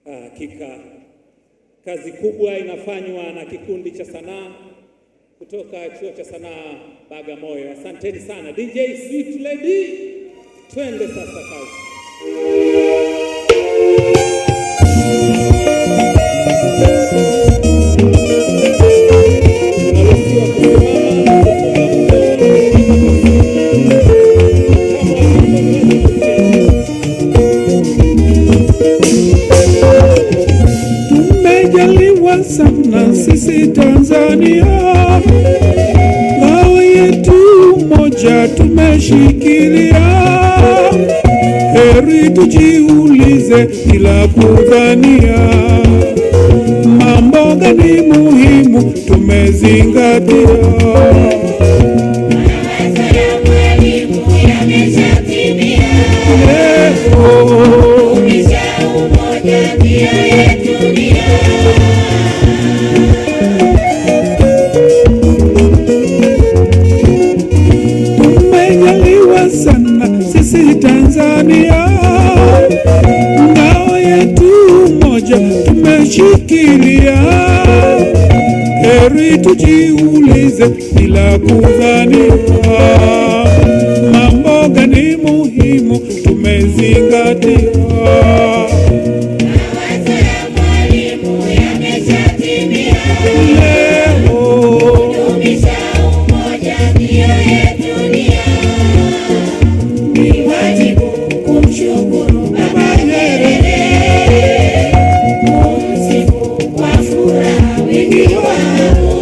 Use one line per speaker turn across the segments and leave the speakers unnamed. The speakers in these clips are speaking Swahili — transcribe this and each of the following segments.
Hakika kazi kubwa inafanywa na kikundi cha sanaa kutoka chuo cha sanaa Bagamoyo. Asanteni sana DJ Sweet Lady, twende sasa kazi.
Tumejaliwa sana sisi Tanzania, ngao yetu moja tumeshikilia. Heri tujiulize bila kudhania, mambo gani muhimu tumezingatia. Mawazo ya mwalimu yameshatimia.
umoja ndio yetu nia.
Tumejaliwa sana sisi Tanzania, ngao yetu moja tumeshikilia. Heri tujiulize bila kudhania, mambo gani muhimu tumezingatia.
Mawazo ya Mwalimu yameshatimia.
Leo
Kudumisha umoja ndio yetu nia. Ni wajibu kumshukuru Baba Nyerere, kumsifu kwa furaha wingi wangu.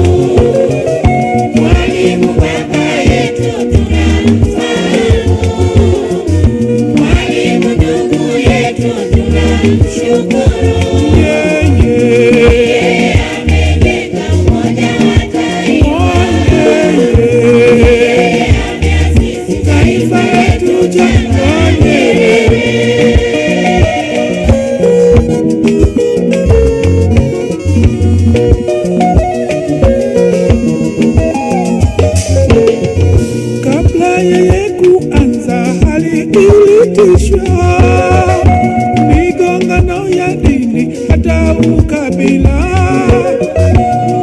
Mwalimu baba yetu tunamfahamu, Mwalimu ndugu yetu tunamshukuru. Yeye amejenga umoja wa taifa, yeye ameasisi taifa letu changa Nyerere.
kabla yeye kuanza hali ilitishwa, migongano ya dini hata ukabila.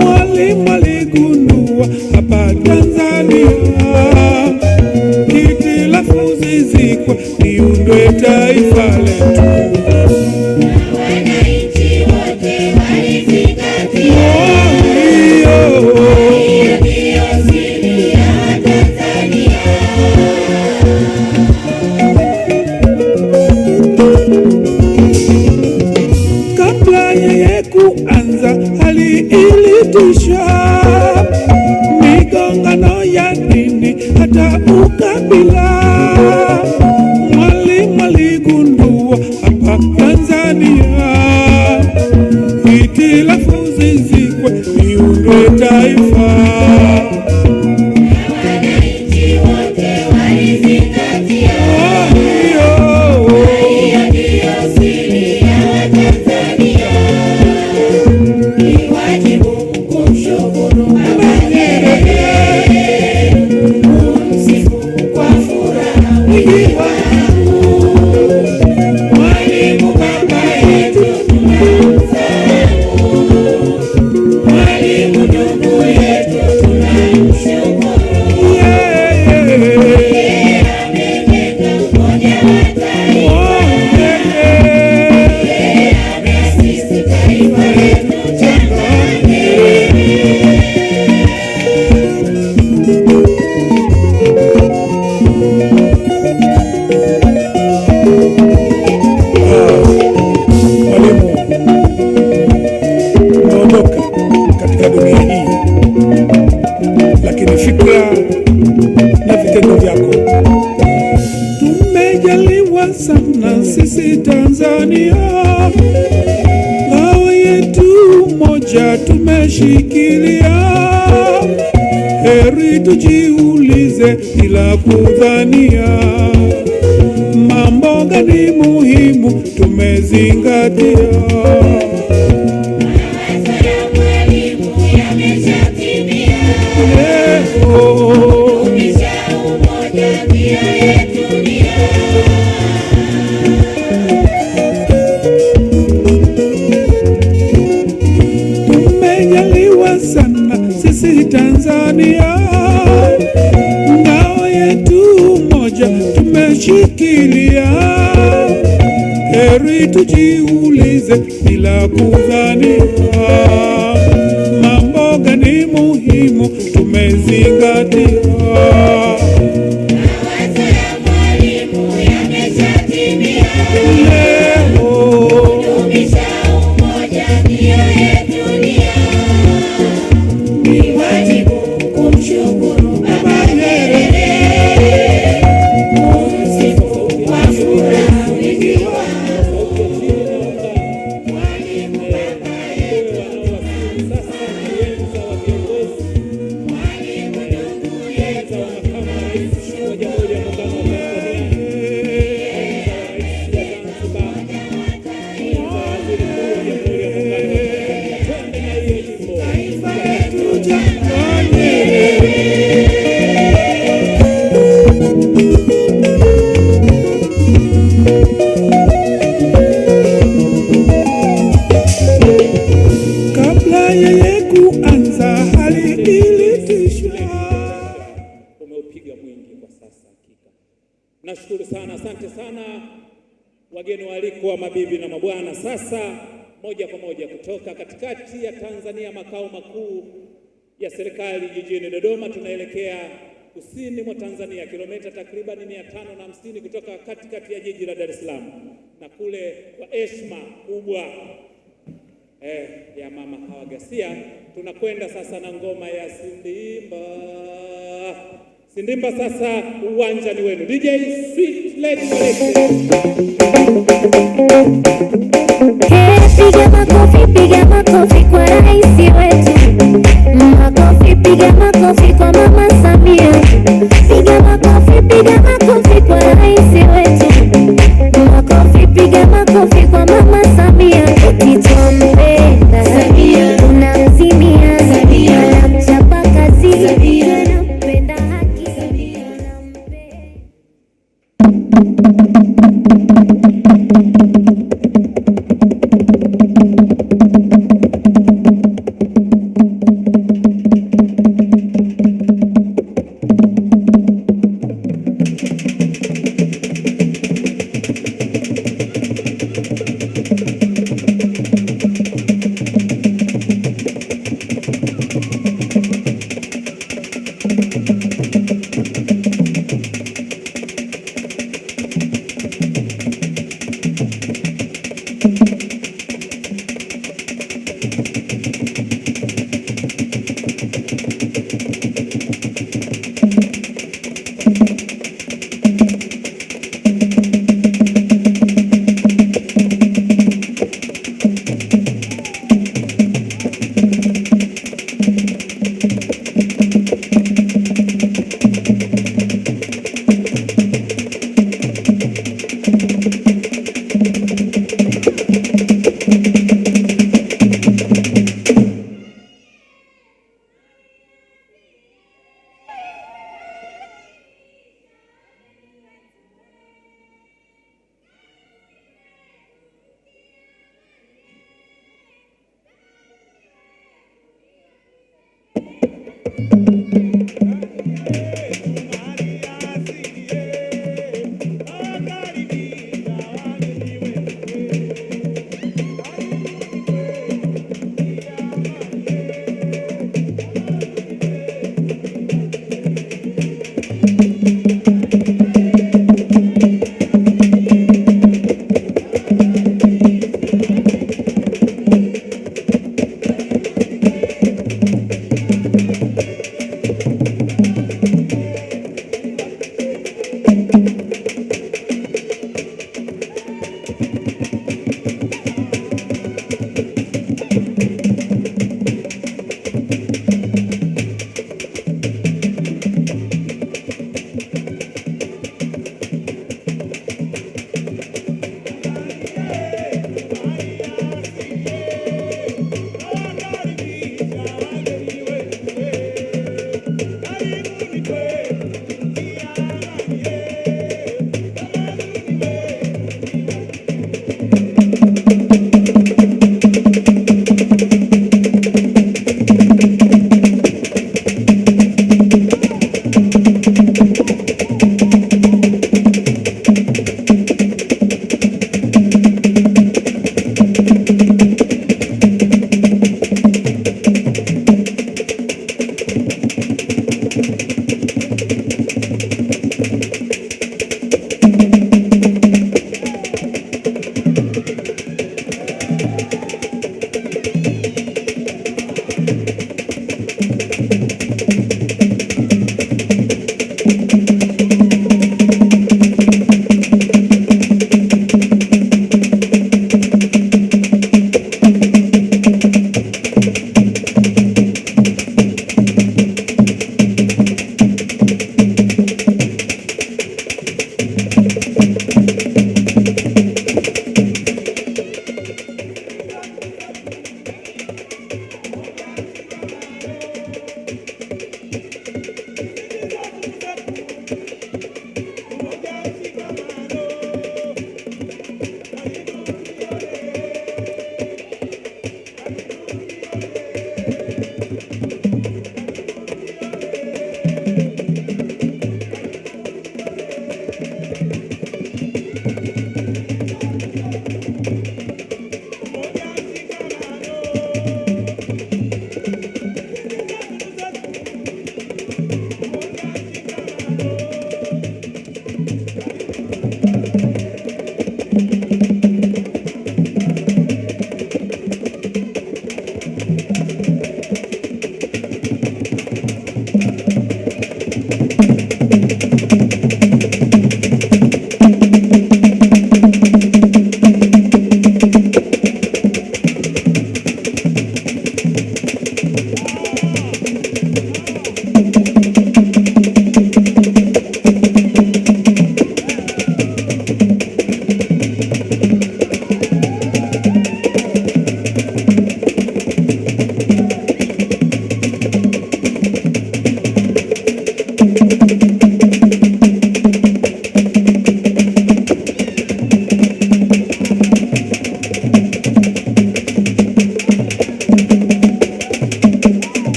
Mwalimu aligundua hapa Tanzania, hitilafu zizikwe liundwe taifa letu.
Wananchi wote walizingatia,
Hiyo
hiyo ndiyo siri ya Tanzania.
kabla yeye kuanza hali ilitisha, migongano ya dini hata ukabila. Mwalimu aligundua hapa Tanzania, hitilafu zizikwe liundwe taifa.
Wananchi wote walizingatia,
Hiyo
hiyo ndiyo siri ya Tanzania. Ni wajibu kumshukuru Baba Nyerere, kumsifu kwa furaha wingi wangu. Mwalimu baba yetu tunamfahamu, Mwalimu ndugu yetu tunamshukuru. Yeye amejenga umoja wa taifa, yeye ameasisi taifa letu changa Nyerere.
Mwalimu, unaondoka katika dunia hii, lakini fikra na vitendo vyako. Tumejaliwa sana sisi Tanzania, ngao yetu moja tumeshikilia. Heri tujiulize bila kudhania, mambo gani muhimu tumezingatia.
Mawazo ya Mwalimu yameshatimia.
Leo
Kudumisha umoja ndio yetu nia.
tumejaliwa sana sisi Tanzania, ngao yetu moja tumeshikilia. Heri tujiulize bila kudhania, mambo gani muhimu tumezingatia.
Mawazo ya Mwalimu yameshatimia.
Leo
Kudumisha umoja ndio yetu nia. Ni wajibu kumshukuru Baba Nyerere, kumsifu kwa furaha wingi wangu. Mwalimu baba yetu
Sasa ni enzi za viongozi,
Mwalimu ndugu yetu
za makamu wageni waalikwa, mabibi na mabwana, sasa moja kwa moja kutoka katikati ya Tanzania, makao makuu ya serikali jijini Dodoma, tunaelekea kusini mwa Tanzania, kilomita takriban 550 kutoka katikati ya jiji la Dar es Salaam, na kule kwa heshima kubwa ya Mama Hawa Ghasia tunakwenda sasa na ngoma ya Sindimba. Sindimba sasa, uwanja ni wenu. DJ Sweet Lady.
Piga makofi kwa rais wetu. Makofi, piga makofi kwa Mama Samia. Piga makofi kwa rais wetu. Makofi, piga makofi kwa Mama Samia. Tunampenda Samia, tunamzimia Samia, anamchapa kazi Samia, anampenda haki Samia, anampenda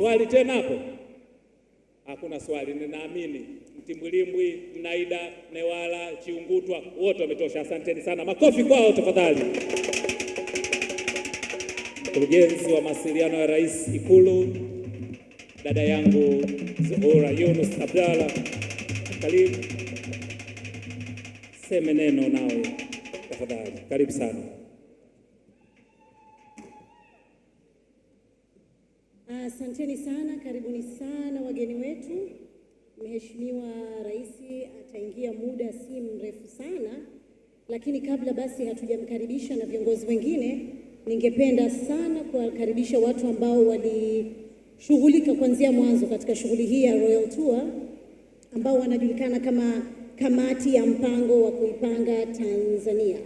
Swali tena hapo? Hakuna swali, ninaamini Mtimbwilimbwi, Mnaida, Newala, Chiungutwa wote wametosha. Asanteni sana, makofi kwao tafadhali. Mkurugenzi wa mawasiliano ya Rais Ikulu, dada yangu Zuhura Yunus Abdalla, karibu seme neno nawe tafadhali, karibu sana.
Asanteni sana, karibuni sana wageni wetu. Mheshimiwa Rais ataingia muda si mrefu sana, lakini kabla basi hatujamkaribisha na viongozi wengine, ningependa sana kuwakaribisha watu ambao walishughulika kuanzia mwanzo katika shughuli hii ya Royal Tour, ambao wanajulikana kama kamati ya mpango wa kuipanga Tanzania.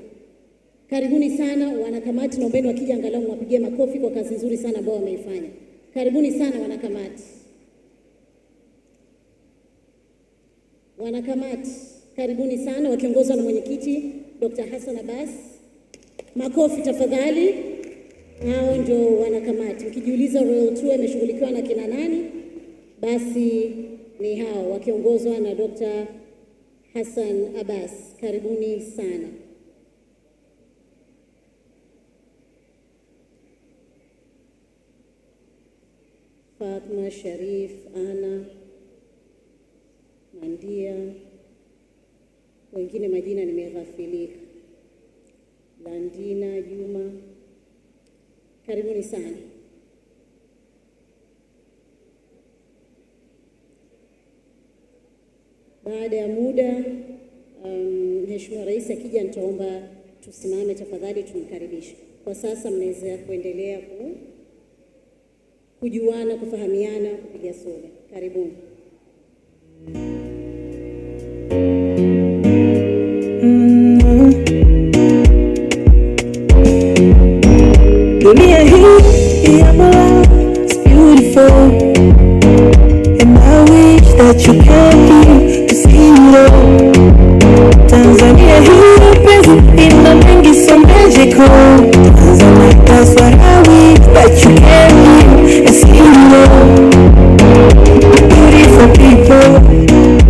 Karibuni sana wanakamati, naombeni wakija angalau mwapigie makofi kwa kazi nzuri sana ambao wameifanya. Karibuni sana wanakamati. Wanakamati, karibuni sana wakiongozwa na mwenyekiti Dr. Hassan Abbas. Makofi tafadhali. Hao ndio wanakamati. Ukijiuliza Royal Tour imeshughulikiwa na kina nani? Basi ni hao wakiongozwa na Dr. Hassan Abbas. Karibuni sana. Fatma, Sharif, Ana, Mandia, wengine majina nimeghafilika. Landina, Juma. Karibuni sana. Baada ya muda Mheshimiwa Rais akija nitaomba tusimame tafadhali tumkaribishe. Kwa sasa mnaweza kuendelea kujuana, kufahamiana, kupiga soga. Karibuni.
Dunia hii ya Mola is beautiful, and I wish that you came here to see it all. Tanzania hii penzi ina mengi so magical. Tanzanite, that's what I wish that you came here and see it all. Beautiful people,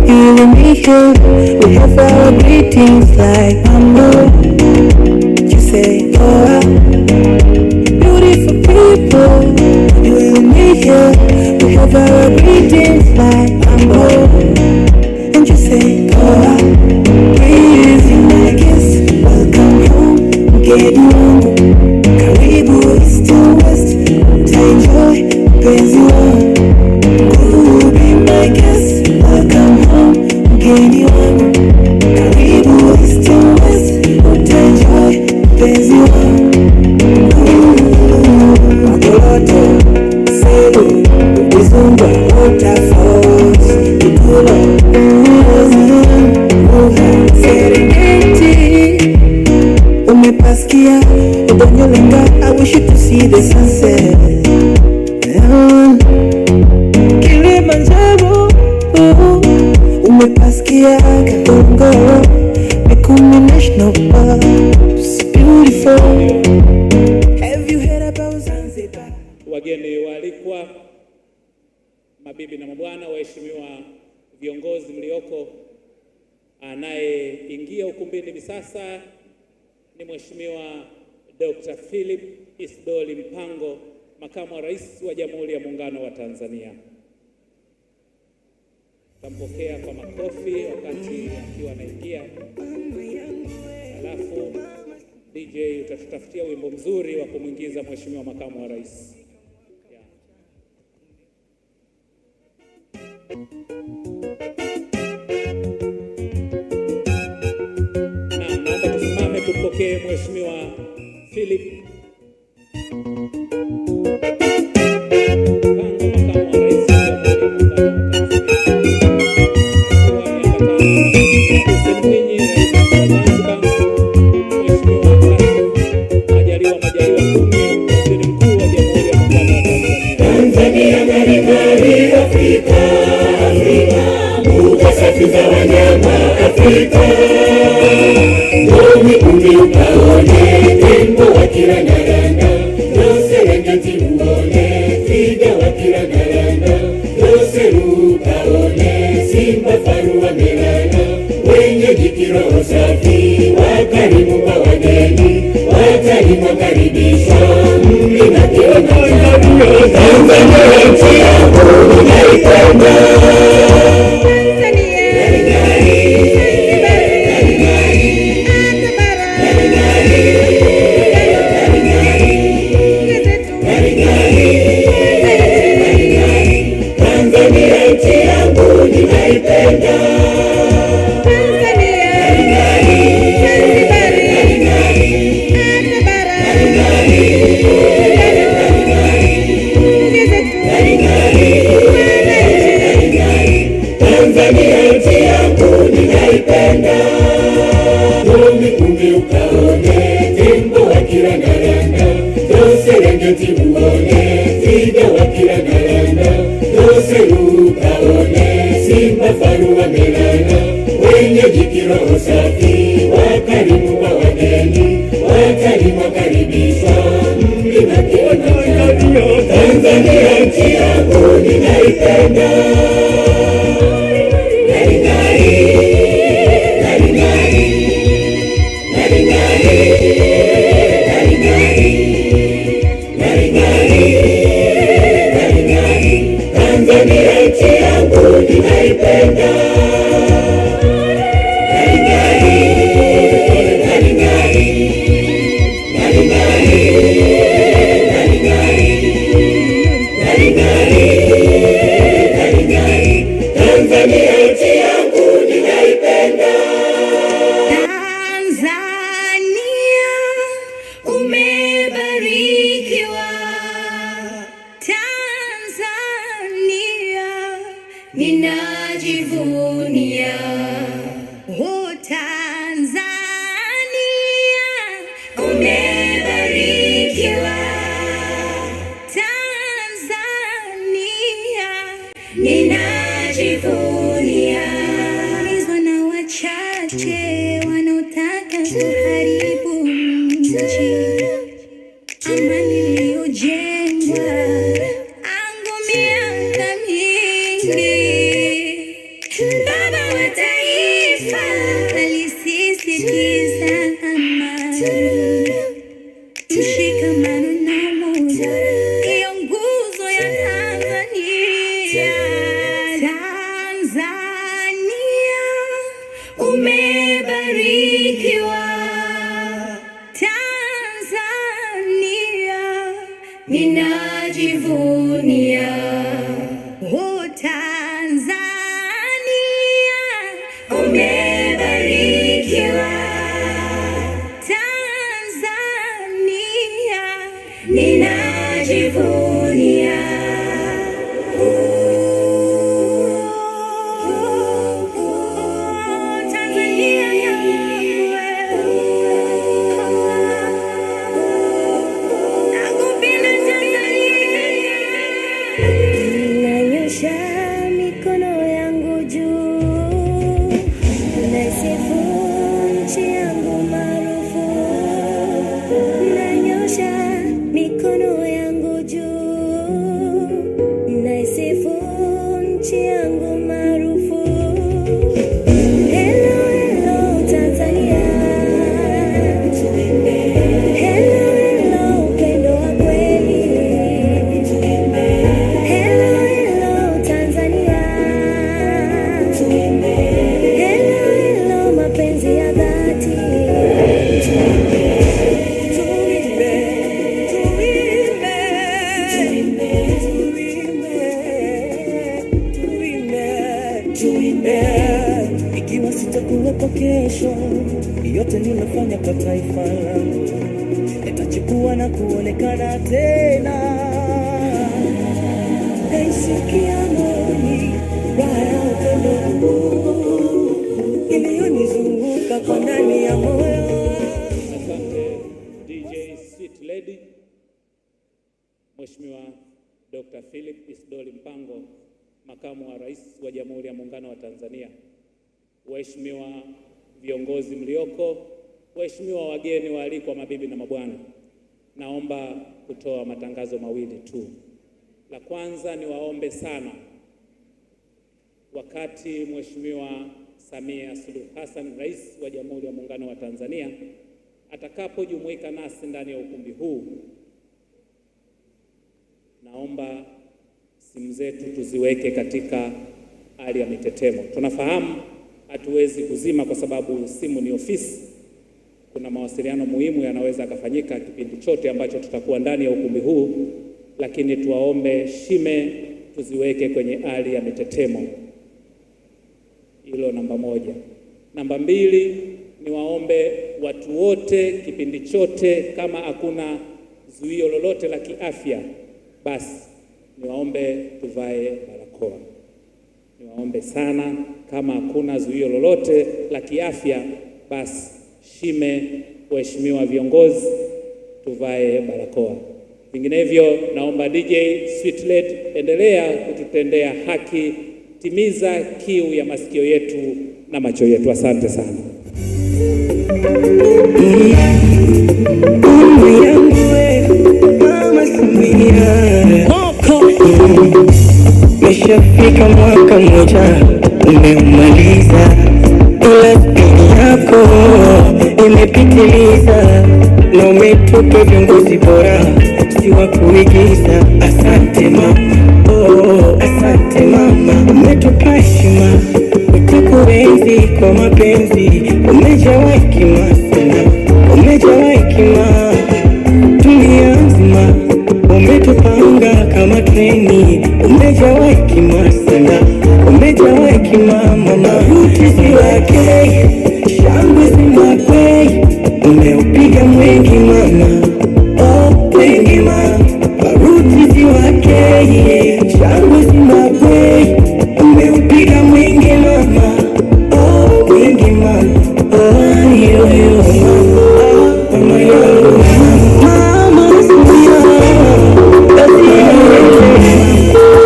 you and me here, we have our greetings like mambo. You say, oh, beautiful people, you and me here, we have our greetings like mambo. And you say, oh, praise you, I guess, welcome home, mgeni wangu, karibu east to west, utaenjoy, penzi wangu. Ooh, be my guest, welcome home, mgeni wangu, karibu east to west, utaenjoy, penzi wangu. Magoloto, Selu, Uzinduzi, waterfalls, Ikulu, Serengeti, umepasikia, udonyolenga, I wish you to see the sunset. Kilimanjaro, umepasikia, Ngorongoro, Mikumi National Park, it's beautiful. Have you heard about Zanzibar?
Wageni waalikwa, mabibi na mabwana, waheshimiwa viongozi mlioko, anayeingia ukumbini hivi sasa ni Mheshimiwa Dr. Philip Isdoli Mpango, Makamu wa Rais wa Jamhuri ya Muungano wa Tanzania. Tampokea kwa makofi wakati akiwa anaingia. Alafu DJ utatutafutia wimbo mzuri wa kumwingiza Mheshimiwa Makamu wa Rais. Naomba tusimame tumpokee Mheshimiwa Philip
Afrika, Ukumbi ukaone, tembo wakirandaranda, na Serengeti uone, twiga wakirandaranda. mwakaribishwa mlima Kilimanjaro. Tanzania nchi yangu ninaipenda. Tanzania nchi yangu ninaipenda. Tanzania nchi yangu ninaipenda. Ukumbi ukaone tembo wakirandaranda, Serengeti uone twiga wakirandaranda, Seru ukaone simba faru wamelala, wenyeji kiroho safi wakarimu kwa wageni, wakarimu wakaribishwa mlima Kilimanjaro. Tanzania nchi yangu ninaipenda. Tanzania nchi yangu ninaipenda. Tanzania nchi yangu ninaipenda.
Tanzania umebarikiwa. Tanzania ninajivunia. Oh, Tanzania umebarikiwa. Tanzania ninajivunia. Wana wachache wanaotaka kuharibu nchi, amani iliyojengwa tangu miaka mingi. Baba wa taifa alisisitiza amani, mshikamano na umoja, hiyo nguzo ya Tanzania. Tanzania umebarikiwa. Tanzania ninajivunia. Oh, Tanzania umebarikiwa. Tanzania ninajivunia. Tanzania yangu nakupenda Tanzania. Nanyosha mikono yangu juu, naisifu nchi yangu maarufu. Nanyosha mikono yangu juu, naisifu nchi yangu maarufu. Hello, hello Tanzania. Hello, hello upendo wa kweli. Hello, hello Tanzania. Hello, hello mapenzi ya dhati.
Ikiwa sitakuwepo kesho, yote ninafanya kwa taifa langu itachukua na kuonekana tena. Naisikia moyoni raha ya upendo huu iliyonizunguka kwa ndani ya moyo.
Asante DJ Sweet Lady. Mheshimiwa Dr. Philip Isdori Mpango, Makamu wa Rais wa Jamhuri ya Muungano wa Tanzania. Waheshimiwa viongozi mlioko, waheshimiwa wageni waalikwa, mabibi na mabwana, naomba kutoa matangazo mawili tu. La kwanza ni waombe sana, wakati Mheshimiwa Samia Suluhu Hassan, Rais wa Jamhuri ya Muungano wa Tanzania, atakapojumuika nasi ndani ya ukumbi huu, naomba simu zetu tuziweke katika hali ya mitetemo. Tunafahamu hatuwezi kuzima kwa sababu simu ni ofisi. Kuna mawasiliano muhimu yanaweza yakafanyika kipindi chote ambacho tutakuwa ndani ya ukumbi huu, lakini tuwaombe shime tuziweke kwenye hali ya mitetemo. Hilo namba moja. Namba mbili, niwaombe watu wote kipindi chote, kama hakuna zuio lolote la kiafya, basi niwaombe tuvae barakoa. Niwaombe sana, kama hakuna zuio lolote la kiafya, basi shime, waheshimiwa viongozi, tuvae barakoa. Vinginevyo naomba DJ Sweet Lady, endelea kututendea haki, timiza kiu ya masikio yetu na macho yetu. Asante sana.
Meshafika mwaka mmoja umemaliza, ila spidi yako imepitiliza, na umetupa viongozi bora, si wa kuigiza. Asante mama, oh, asante mama, umetupa heshima, utakuenzi kwa mapenzi, umejawa hekima sana, umejawa hekima dunia nzima, umetupanga kama treni, umejawa hekima sana, umejawa hekima mama. Rutizi wake shangwe zimakwe, umeupiga mwingi mama, oh mwingi mama. Rutizi wake shangwe zimakwe, umeupiga mwingi mama, oh mwingi mama, oh yo mama yo mama Samia,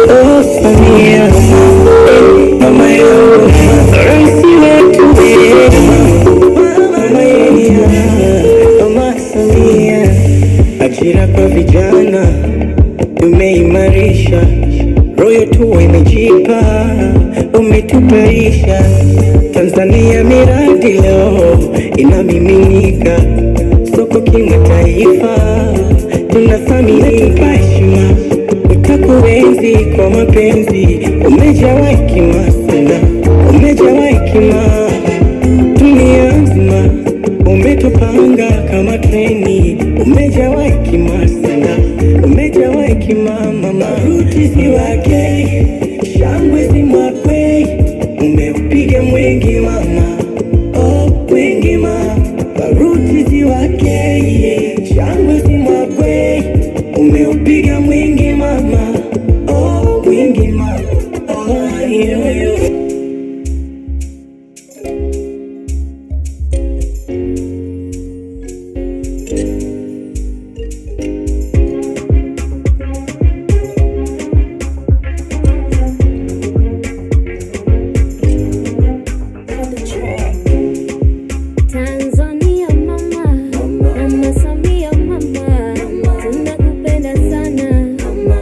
oh Samia mama yo Rais wetu mama Samia. Ajira kwa vijana umeimarisha, royo tu imejipa, umetupaisha. Tanzania miradi leo inamiminika, soko kimataifa tunathamini heshima, utakuenzi kwa mapenzi, umejawa hekima sana, umejawa hekima dunia nzima, umetupanga kama treni, umejawa hekima sana, umejawa hekima mama. Rutizi wake shangwe zimakwe, umeupiga mwingi mama, oh mwingi mama. Rutizi wake shangwe zimakwe, umeupiga mwingi mama, oh mwingi mama, oh yo yo.
Tanzania mama, mama Samia mama, tunakupenda sana mama,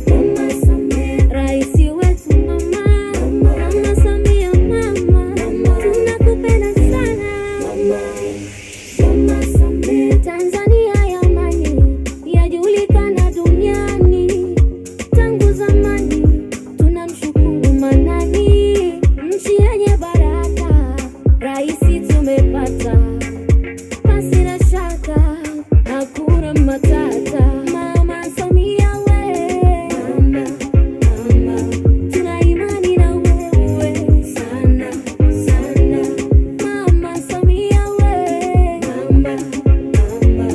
mama Samia. Rais wetu mama, mama Samia mama, tunakupenda sana mama, mama Samia. Tanzania ya amani yajulikana duniani tangu zamani, tunamshukuru Manani, nchi yenye baraka, Rais tumepata, pasi na shaka, hakuna matata. Mama Samia we, mama, mama, tuna imani na wewe sana, sana. Mama Samia we, mama, mama,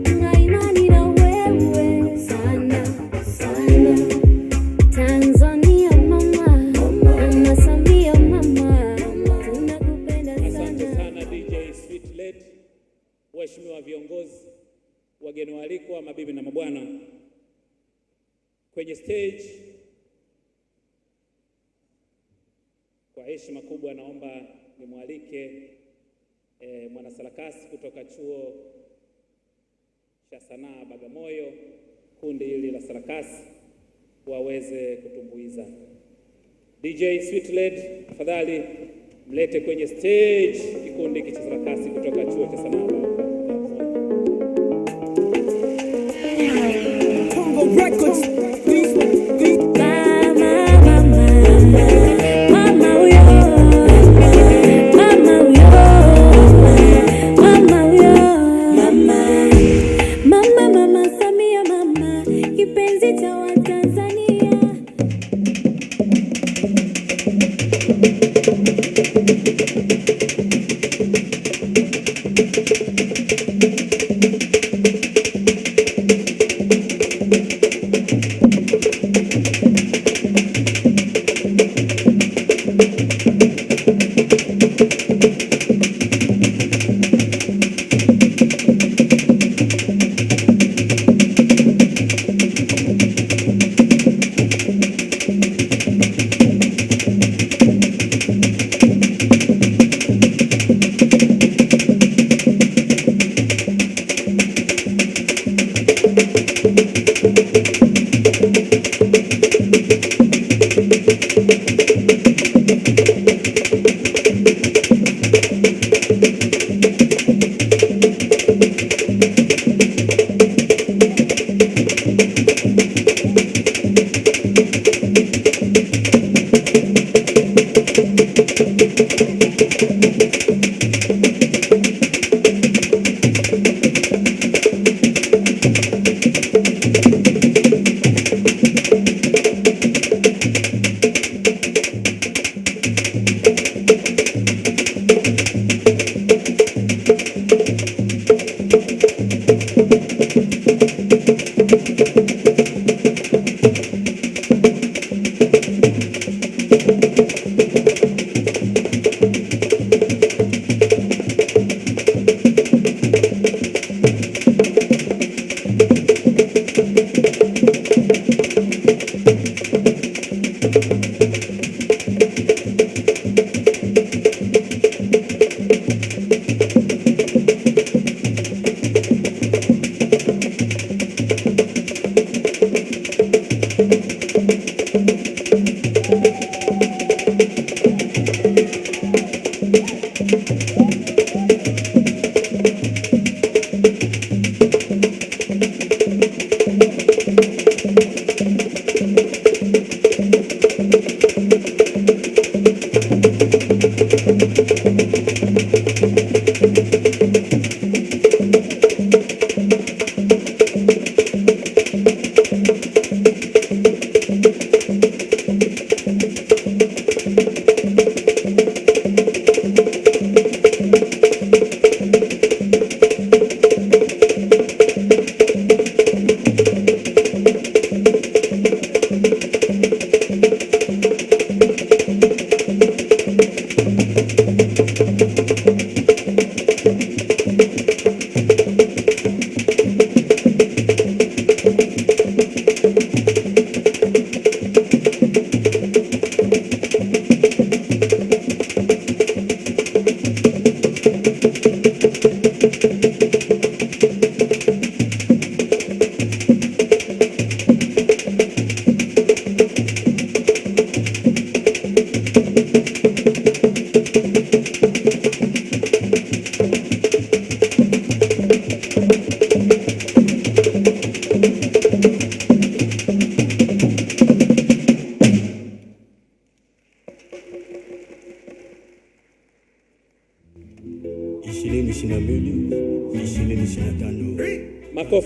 tuna imani na wewe sana, sana. Tanzania mama, mama Samia mama, tunakupenda
Asante
sana.
sana DJ Sweet Lady, waheshimiwa viongozi, wageni waalikwa, mabibi na mabwana. Kwenye stage, kwa heshima kubwa naomba nimwalike mwanasarakasi kutoka chuo cha sanaa Bagamoyo, kundi hili la sarakasi, waweze kutumbuiza. DJ Sweet Lady, tafadhali mlete kwenye stage kikundi cha sarakasi kutoka chuo cha sanaa.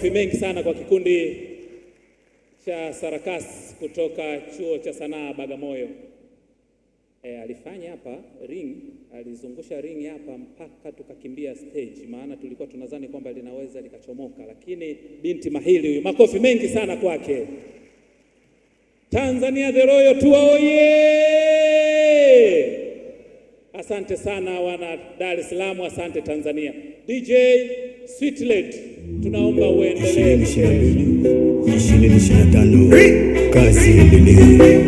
Makofi mengi sana kwa kikundi cha sarakasi kutoka chuo cha sanaa Bagamoyo. Alifanya hapa ring, alizungusha ring hapa mpaka tukakimbia stage, maana tulikuwa tunadhani kwamba linaweza likachomoka, lakini binti mahiri huyu. Makofi mengi sana kwake. Tanzania the Royal Tour oye! Asante sana wana Dar es Salaam, asante Tanzania. DJ Sweet Lady, tunaomba uendelee.
25 kazi endelee.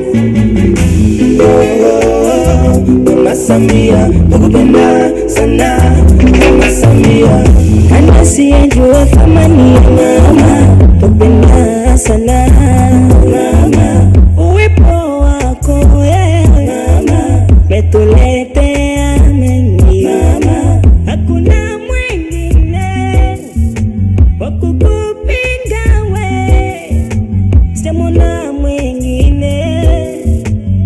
Mama Samia, nakupenda sana. Mama Samia, anasiyejua thamani ya mama, nakupenda sana mama. Uwepo wako wewe mama, umetuletea mengi mama. Hakuna mwingine wa kukupinga wewe, sitamwona mwingine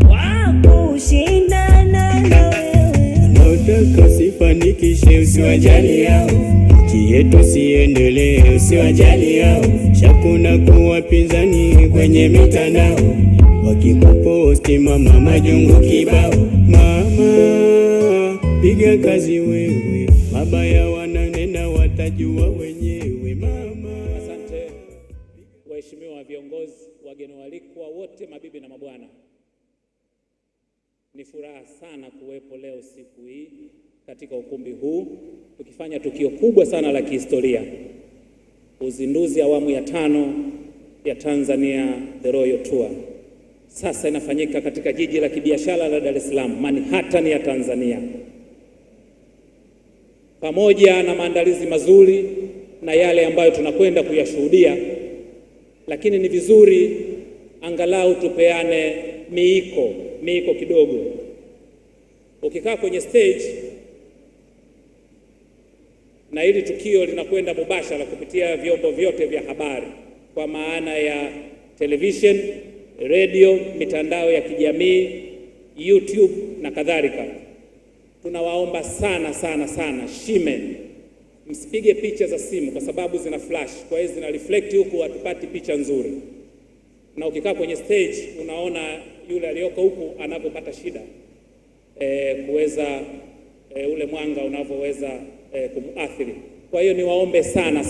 wa kushindana na wewe.
Nataka sifanikishe, usiwajali yao, nchi yetu siendelee, usiwajali yao. Shakuna kuwapinzani kwenye mitandao, wakikuposti mama majungu kibao. Mama, piga kazi wewe, mabaya wananena watajua wenyewe mama.
Asante waheshimiwa viongozi, wageni walikwa wote, mabibi na mabwana. Ni furaha sana kuwepo leo siku hii katika ukumbi huu tukifanya tukio kubwa sana la kihistoria. Uzinduzi awamu ya 5 ya Tanzania the Royal Tour. Sasa inafanyika katika jiji la kibiashara la Dar es Salaam, Manhattan ya Tanzania. Pamoja na maandalizi mazuri na yale ambayo tunakwenda kuyashuhudia, lakini ni vizuri angalau tupeane miiko kidogo. Ukikaa kwenye stage na hili tukio linakwenda mubashara kupitia vyombo vyote vya habari, kwa maana ya television, radio, mitandao ya kijamii, YouTube na kadhalika. Tunawaomba sana shime, msipige picha za simu kwa sababu zina flash, kwa hiyo zina reflect huku, hatupati picha nzuri. Na ukikaa kwenye stage unaona yule aliyoko huku anapopata shida kuweza ule mwanga unavyoweza kumuathiri. Kwa hiyo niwaombe sana.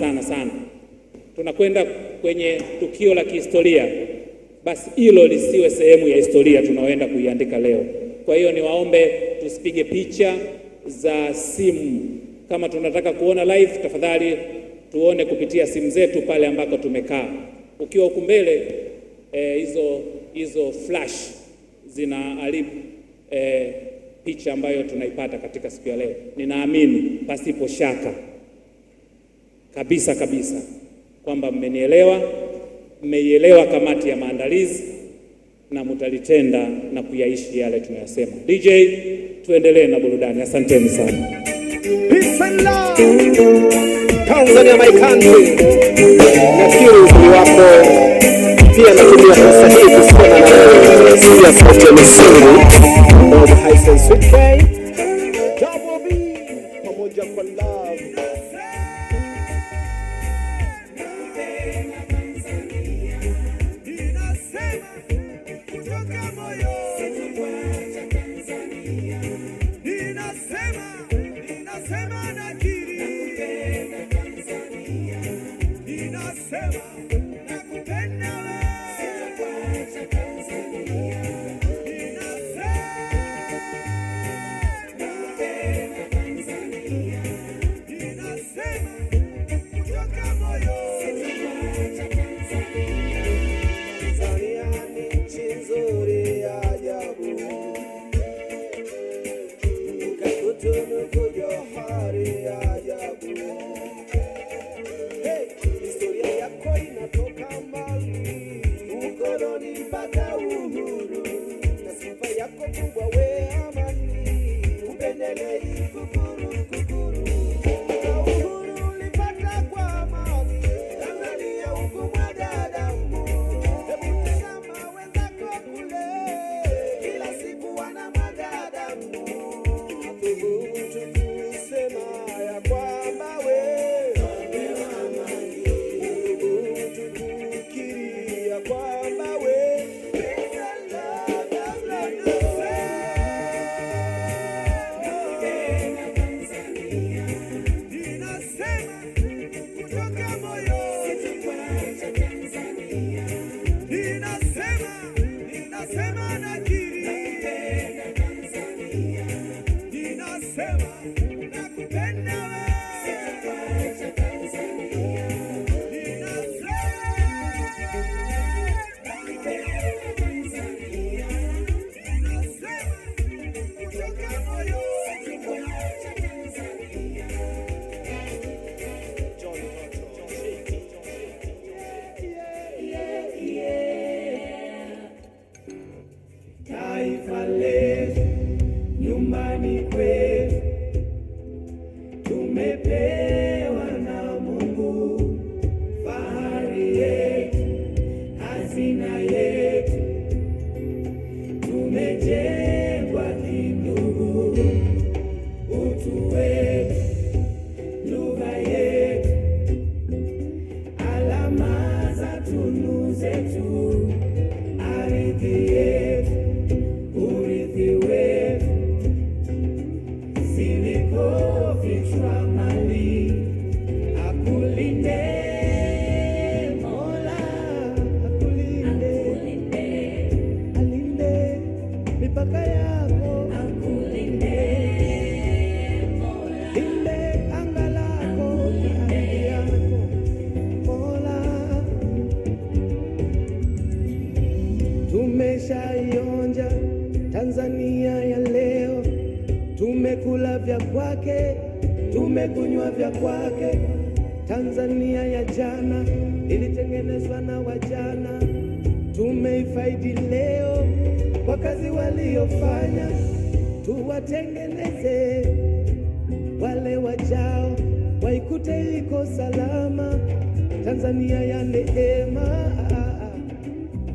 Tunakwenda kwenye tukio la kihistoria, basi hilo lisiwe sehemu ya historia tunaoenda kuiandika leo. Kwa hiyo niwaombe tusipige picha za simu. Kama tunataka kuona live, tafadhali tuone kupitia simu zetu pale ambako tumekaa. Ukiwa huku mbele hizo flash zinaharibu picha ambayo tunaipata katika siku ya leo. Ninaamini pasipo shaka kabisa kwamba mmeielewa kamati ya maandalizi na mtalitenda na kuyaishi yale tunayosema. DJ, tuendelee na burudani. Asanteni sana.
Peace and love. Tanzania my country. Nafikiri uzuri wako pia natumia fursa hii kusema na wewe ya sauti ya misingi of High and Sweet Bay. Double B pamoja kwa love. Hey, historia yako inatoka
tunu zetu, ardhi yetu, urithi wetu, zilikofichwa mali, akulinde Mola, akulinde, alinde mipaka yako, akulinde Mola, linde anga lako, ardhi yako Mola. Tumeshaionja Tanzania ya leo, tumekula vya kwake, tumekunywa vya kwake. Tanzania ya jana ilitengenezwa na wajana, tumeifaidi leo kwa kazi waliofanya. Tuwatengeneze wale wajao, waikute iko salama. Tanzania ya neema,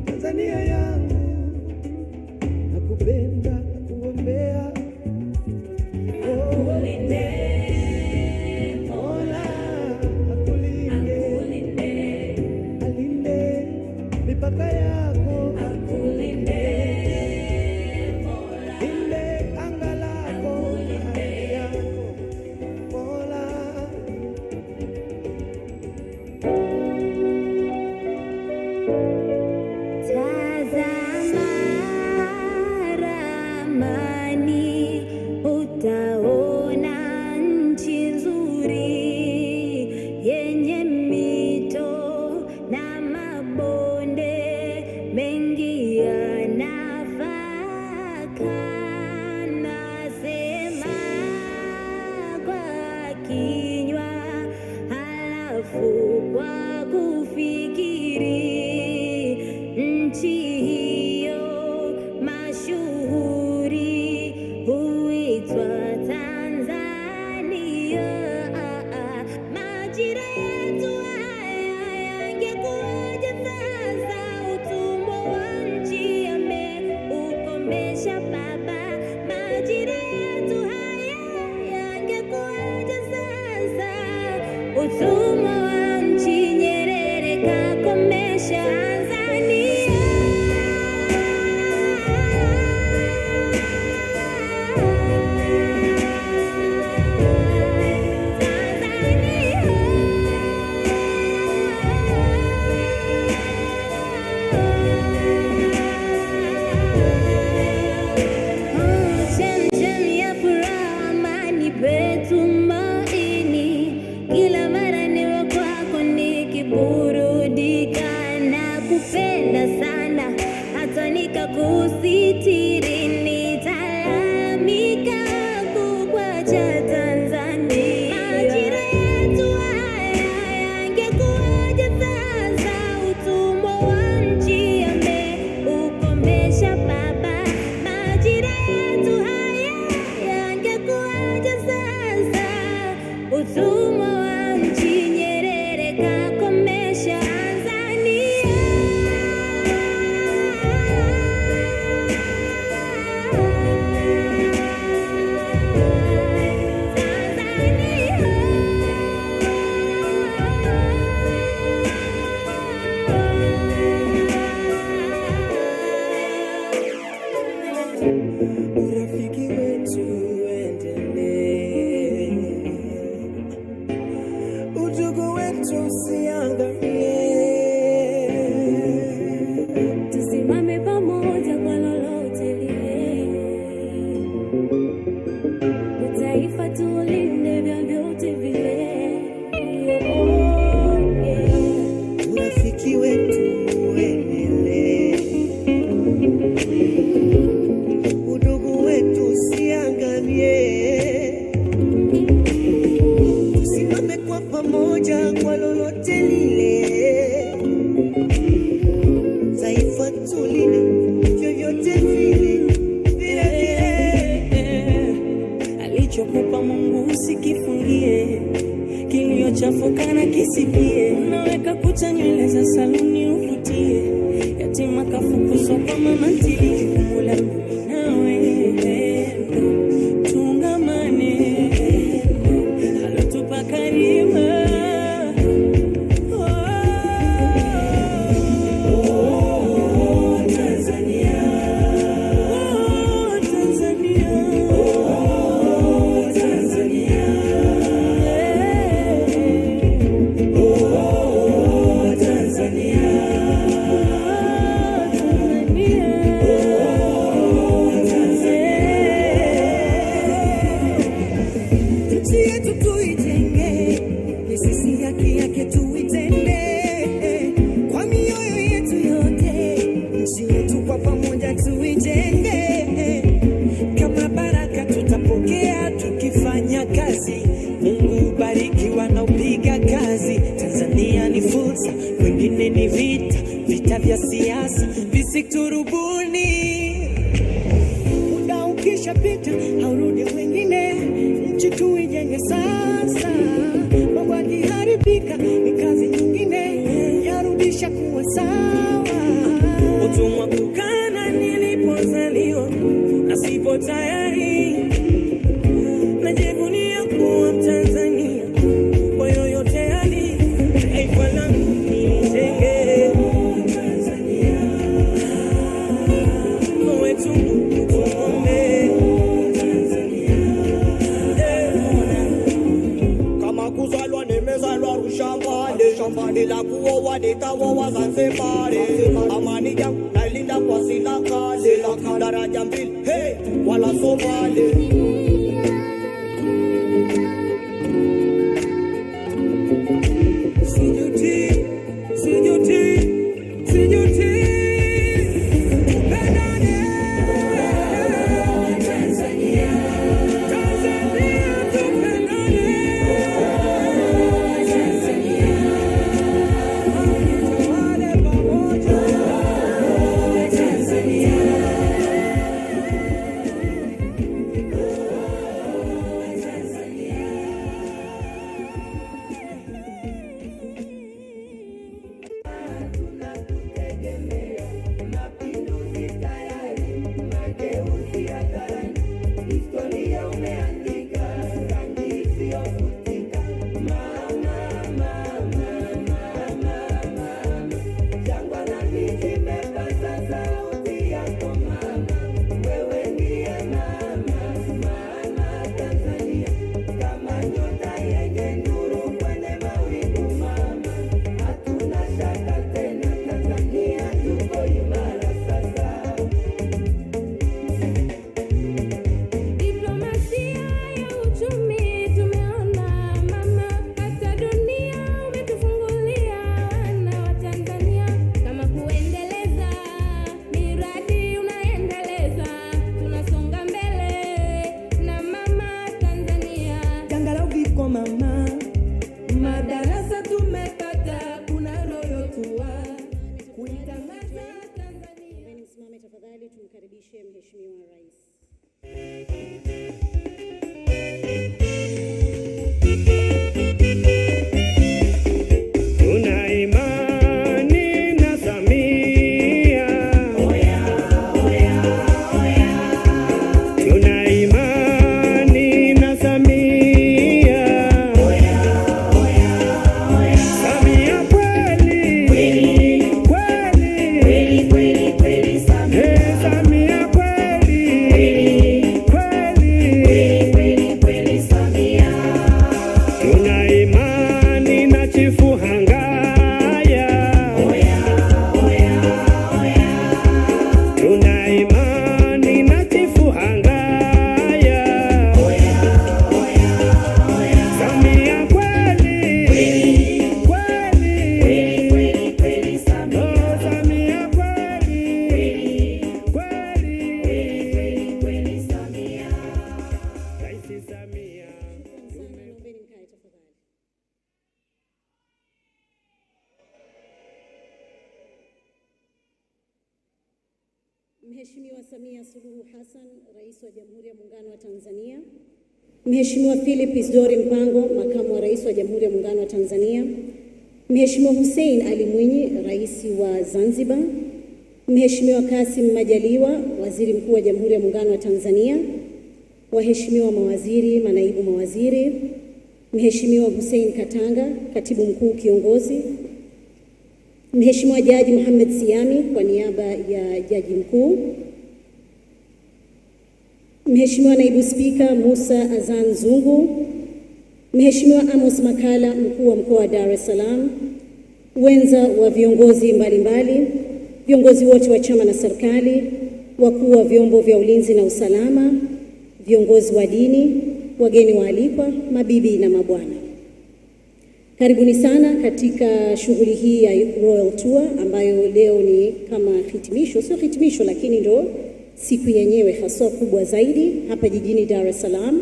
Tanzania yangu, nakupenda, nakuombea. Akulinde Mola, akulinde, alinde mipaka yako, akulinde Mola, linde anga lako, ardhi yako Mola.
Tazama ramani, utaona nchi nzuri yenye mito na mabonde mengi ya nafaka. Nasema kwa kinywa, halafu kwa kufikiri. Nchi hiyo mashuhuri huitwa Tanzania. Majira yetu haya yangekuwaje sasa? Utumwa wa nchi yameukomesha baba. Majira yetu haya yangekuwaje sasa? Utumwa wa nchi Nyerere kakomesha Tanzania. Chemchem ya furaha, amani petu maini, kila mara niwe kwako nikiburudika na kupenda sana, hata nikakusitiri, nitalamika kukwacha Tanzania. Majira yetu haya yangekuwaje sasa? Utumwa wa nchi yameukomesha baba. Majira yetu haya yangekuwaje sasa? Utumwa wa nchi Nyerere kakomesha Tanzania.
Urafiki wetu uendelee, udugu wetu usiangamie.
Tusimame pamoja kwa lolote lile, utaifa tulinde vyovyote vile.
Urafiki wetu uendelee, udugu wetu usiangamie. Tusimame kwa pamoja kwa lolote lile, taifa tulinde vyovyote vile. Alichokupa Mungu usikifungie, kiliochafuka na kisikie. Unaweka kucha nywele za saluni ufutie, yatima kafukuzwa kwa mama ntilie. Jukumu langu nawe tungamane, alotupa karima
Wengine ni vita vya siasa visiturubuni. Muda ukishapita haurudi wengine, nchi tuijenge sasa. Mambo yakiharibika ni kazi nyingine, yarudisha kuwa sawa. Utumwa kukana nilipozaliwa na sipo tayari. Najivunia kuwa Tanzania kwa yoyote hali. Taifa langu nijenge Tanzania, wetu tuombe Tanzania.
Kama kuzalwa nimezalwa shambani la kuoa nikaoa Zanzibar. Amani yangu nailinda kwa sila kale, daraja mbili wala Somali.
Tumkaribishe Mheshimiwa Rais.
Tuna imani na Samia. Tuna imani na Samia. Samia kweli. Kweli. Samia kweli. Tuna imani na Chifu Hangaya. Tuna imani na Chifu Hangaya. Samia kweli. Oh, Samia kweli. Rais Samia.
Naombeni mkae tafadhali. Mheshimiwa Samia Suluhu Hassan, Rais wa Jamhuri ya Muungano wa Tanzania. Mheshimiwa Philip Isdori Mpango, Makamu wa Rais wa Jamhuri ya Muungano wa Tanzania. Mheshimiwa Hussein Ali Mwinyi, Rais wa Zanzibar. Mheshimiwa Kassim Majaliwa, Waziri Mkuu wa Jamhuri ya Muungano wa Tanzania. Waheshimiwa mawaziri, manaibu mawaziri. Mheshimiwa Hussein Katanga, Katibu Mkuu Kiongozi. Mheshimiwa Jaji Mohamed Siami kwa niaba ya Jaji Mkuu. Mheshimiwa Naibu Spika Musa Azan Zungu. Mheshimiwa Amos Makala, Mkuu wa Mkoa wa Dar es Salaam. Wenza wa viongozi mbalimbali, viongozi wote wa chama na serikali, wakuu wa vyombo vya ulinzi na usalama, viongozi wa dini, wageni waalikwa, mabibi na mabwana. Karibuni sana katika shughuli hii ya Royal Tour ambayo leo ni kama hitimisho, sio hitimisho lakini ndo siku yenyewe hasa kubwa zaidi hapa jijini Dar es Salaam.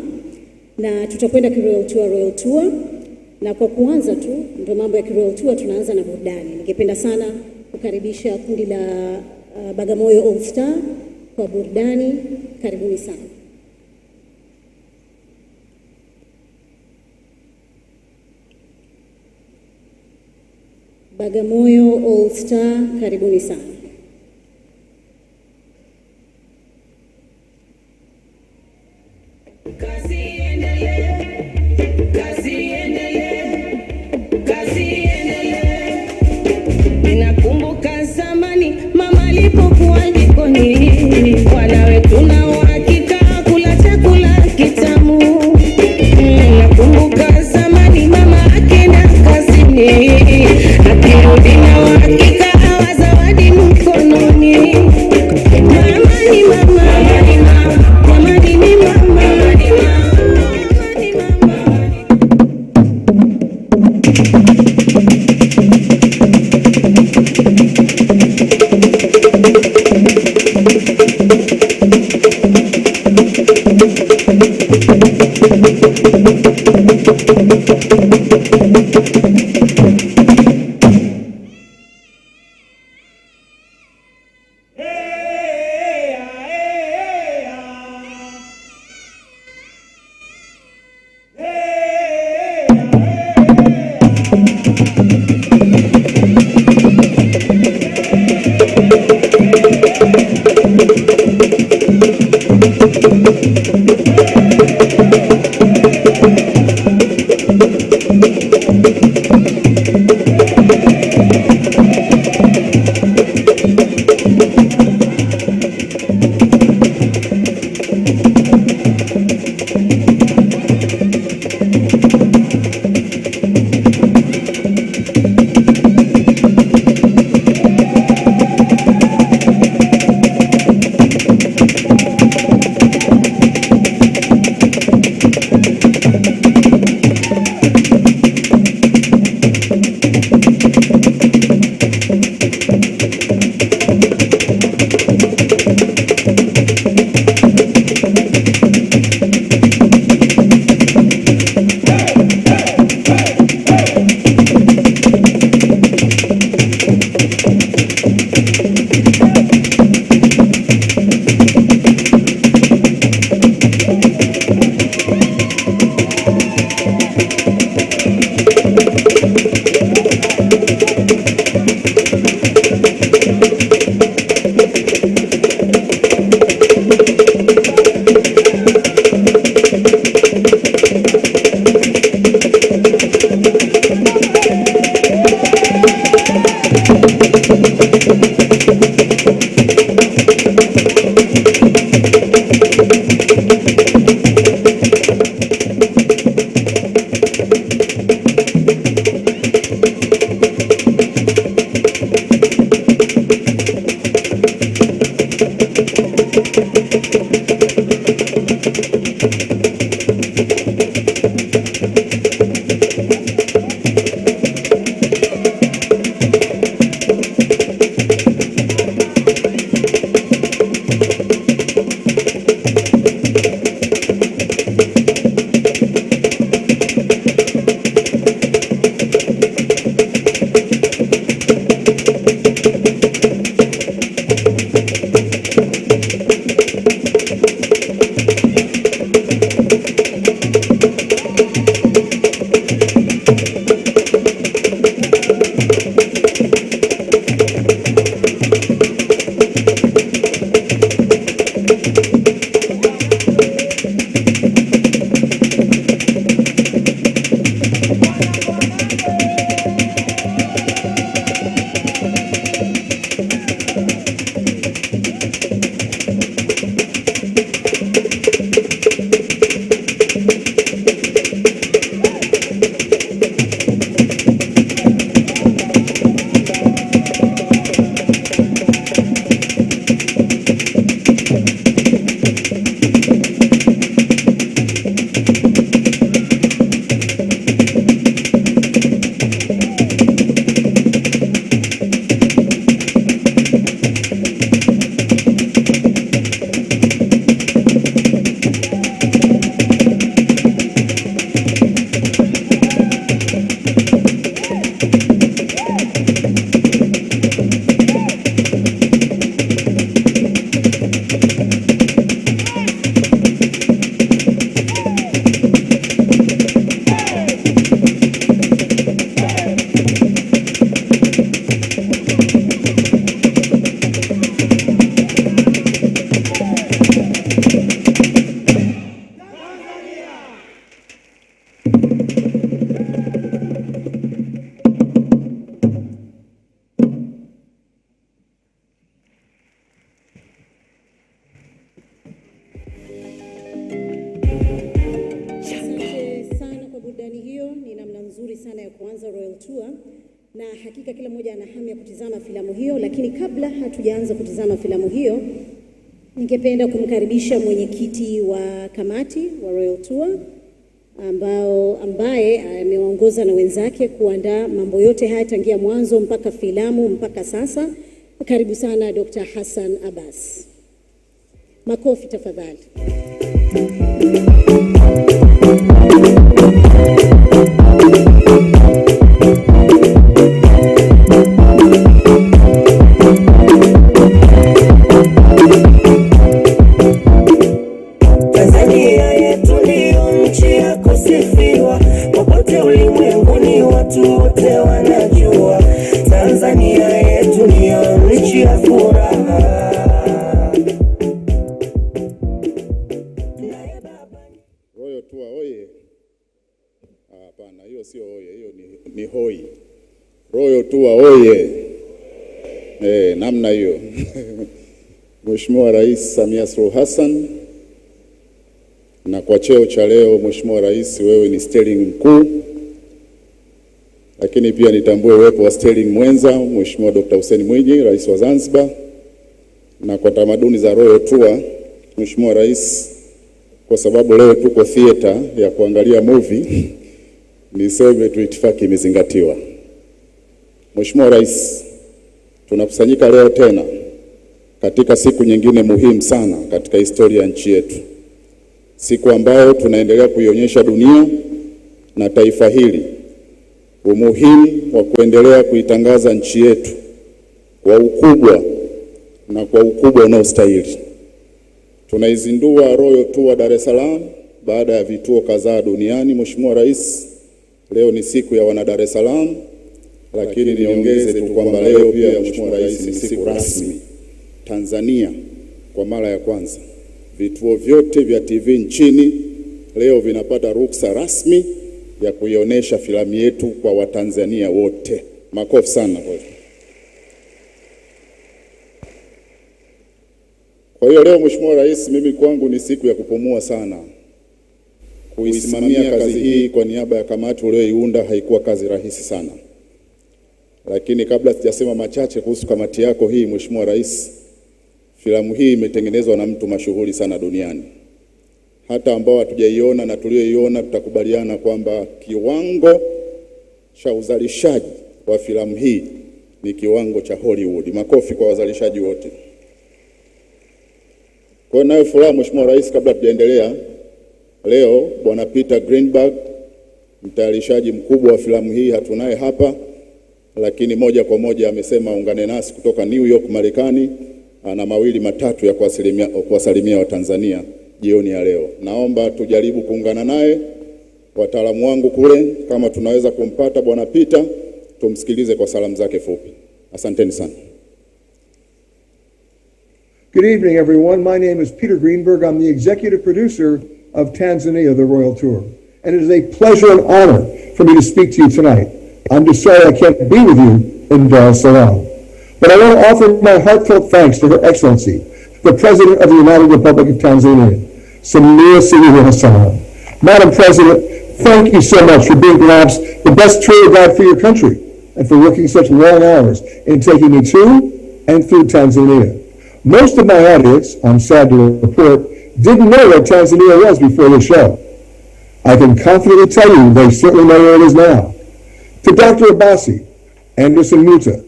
Na tutakwenda kwa Royal Tour. Na kwa kuanza tu ndio mambo ya Royal Tour, tunaanza na burudani. Ningependa sana kukaribisha kundi la Bagamoyo All Star kwa burudani. Karibuni sana. Bagamoyo All Star, karibuni sana.
Kazi endelee, kazi endelee, kazi endelee. Ninakumbuka zamani mama alipokuwa jikoni, wanawe tuna uhakika kula chakula kitamu. Ninakumbuka zamani mama akenda kazini, akirudi na uhakika awazawadi
kuanza Royal Tour, na hakika kila mmoja ana hamu ya kutizama filamu hiyo, lakini kabla hatujaanza kutizama filamu hiyo, ningependa kumkaribisha mwenyekiti wa kamati wa Royal Tour ambaye amewaongoza na wenzake kuandaa mambo yote haya tangia mwanzo mpaka filamu mpaka sasa. Karibu sana Dr. Hassan Abbas. Makofi tafadhali.
Tanzania yetu ndio nchi ya kusifiwa, popote ulimwenguni watu wote wanajua. Tanzania yetu ndio nchi ya furaha.
Royal Tour oye. Hapana, hiyo sio oye, hiyo ni hoi. Royal Tour oye. Namna hiyo. Mheshimiwa Rais Samia Suluhu Hassan, na kwa cheo cha leo Mheshimiwa Rais, wewe ni steering mkuu, lakini pia nitambue uwepo wa steering mwenza Mheshimiwa Dr. Hussein Mwinyi, Rais wa Zanzibar. Na kwa tamaduni za Royal Tour, Mheshimiwa Rais, kwa sababu leo tuko theater ya kuangalia movie, niseme tu itifaki imezingatiwa. Mheshimiwa Rais, tunakusanyika leo tena katika siku nyingine muhimu sana katika historia ya nchi yetu. Siku ambayo tunaendelea kuionyesha dunia na taifa hili umuhimu wa kuendelea kuitangaza nchi yetu kwa ukubwa na kwa ukubwa unaostahili. Tunaizindua Royal Tour Dar es Salaam baada ya vituo kadhaa duniani. Mheshimiwa Rais, leo ni siku ya wana Dar es Salaam, lakini niongeze tu kwamba leo pia Mheshimiwa Rais ni siku rasmi Tanzania. Kwa mara ya kwanza vituo vyote vya TV nchini leo vinapata ruksa rasmi ya kuionyesha filamu yetu kwa Watanzania wote. Makofi sana kwa hiyo. Kwa hiyo leo Mheshimiwa Rais, mimi kwangu ni siku ya kupumua sana. Kuisimamia kazi hii kwa niaba ya kamati uliyoiunda haikuwa kazi rahisi sana. Lakini kabla sijasema machache kuhusu kamati yako hii, Mheshimiwa Rais, filamu hii imetengenezwa na mtu mashuhuri sana duniani. Hata ambao hatujaiona na tulioiona tutakubaliana kwamba kiwango cha uzalishaji wa filamu hii ni kiwango cha Hollywood. Makofi kwa wazalishaji wote. Kwa nayo furaha Mheshimiwa Rais, kabla tujaendelea, leo Bwana Peter Greenberg, mtayarishaji mkubwa wa filamu hii, hatunaye hapa, lakini moja kwa moja amesema ungane nasi kutoka New York, Marekani. Ana mawili matatu ya kuwasalimia Watanzania jioni ya leo. Naomba tujaribu kuungana naye. Wataalamu wangu kule, kama tunaweza kumpata Bwana Peter, tumsikilize kwa salamu zake fupi. Asanteni sana.
Good evening, everyone. My name is Peter Greenberg. I'm the executive producer of Tanzania, the Royal Tour. And it is a pleasure and honor for me to speak to you tonight. I'm just sorry I can't be with you in Dar es Salaam. But I want to offer my heartfelt thanks to Her Excellency, the President of the United Republic of Tanzania, Samia Suluhu Hassan. Madam President, thank you so much for being perhaps the best tour guide for your country and for working such long hours in taking me to and through Tanzania. Most of my audience, I'm sad to report, didn't know what Tanzania was before the show. I can confidently tell you they certainly know where it is now. To Dr. Abbasi, Anderson Muta,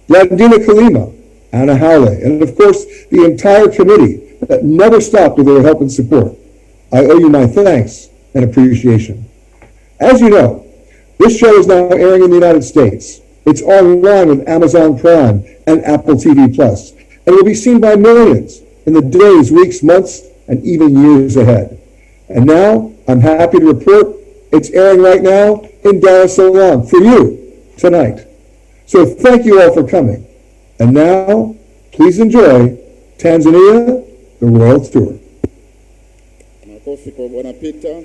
Vladimir Kalima, Anna Howley, and of course the entire committee that never stopped with their help and support, I owe you my thanks and appreciation. As you know, this show is now airing in the United States. It's online with Amazon Prime and Apple TV Plus, and will be seen by millions in the days, weeks, months, and even years ahead. And now, I'm happy to report it's airing right now in Dar es Salaam for you tonight. So thank you all for coming. And now, please enjoy Tanzania, the Royal Tour.
Makofi kwa Bwana Peter.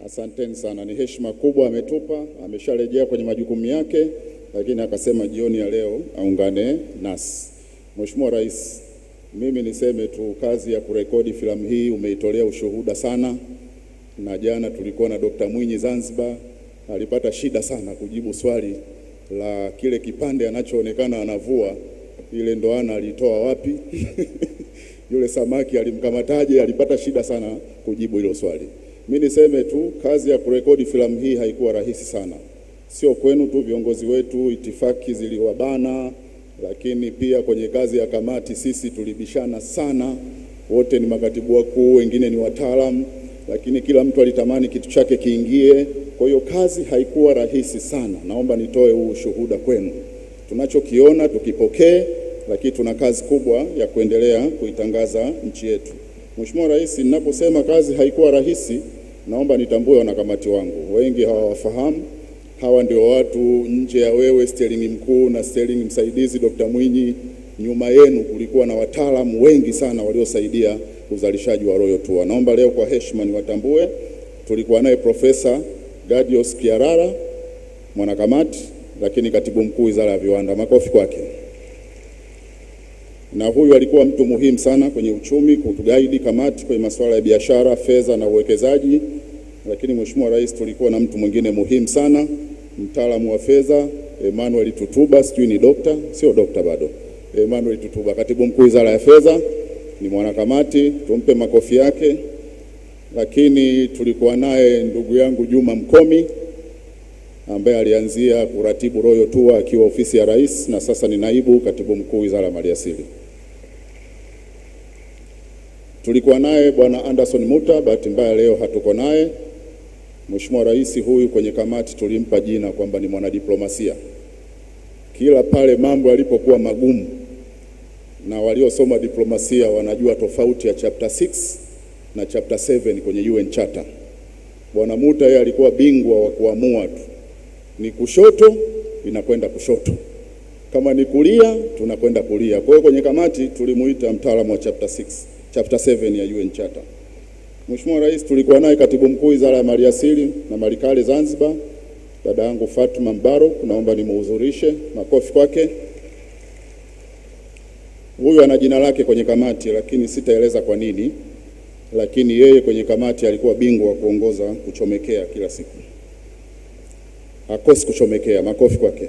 Asanteni sana, ni heshima kubwa ametupa. Amesharejea kwenye majukumu yake, lakini akasema jioni ya leo aungane nasi. Mheshimiwa Rais, mimi niseme tu kazi ya kurekodi filamu hii umeitolea ushuhuda sana, na jana tulikuwa na Dr. Mwinyi Zanzibar, alipata shida sana kujibu swali la kile kipande anachoonekana anavua, ile ndoana alitoa wapi? Yule samaki alimkamataje? Alipata shida sana kujibu hilo swali. Mimi niseme tu kazi ya kurekodi filamu hii haikuwa rahisi sana. Sio kwenu tu, viongozi wetu itifaki ziliwabana, lakini pia kwenye kazi ya kamati sisi tulibishana sana. Wote ni makatibu wakuu, wengine ni wataalamu, lakini kila mtu alitamani kitu chake kiingie. Kwa hiyo kazi haikuwa rahisi sana. Naomba nitoe huu ushuhuda kwenu. Tunachokiona tukipokee, lakini tuna kazi kubwa ya kuendelea kuitangaza nchi yetu. Mheshimiwa Rais, ninaposema kazi haikuwa rahisi, naomba nitambue wanakamati wangu. Wengi hawafahamu. Hawa ndio watu nje ya wewe steering mkuu na steering msaidizi Dr. Mwinyi. Nyuma yenu kulikuwa na wataalamu wengi sana waliosaidia uzalishaji wa Royal Tour. Naomba leo kwa heshima niwatambue. Tulikuwa naye Profesa Gadios Kiarara, mwanakamati, lakini katibu mkuu Wizara ya Viwanda. Makofi kwake. Na huyu alikuwa mtu muhimu sana kwenye uchumi, kutugaidi kamati kwenye masuala ya biashara, fedha na uwekezaji. Lakini Mheshimiwa Rais, tulikuwa na mtu mwingine muhimu sana, mtaalamu wa fedha Emmanuel Tutuba, sijui ni dokta, sio dokta bado. Emmanuel Tutuba, katibu mkuu Wizara ya Fedha, ni mwanakamati, tumpe makofi yake. Lakini tulikuwa naye ndugu yangu Juma Mkomi, ambaye alianzia kuratibu Royal Tour akiwa ofisi ya Rais na sasa ni naibu katibu mkuu Wizara ya Maliasili. Tulikuwa naye Bwana Anderson Muta, bahati mbaya leo hatuko naye. Mheshimiwa Rais huyu kwenye kamati tulimpa jina kwamba ni mwanadiplomasia. Kila pale mambo yalipokuwa magumu, na waliosoma diplomasia wanajua tofauti ya chapter 6 na chapter 7 kwenye UN Charter. Bwana Muta yeye alikuwa bingwa wa kuamua tu. Ni kushoto, inakwenda kushoto. Kama ni kulia, tunakwenda kulia. Kwa hiyo kwenye kamati tulimuita mtaalamu wa chapter 7 ya UN Charter. Mheshimiwa Rais, tulikuwa naye katibu mkuu Wizara ya Maliasili na Malikale Zanzibar, dada yangu Fatuma Mbaro, naomba nimuhudhurishe. Makofi kwake. Huyu ana jina lake kwenye kamati, lakini sitaeleza kwa nini. Lakini yeye kwenye kamati alikuwa bingwa wa kuongoza kuchomekea kila siku. Hakosi kuchomekea. Makofi kwake.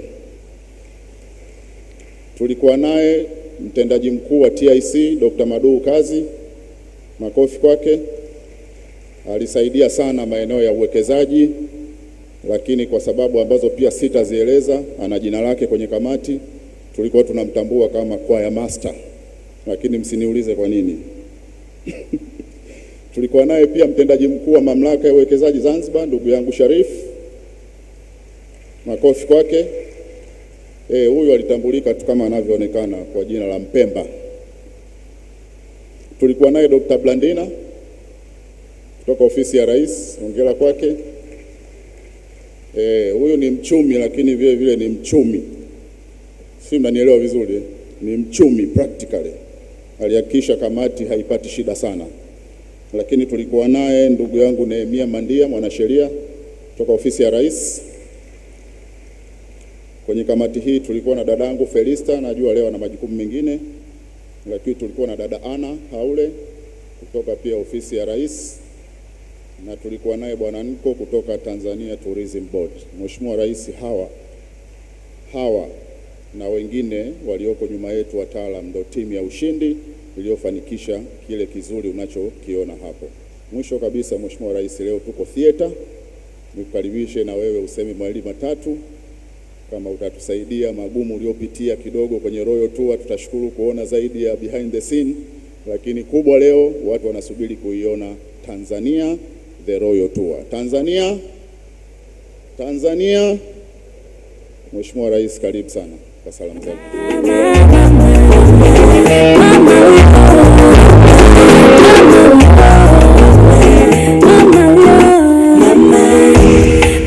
Tulikuwa naye mtendaji mkuu wa TIC Dr. Maduu Kazi. Makofi kwake. Alisaidia sana maeneo ya uwekezaji, lakini kwa sababu ambazo pia sitazieleza, ana jina lake kwenye kamati, tulikuwa tunamtambua kama choir master, lakini msiniulize kwa nini. Tulikuwa naye pia mtendaji mkuu wa mamlaka ya uwekezaji Zanzibar, ndugu yangu Sharif. Makofi kwake. Huyu alitambulika tu kama anavyoonekana kwa jina la Mpemba. Tulikuwa naye Dr. Blandina kutoka ofisi ya Rais, hongera kwake. Huyu ni mchumi, lakini vile vile ni mchumi. Si mnanielewa vizuri? Ni mchumi practically. Alihakikisha kamati haipati shida sana. Lakini tulikuwa naye ndugu yangu Nehemia Mandia, mwanasheria kutoka ofisi ya Rais. Kwenye kamati hii tulikuwa na dadangu Felista, najua leo ana majukumu mengine, lakini tulikuwa na dada Ana Haule kutoka pia ofisi ya Rais, na tulikuwa naye bwana Nko kutoka Tanzania Tourism Board. Mheshimiwa Rais, hawa na wengine walioko nyuma yetu wataalam ndio timu ya ushindi iliyofanikisha kile kizuri unachokiona hapo. Mwisho kabisa, Mheshimiwa Rais, leo tuko theater. Nikukaribishe na wewe useme mawili matatu kama utatusaidia magumu uliopitia kidogo kwenye Royal Tour. Tutashukuru kuona zaidi ya behind the scene, lakini kubwa leo watu wanasubiri kuiona Tanzania the Royal Tour. Tanzania. Mheshimiwa Rais, karibu sana kwa salamu zako.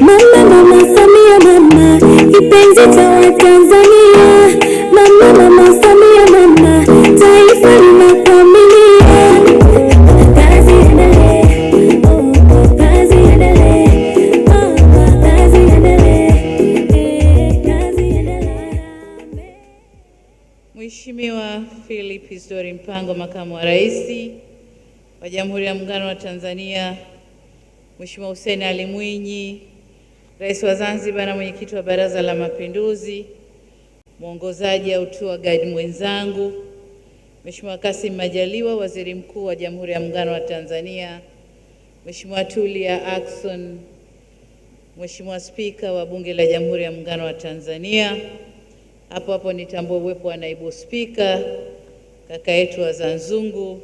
Mama Samia, mama kipenzi cha Watanzania, mama Samia, mama taifa linakuaminia. Kazi endelee, kazi endelee, kazi endelee, kazi endelee.
Mheshimiwa Philip Isdori Mpango, makamu wa Rais wa Jamhuri ya Muungano wa Tanzania, Mheshimiwa Hussein Ali Mwinyi, Rais wa Zanzibar na mwenyekiti wa Baraza la Mapinduzi, mwongozaji au tour guide mwenzangu, Mheshimiwa Kassim Majaliwa, Waziri Mkuu wa Jamhuri ya Muungano wa Tanzania, Mheshimiwa Tulia Ackson, Mheshimiwa Spika wa Bunge la Jamhuri ya Muungano wa Tanzania. Hapo nitambue uwepo wa naibu spika kaka yetu wa Zanzungu,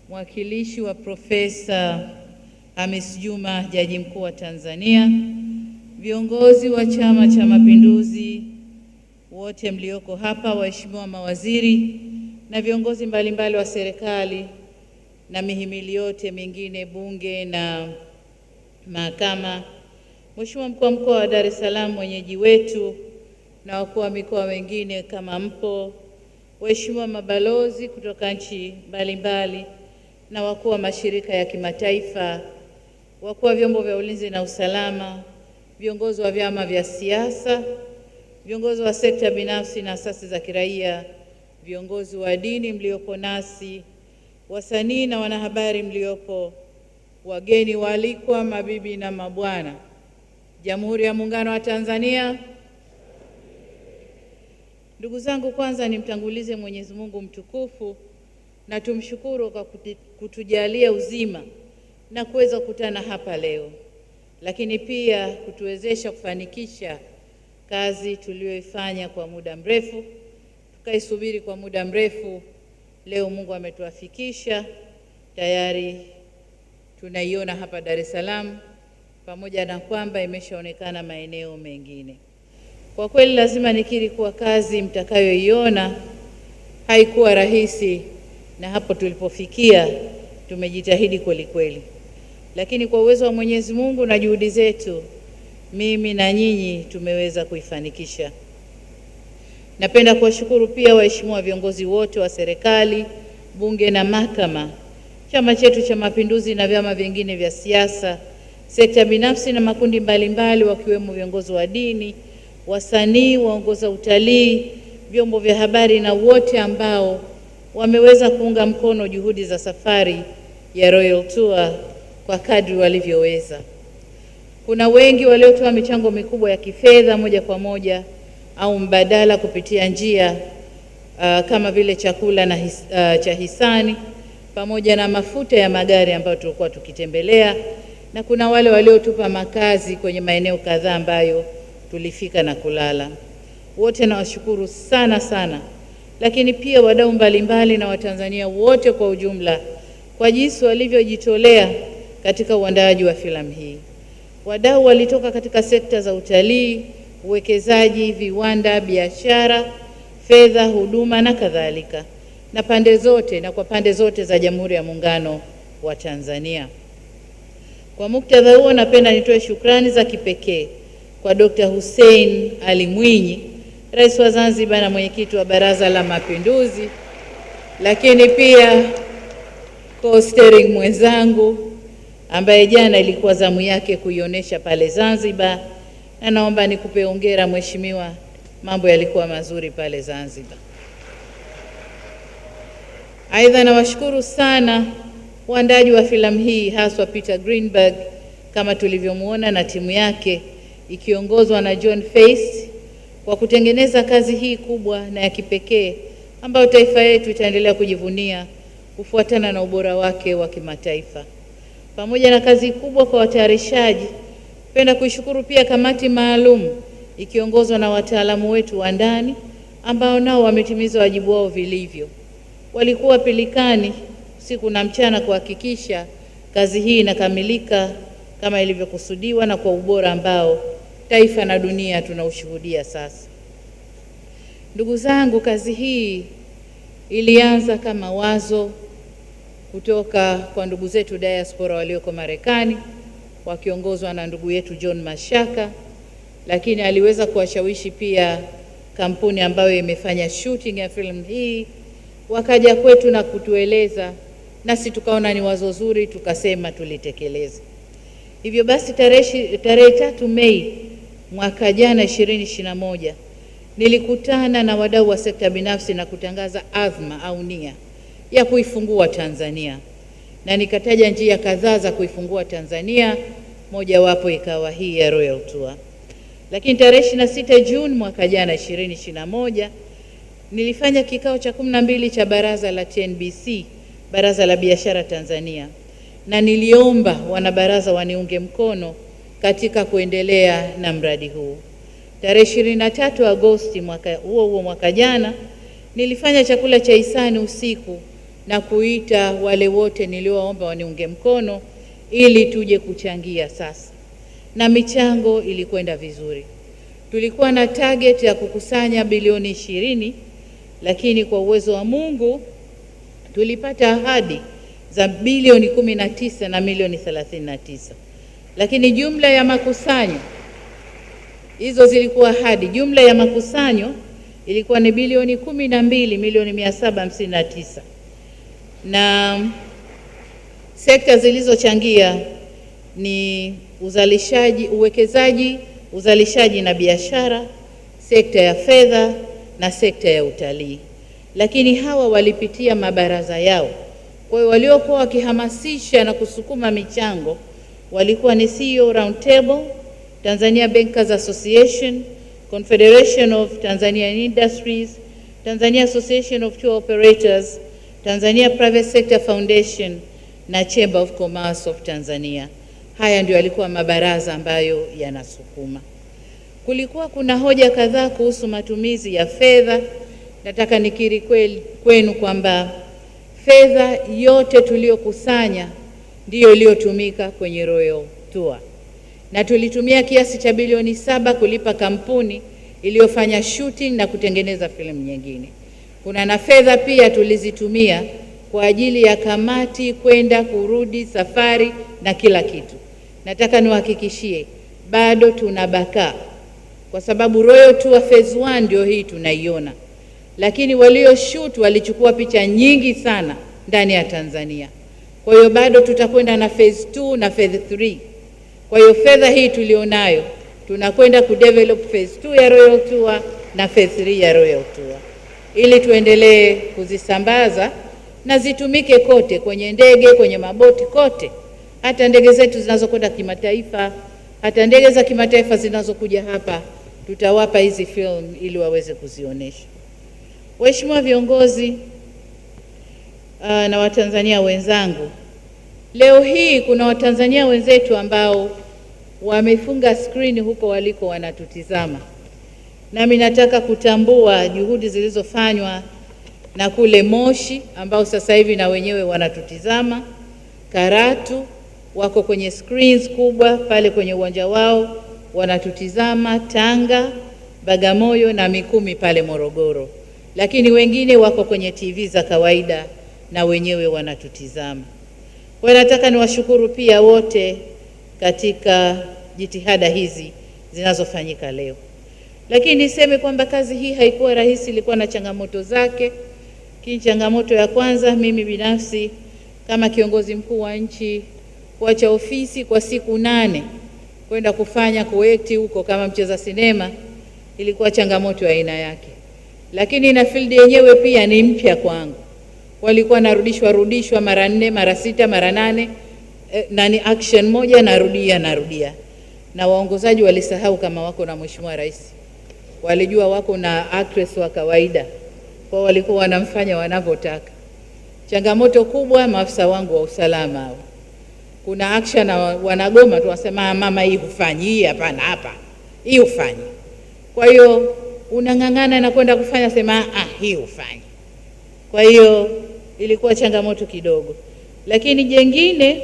mwakilishi wa Profesa Hamis Juma, Jaji Mkuu wa Tanzania, viongozi wa Chama cha Mapinduzi wote mlioko hapa, waheshimiwa mawaziri na viongozi mbalimbali wa serikali na mihimili yote mingine, bunge na mahakama, Mheshimiwa Mkuu wa Mkoa wa Dar es Salaam mwenyeji wetu, na wakuu wa mikoa wengine kama mpo, waheshimiwa mabalozi kutoka nchi mbalimbali na wakuu wa mashirika ya kimataifa, wakuu wa vyombo vya ulinzi na usalama, viongozi wa vyama vya siasa, viongozi wa sekta binafsi na asasi za kiraia, viongozi wa dini mliopo nasi, wasanii na wanahabari mliopo, wageni waalikwa, mabibi na mabwana, Jamhuri ya Muungano wa Tanzania. Ndugu zangu, kwanza nimtangulize Mwenyezi Mungu mtukufu na tumshukuru kwa kutujalia uzima na kuweza kukutana hapa leo, lakini pia kutuwezesha kufanikisha kazi tuliyoifanya kwa muda mrefu, tukaisubiri kwa muda mrefu. Leo Mungu ametuafikisha, tayari tunaiona hapa Dar es Salaam, pamoja na kwamba imeshaonekana maeneo mengine. Kwa kweli lazima nikiri kuwa kazi mtakayoiona haikuwa rahisi, na hapo tulipofikia tumejitahidi kweli kweli, lakini kwa uwezo wa Mwenyezi Mungu na juhudi zetu, mimi na nyinyi tumeweza kuifanikisha. Napenda kuwashukuru pia waheshimiwa viongozi wote wa serikali, bunge na mahakama, chama chetu cha Mapinduzi na vyama vingine vya siasa, sekta binafsi na makundi mbalimbali, wakiwemo viongozi wa dini, wasanii, waongoza utalii, vyombo vya habari na wote ambao wameweza kuunga mkono juhudi za safari ya Royal Tour kwa kadri walivyoweza. Kuna wengi waliotoa michango mikubwa ya kifedha moja kwa moja au mbadala kupitia njia kama vile chakula na cha hisani, pamoja na mafuta ya magari ambayo tulikuwa tukitembelea, na kuna wale waliotupa makazi kwenye maeneo kadhaa ambayo tulifika na kulala. Wote nawashukuru sana sana, lakini pia wadau mbalimbali na Watanzania wote kwa ujumla kwa jinsi walivyojitolea katika uandaaji wa filamu hii. Wadau walitoka katika sekta za utalii, uwekezaji, viwanda, biashara, fedha, huduma na kadhalika, na kwa pande zote za Jamhuri ya Muungano wa Tanzania. Kwa muktadha huo, napenda nitoe shukrani za kipekee kwa Dr. Hussein Ali Mwinyi, Rais wa Zanzibar na mwenyekiti wa Baraza la Mapinduzi, lakini pia co-steering mwenzangu ambaye jana ilikuwa zamu yake kuionyesha pale Zanzibar, na naomba nikupe hongera mheshimiwa, mambo yalikuwa mazuri pale Zanzibar. Aidha, nawashukuru sana waandaji wa filamu hii, haswa Peter Greenberg kama tulivyomuona na timu yake ikiongozwa na John Face, kwa kutengeneza kazi hii kubwa na ya kipekee ambayo taifa yetu itaendelea kujivunia kufuatana na ubora wake wa kimataifa. Pamoja na kazi kubwa kwa watayarishaji, napenda kuishukuru pia kamati maalum ikiongozwa na wataalamu wetu wa ndani ambao nao wametimiza wajibu wao vilivyo. Walikuwa pilikani usiku na mchana kuhakikisha kazi hii inakamilika kama ilivyokusudiwa na kwa ubora ambao taifa na dunia tunaushuhudia sasa. Ndugu zangu, kazi hii ilianza kama wazo kutoka kwa ndugu zetu diaspora walioko Marekani wakiongozwa na ndugu yetu John Mashaka, lakini aliweza kuwashawishi pia kampuni ambayo imefanya shooting ya film hii, wakaja kwetu na kutueleza, nasi tukaona ni wazo zuri, tukasema tulitekeleze. Hivyo basi tarehe 3 Mei mwaka jana 2021 nilikutana na wadau wa sekta binafsi na kutangaza azma au nia ya kuifungua Tanzania, na nikataja njia kadhaa za kuifungua Tanzania mojawapo ikawa hii ya Royal Tour. Lakini tarehe 26 Juni mwaka jana 2021 nilifanya kikao cha 12 cha baraza la TNBC, Baraza la Biashara Tanzania, na niliomba wanabaraza waniunge mkono katika kuendelea na mradi huu. Tarehe 23 Agosti mwaka jana nilifanya chakula cha hisani usiku na kuita wale wote niliowaomba waniunge mkono ili tuje kuchangia sasa. Na michango ilikwenda vizuri. Tulikuwa na target ya kukusanya bilioni 20, lakini kwa uwezo wa Mungu tulipata ahadi za bilioni 19 na milioni 39. Lakini jumla ya makusanyo, hizo zilikuwa ahadi, jumla ya makusanyo ilikuwa ni bilioni 12 milioni 759. Na sekta zilizochangia ni uzalishaji, uwekezaji, uzalishaji na biashara, sekta ya fedha na sekta ya utalii. Lakini hawa walipitia mabaraza yao. Kwa hiyo waliokuwa wakihamasisha na kusukuma michango walikuwa ni CEO Roundtable, Tanzania Bankers Association, Confederation of Tanzanian Industries, Tanzania Association of Tour Operators, Tanzania Private Sector Foundation na Chamber of Commerce of Tanzania. Haya ndio yalikuwa mabaraza ambayo yanasukuma. Kulikuwa kuna hoja kadhaa kuhusu matumizi ya fedha. Nataka nikiri kwenu kwamba fedha yote tuliyokusanya ndiyo iliyotumika kwenye Royal Tour. Na tulitumia kiasi cha bilioni 7 kulipa kampuni iliyofanya shooting na kutengeneza filamu nyingine. Kuna na fedha pia tulizitumia kwa ajili ya kamati kwenda kurudi, safari na kila kitu. Nataka niwahakikishie bado tunabaka, kwa sababu Royal Tour Phase 1 ndio hii tunaiona. Lakini walio shoot walichukua picha nyingi sana ndani ya Tanzania. Kwa hiyo bado tutakwenda na Phase 2 na Phase 3. Kwa hiyo fedha hii tulionayo tunakwenda kudevelop Phase 2 ya Royal Tour na Phase 3 ya Royal Tour, ili tuendelee kuzisambaza na zitumike kote, kwenye ndege, kwenye maboti, kote. Hata ndege zetu zinazokwenda kimataifa, hata ndege za kimataifa zinazokuja hapa, tutawapa hizi film ili waweze kuzionesha. Waheshimiwa viongozi na Watanzania wenzangu, leo hii kuna Watanzania wenzetu ambao wamefunga screen huko waliko wanatutizama. Nami nataka kutambua juhudi zilizofanywa na kule Moshi ambao sasa hivi na wenyewe wanatutizama. Karatu wako kwenye screens kubwa pale kwenye uwanja wao wanatutizama, Tanga, Bagamoyo na Mikumi pale Morogoro. Lakini wengine wako kwenye TV za kawaida na wenyewe wanatutizama. Kwa nataka niwashukuru pia wote katika jitihada hizi zinazofanyika leo. Lakini niseme kwamba kazi hii haikuwa rahisi, ilikuwa na changamoto zake. Changamoto ya kwanza, mimi binafsi kama kiongozi mkuu wa nchi kuacha ofisi kwa siku 8 kwenda kufanya kuekti huko kama mcheza sinema, ilikuwa changamoto ya aina yake. Lakini na field yenyewe pia ni mpya kwangu. Walikuwa narudishwa mara 4, mara 6, mara 8, na ni action moja narudia. Na waongozaji walisahau kama wako na Mheshimiwa Rais. Walijua wako na actress wa kawaida, kwa walikuwa wanamfanya wanavyotaka. Changamoto kubwa maafisa wangu wa usalama hao. Kuna action na wanagoma tu, wasema mama hii hufanyi, hii hapana, hapa hii hufanyi. Kwa hiyo unang'ang'ana na kwenda kufanya, sema hii hufanyi. Kwa hiyo ilikuwa changamoto kidogo. Lakini jengine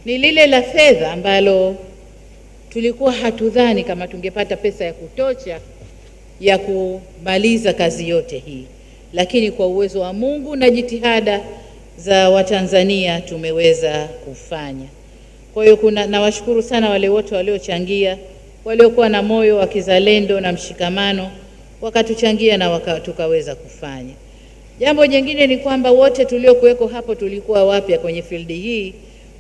ni lile la fedha ambalo tulikuwa hatudhani kama tungepata pesa ya kutosha ya kumaliza kazi yote hii. Lakini kwa uwezo wa Mungu na jitihada za Watanzania tumeweza kufanya. Kwa hiyo nawashukuru sana wale wote waliochangia, waliokuwa na moyo wa kizalendo na mshikamano, wakatuchangia na tukaweza kufanya. Jambo jingine ni kwamba wote tuliokuweko hapo tulikuwa wapya kwenye field hii.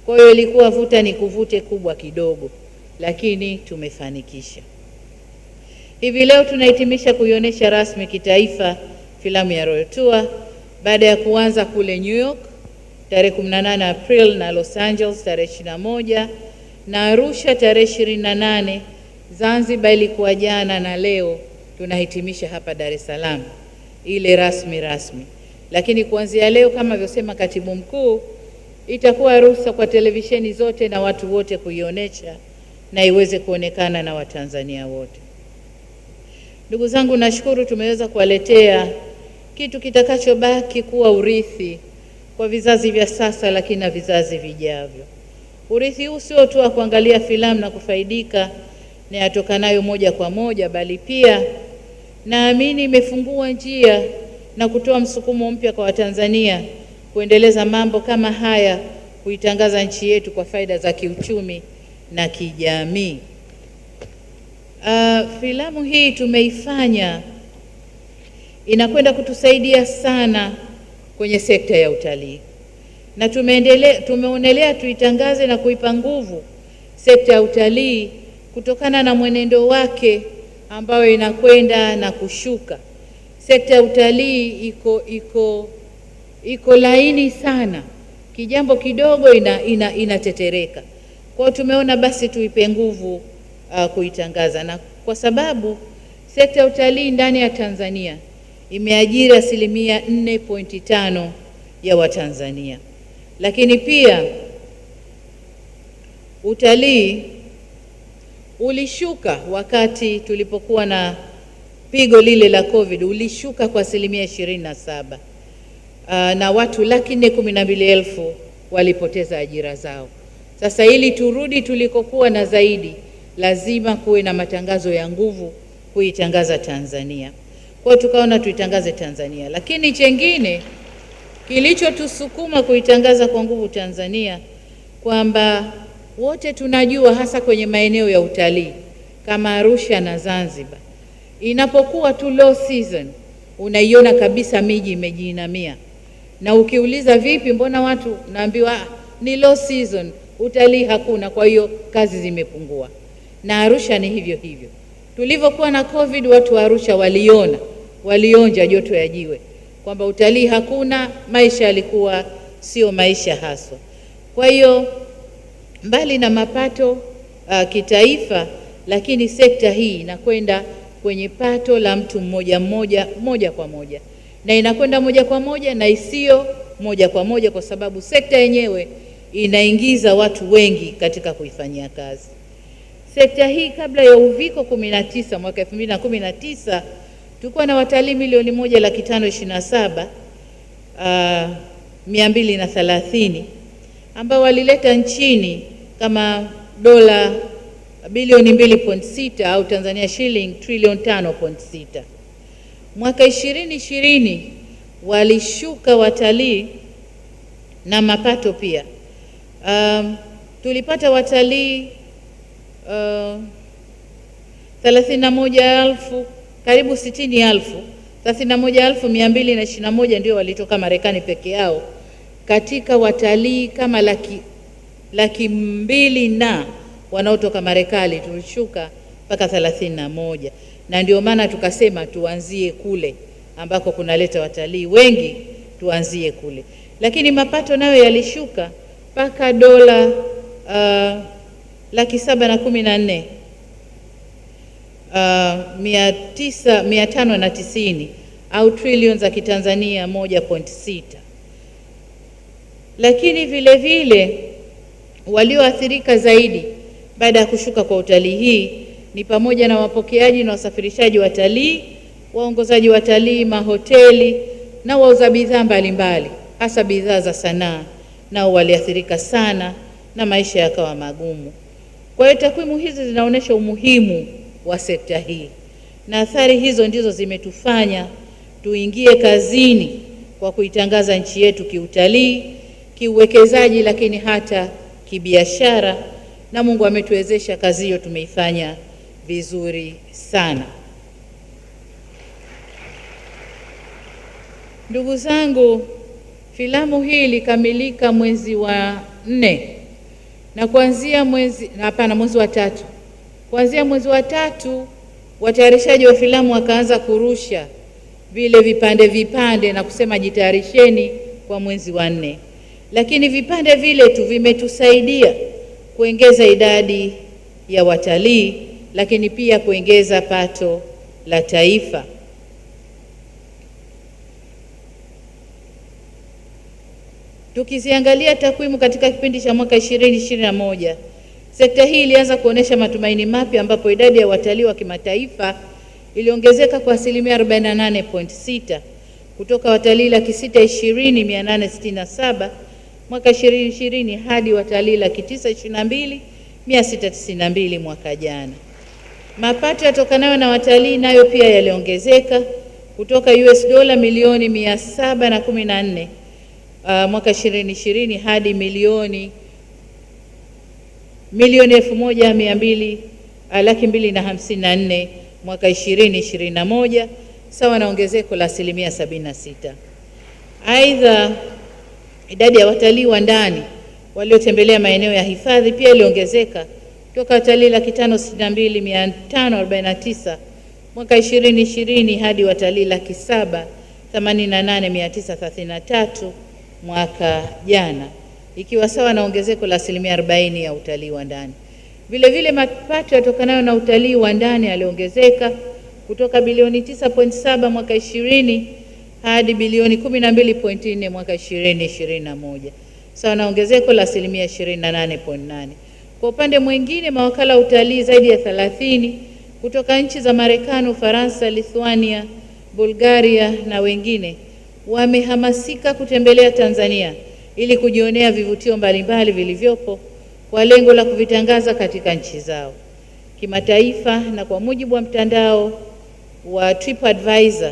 Kwa hiyo ilikuwa vuta ni kuvute kubwa kidogo, lakini tumefanikisha. Hivi leo tunahitimisha kuionyesha rasmi kitaifa filamu ya Royal Tour baada ya kuanza kule New York tarehe 18 April na Los Angeles tarehe 21 na Arusha tarehe 28. Zanzibar ilikuwa jana na leo tunahitimisha hapa Dar es Salaam ile rasmi. Lakini kuanzia leo kama alivyosema Katibu Mkuu, itakuwa ruhusa kwa televisheni zote na watu wote kuionyesha na iweze kuonekana na Watanzania wote. Ndugu zangu, nashukuru tumeweza kuwaletea kitu kitakachobaki kuwa urithi kwa vizazi vya sasa, lakini na vizazi vijavyo. Urithi huu sio tu wa kuangalia filamu na kufaidika na yatokanayo moja kwa moja, bali pia naamini imefungua njia na kutoa msukumo mpya kwa Watanzania kuendeleza mambo kama haya, kuitangaza nchi yetu kwa faida za kiuchumi na kijamii. Filamu hii tumeifanya inakwenda kutusaidia sana kwenye sekta ya utalii, na tumeonelea tuitangaze na kuipa nguvu sekta ya utalii kutokana na mwenendo wake ambayo inakwenda na kushuka. Sekta ya utalii iko laini sana, kijambo kidogo inatetereka. Kwa hiyo tumeona basi tuipe nguvu kuitangaza, na kwa sababu sekta ya utalii ndani ya Tanzania imeajiri 4.5% ya Watanzania, lakini pia utalii ulishuka wakati tulipokuwa na pigo lile la COVID, ulishuka kwa 27%, na watu 412,000 walipoteza ajira zao. Sasa ili turudi tulikokuwa na zaidi, lazima kuwe na matangazo ya nguvu kuitangaza Tanzania. Kwa tukaona tuitangaze Tanzania, lakini chengine kilichotusukuma kuitangaza kwa nguvu Tanzania, kwamba wote tunajua hasa kwenye maeneo ya utalii kama Arusha na Zanzibar, inapokuwa tu low season unaiona kabisa miji imejiinamia, na ukiuliza vipi, mbona watu naambiwa ni low season, utalii hakuna, kwa hiyo kazi zimepungua. Na Arusha ni hivyo hivyo. Tulivyokuwa na COVID, watu wa Arusha walionja joto ya jiwe kwamba utalii hakuna, maisha yalikuwa sio maisha haswa. Kwa hiyo mbali na mapato kitaifa, lakini sekta hii inakwenda kwenye pato la mtu moja kwa moja, na inakwenda moja kwa moja na isio moja kwa moja, kwa sababu sekta yenyewe inaingiza watu wengi katika kuifanyia kazi. Sekta hii kabla ya uviko 19 mwaka 2019 tulikuwa na watalii 1,127,230 ambao walileta nchini kama dola bilioni 2.6 au Tanzania shilling trilioni 5.6. Mwaka 2020 walishuka watalii na mapato pia. Tulipata watalii 31,000, karibu 60,000. 31,221 ndio walitoka Marekani peke yao, katika watalii kama 200,000 na wanaotoka Marekani tulishuka mpaka 31, na ndio maana tukasema tuanzie kule ambako kunaleta watalii wengi, tuanzie kule. Lakini mapato nayo yalishuka mpaka dola 714,590 au trilioni za Kitanzania 1.6. Lakini vile vile walioathirika zaidi baada ya kushuka kwa utalii hii ni pamoja na wapokeaji na wasafirishaji watalii, waongozaji watalii, mahoteli na wauza bidhaa mbalimbali, hasa bidhaa za sanaa, nao waliathirika sana na maisha yakawa magumu. Kwa hiyo takwimu hizi zinaonyesha umuhimu wa sekta hii, na athari hizo ndizo zimetufanya tuingie kazini kwa kuitangaza nchi yetu kiutalii, kiuwekezaji, lakini hata kibiashara, na Mungu ametuwezesha kazi hiyo tumeifanya vizuri sana. Ndugu zangu, filamu hii ilikamilika mwezi wa 4 na kuanzia mwezi wa 3. Kuanzia mwezi wa 3 watayarishaji wa filamu wakaanza kurusha vile vipande na kusema jitayarisheni kwa mwezi wa 4. lakini vipande vile tu vimetusaidia kuongeza idadi ya watalii, lakini pia kuongeza pato la taifa. Tukiziangalia takwimu katika kipindi cha mwaka 2021, sekta hii ilianza kuonesha matumaini mapya, ambapo idadi ya watalii wa kimataifa iliongezeka kwa asilimia 48.6 kutoka watalii 620,867 mwaka 2020 hadi watalii 922,692 mwaka jana. Mapato yatokanayo na watalii nayo pia yaliongezeka kutoka US dola milioni 714 mwaka 2020 hadi milioni 1,254 mwaka 2021, sawa na ongezeko la asilimia 76. Aidha, idadi ya watalii wa ndani waliotembelea maeneo ya hifadhi pia iliongezeka kutoka watalii 562,549 mwaka 2020 hadi watalii 788,933 mwaka jana, ikiwa sawa na ongezeko la asilimia 40 ya utalii wa ndani. Vile vile mapato yatokanayo na utalii wa ndani yaliongezeka kutoka bilioni 9.7 mwaka 20 hadi bilioni 12.4 mwaka 2021, sawa na ongezeko la asilimia 28.8. Kwa upande mwingine, mawakala wa utalii zaidi ya 30 kutoka nchi za Marekani, Ufaransa, Lithuania, Bulgaria na wengine wamehamasika kutembelea Tanzania ili kujionea vivutio mbalimbali vilivyopo kwa lengo la kuvitangaza katika nchi zao kimataifa. Na kwa mujibu wa mtandao wa TripAdvisor,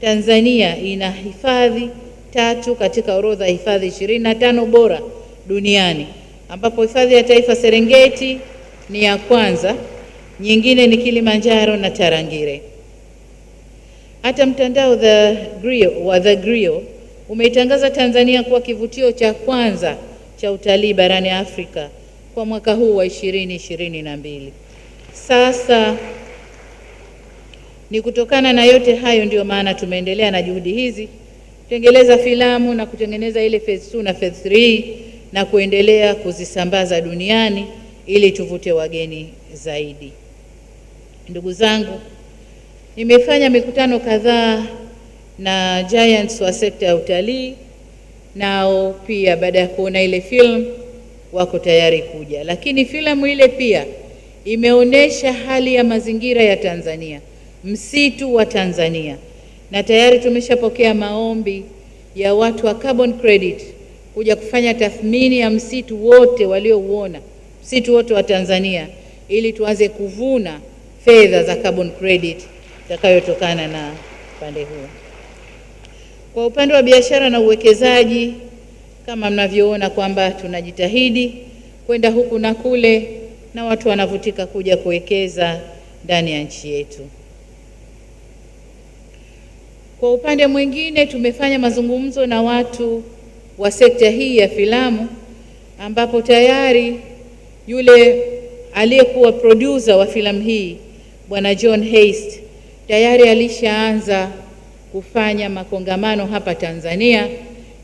Tanzania ina hifadhi 3 katika orodha ya hifadhi 25 bora duniani, ambapo hifadhi ya taifa Serengeti ni ya kwanza, nyingine ni Kilimanjaro na Tarangire. Hata mtandao The Grill umeitangaza Tanzania kuwa kivutio cha kwanza cha utalii barani Afrika kwa mwaka huu wa 2022. Sasa ni kutokana na yote hayo ndio maana tumeendelea na juhudi hizi kutengeneza filamu na kutengeneza ile phase 2 na phase 3 na kuendelea kuzisambaza duniani ili tuvute wageni zaidi. Ndugu zangu, nimefanya mikutano kadhaa na giants wa sekta ya utalii, nao pia baada ya kuona ile film wako tayari kuja. Lakini filamu ile pia imeonesha hali ya mazingira ya Tanzania, msitu wa Tanzania, na tayari tumeshapokea maombi ya watu wa carbon credit kuja kufanya tathmini ya msitu wote waliouona, msitu wote wa Tanzania, ili tuanze kuvuna fedha za carbon credit zitakayotokana na pande huo. Kwa upande wa biashara na uwekezaji, kama mnavyoona kwamba tunajitahidi kwenda huku na kule, na watu wanavutika kuja kuwekeza ndani ya nchi yetu. Kwa upande mwingine, tumefanya mazungumzo na watu wa sekta hii ya filamu, ambapo tayari yule aliyekuwa producer wa filamu hii Bwana John Rais tayari alishaanza kufanya makongamano hapa Tanzania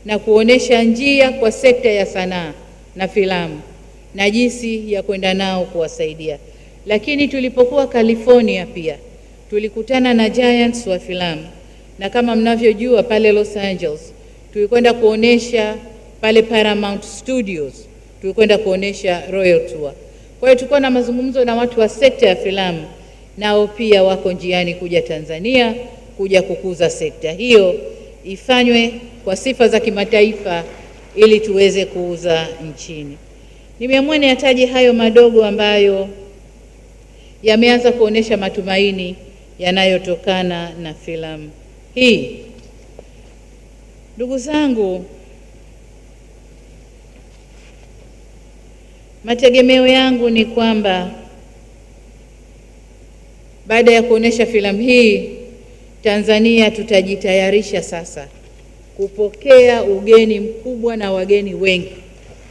na kuonesha njia kwa sekta ya sanaa na filamu na jinsi ya kwenda nao kuwasaidia. Lakini tulipokuwa California pia tulikutana na giants wa filamu, na kama mnavyojua pale Los Angeles tulikwenda kuonesha pale Paramount Studios, tulikwenda kuonesha Royal Tour. Kwa hiyo tulikuwa na mazungumzo na watu wa sekta ya filamu, nao pia wako njiani kuja Tanzania kuja kukuza sekta hiyo ifanywe kwa sifa za kimataifa ili tuweze kuuza nchini. Nimeamua niyataje hayo madogo ambayo yameanza kuonesha matumaini yanayotokana na filamu hii. Ndugu zangu, mategemeo yangu ni kwamba baada ya kuonesha filamu hii, Tanzania tutajitayarisha sasa kupokea ugeni mkubwa na wageni wengi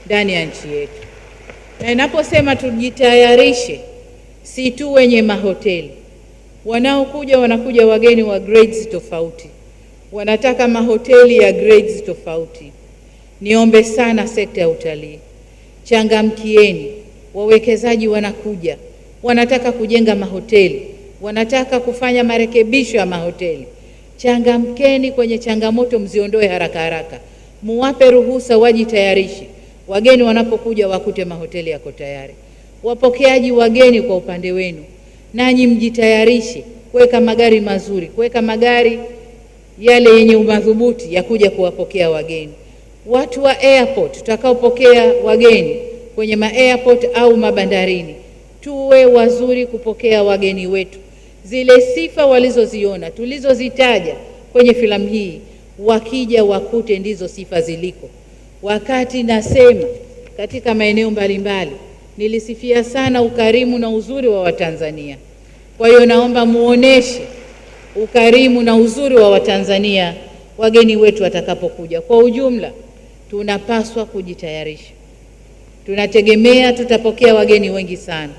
ndani ya nchi yetu. Na ninaposema tujitayarishe, si tu wenye mahoteli. Wanaokuja wanakuja wageni wa grades tofauti. Wanataka mahoteli ya grades tofauti. Niombe sana sekta ya utalii, changamkieni. Wawekezaji wanakuja, wanataka kujenga mahoteli, wanataka kufanya marekebisho ya mahoteli. Changamkeni kwenye changamoto, mziondoe haraka haraka. Muwape ruhusa wajitayarishe. Wageni wanapokuja wakute mahoteli yako tayari. Wapokeaji wageni kwa upande wenu, nanyi mjitayarishe kuweka magari mazuri, kuweka magari yale yenye umadhubuti ya kuja kuwapokea wageni. Watu wa airport tutakaopokea wageni kwenye airport au mabandarini, tuwe wazuri kupokea wageni wetu. Zile sifa walizoziona tulizozitaja kwenye filamu hii, wakija wakute ndizo sifa ziliko. Wakati nasema katika maeneo mbalimbali, nilisifia sana ukarimu na uzuri wa Watanzania. Kwa hiyo naomba muoneshe ukarimu na uzuri wa Watanzania wageni wetu watakapokuja. Kwa ujumla, tunapaswa kujitayarisha. Tunategemea tutapokea wageni wengi sana.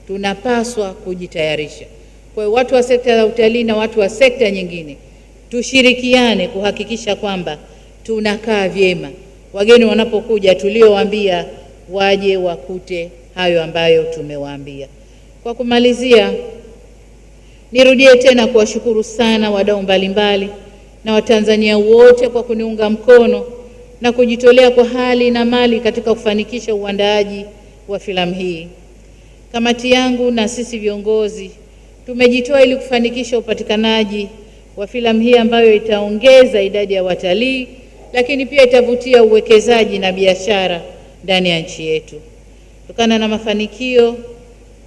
Tunapaswa kujitayarisha. Kwa hiyo watu wa sekta ya utalii na watu wa sekta nyingine, tushirikiane kuhakikisha kwamba tunakaa vyema. Wageni wanapokuja tuliowaambia waje wakute hayo ambayo tumewaambia. Kwa kumalizia, nirudie tena kuwashukuru sana wadau mbalimbali na Watanzania wote kwa kuniunga mkono na kujitolea kwa hali na mali katika kufanikisha uandaaji wa filamu hii. Kamati yangu na sisi viongozi tumejitoa ili kufanikisha upatikanaji wa filamu hii ambayo itaongeza idadi ya watalii, lakini pia itavutia uwekezaji na biashara ndani ya nchi yetu. Kutokana na mafanikio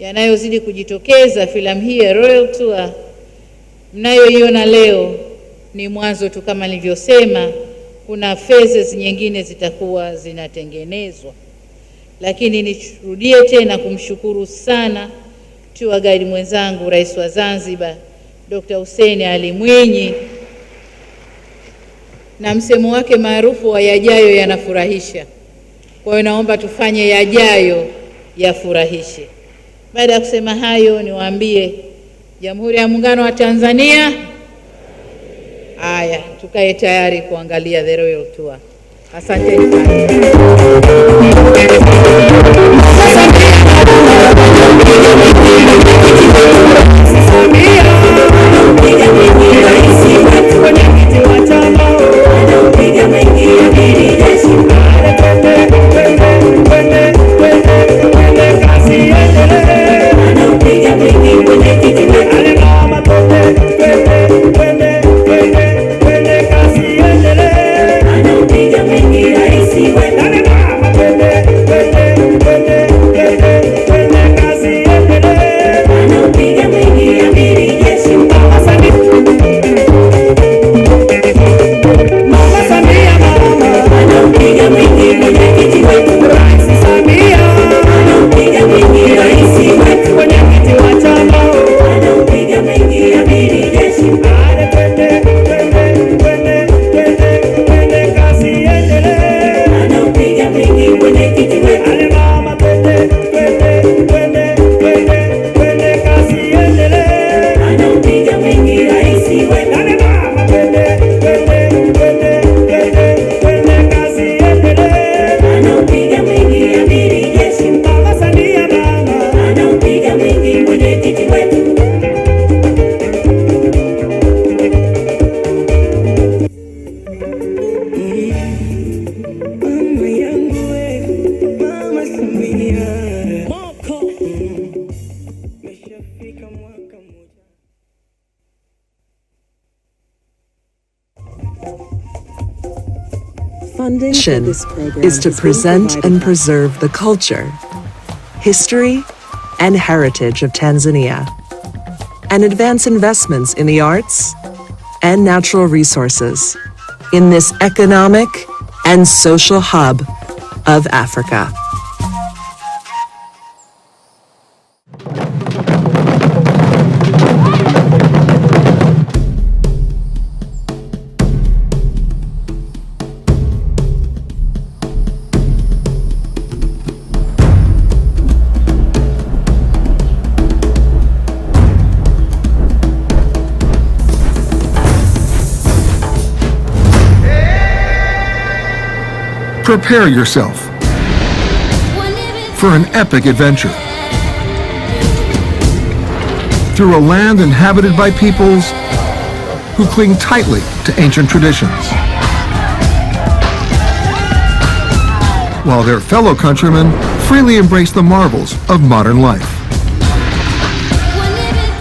yanayozidi kujitokeza, filamu hii ya Royal Tour mnayoiona leo ni mwanzo tu. Kama nilivyosema, kuna phases nyingine zitakuwa zinatengenezwa. Lakini nirudie tena kumshukuru sana tour guide mwenzangu, Rais wa Zanzibar Dr. Hussein Ali Mwinyi, na msemo wake maarufu wa yajayo yanafurahisha. Kwa hiyo naomba tufanye yajayo yafurahishe. Baada ya kusema hayo, niwaambie Jamhuri ya Muungano wa Tanzania, haya tukae tayari kuangalia the Royal Tour. Asante sana.
Mission is to present and preserve the culture, history, and heritage of Tanzania, and advance investments in the arts and natural resources in this economic and social hub of Africa.
Prepare yourself for an epic adventure through a land inhabited by peoples who cling tightly to ancient traditions, while their fellow countrymen freely embrace the marvels of modern life.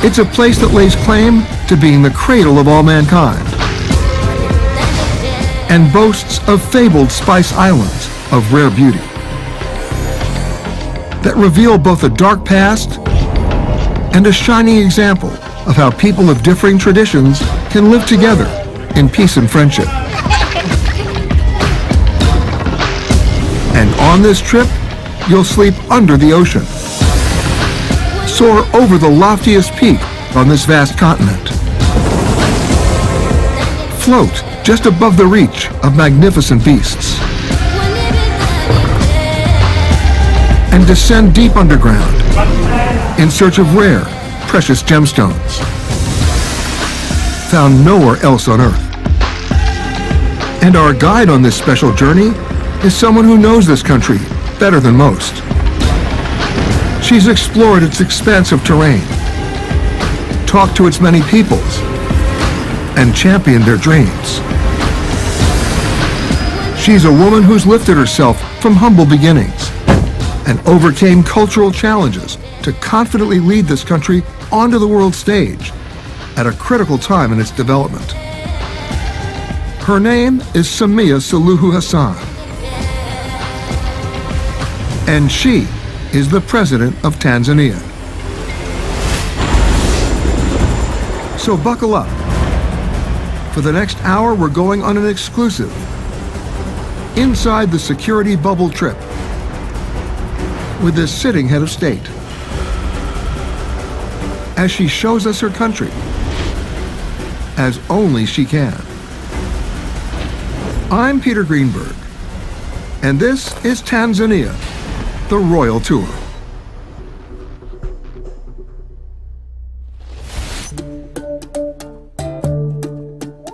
It's a place that lays claim to being the cradle of all mankind and boasts of fabled spice islands of rare beauty that reveal both a dark past and a shining example of how people of differing traditions can live together in peace and friendship. And on this trip, you'll sleep under the ocean, soar over the loftiest peak on this vast continent, float just above the reach of magnificent beasts, and descend deep underground in search of rare, precious gemstones found nowhere else on Earth. And our guide on this special journey is someone who knows this country better than most. She's explored its expansive terrain, talked to its many peoples, and championed their dreams. She's a woman who's lifted herself from humble beginnings and overcame cultural challenges to confidently lead this country onto the world stage at a critical time in its development. Her name is Samia Suluhu Hassan, and she is the President of Tanzania. So buckle up. For the next hour, we're going on an exclusive inside the security bubble trip with this sitting head of state as she shows us her country as only she can. I'm Peter Greenberg, and this is Tanzania, the Royal Tour.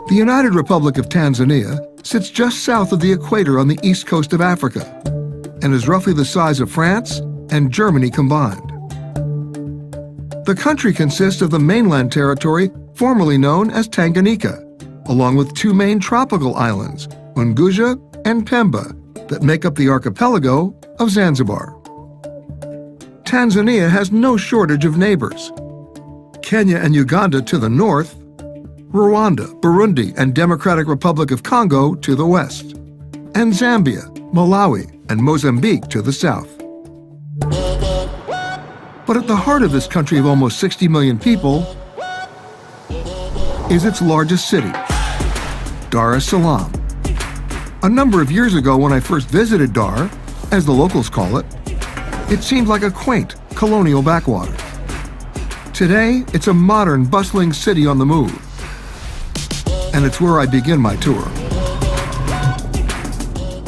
The United Republic of Tanzania sits just south of the equator on the east coast of Africa and is roughly the size of France and Germany combined. The country consists of the mainland territory formerly known as Tanganyika, along with two main tropical islands, Unguja and Pemba, that make up the archipelago of Zanzibar. Tanzania has no shortage of neighbors. Kenya and Uganda to the north, Rwanda, Burundi, and Democratic Republic of Congo to the west, and Zambia, Malawi, and Mozambique to the south. But at the heart of this country of almost 60 million people is its largest city, Dar es Salaam. A number of years ago when I first visited Dar, as the locals call it, it seemed like a quaint colonial backwater. Today, it's a modern, bustling city on the move, and it's where I begin my tour.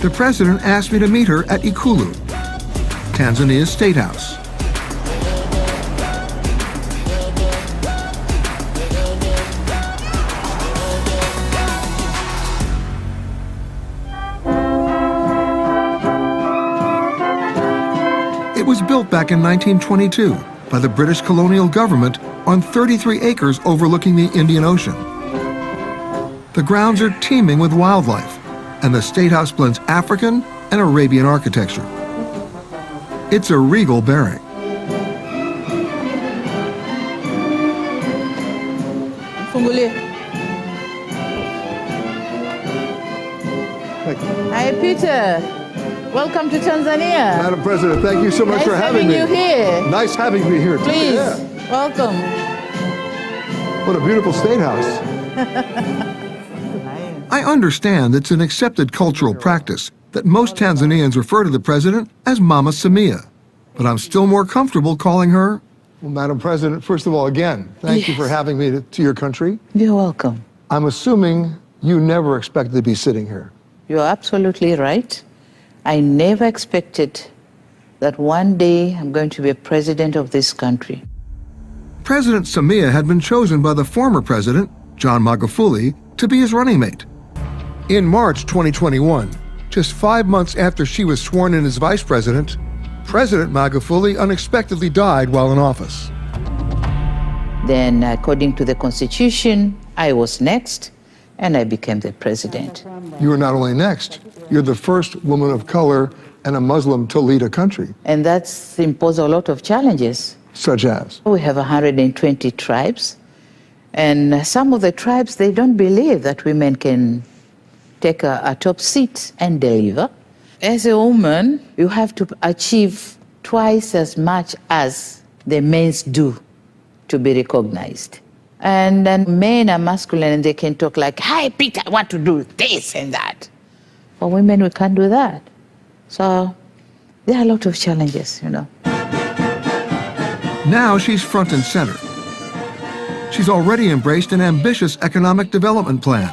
The president asked me to meet her at Ikulu, Tanzania's State House. It was built back in 1922 by the British colonial government on 33 acres overlooking the Indian Ocean. The grounds are teeming with wildlife, and the State House blends African and Arabian architecture. It's a regal bearing.
Hi, Peter. Welcome to Tanzania.
Madam President, thank you so much for having me.
Nice having you here.
Nice having me here.
Please,
Yeah.
welcome.
What a beautiful State House.
I understand it's an accepted cultural practice that most Tanzanians refer to the president as Mama Samia, but I'm still more comfortable calling her...
Well, Madam President, first of all, again, thank you for having me to your country.
You're welcome.
I'm assuming you never expected to be sitting here.
You're absolutely right. I never expected that one day I'm going to be a president of this country.
President Samia had been chosen by the former president, John Magufuli, to be his running mate. In March 2021, Just 5 months after she was sworn in as vice president, President Magufuli unexpectedly died while in office.
Then, according to the Constitution, I was next, and I became the president.
You were not only next, you're the first woman of color and a Muslim to lead a country.
And that's imposed a lot of challenges.
Such as?
We have 120 tribes, and some of the tribes, they don't believe that women can take a top seat and deliver. As a woman, you have to achieve twice as much as the men do to be recognized. And then men are masculine and they can talk like, "Hi, Peter, I want to do this and that." For women, we can't do that. So there are a lot of challenges, you know.
Now she's front and center. She's already embraced an ambitious economic development plan,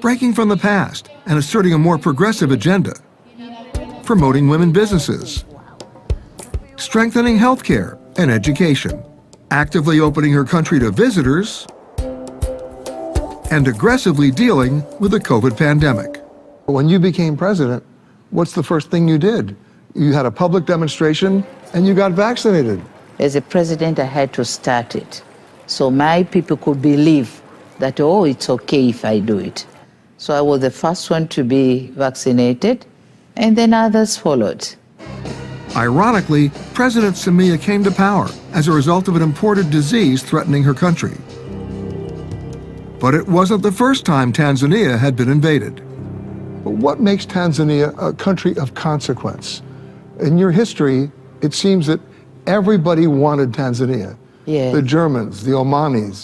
breaking from the past and asserting a more progressive agenda, promoting women businesses, strengthening healthcare and education, actively opening her country to visitors, and aggressively dealing with the COVID pandemic. When you became president, what's the first thing you did? You had a public demonstration and you got vaccinated.
As a president, I had to start it, so my people could believe that, oh, it's okay if I do it. So I was the first one to be vaccinated, and then others followed.
Ironically, President Samia came to power as a result of an imported disease threatening her country. But it wasn't the first time Tanzania had been invaded. But what makes Tanzania a country of consequence? In your history, it seems that everybody wanted Tanzania.
Yeah.
The Germans, the Omanis,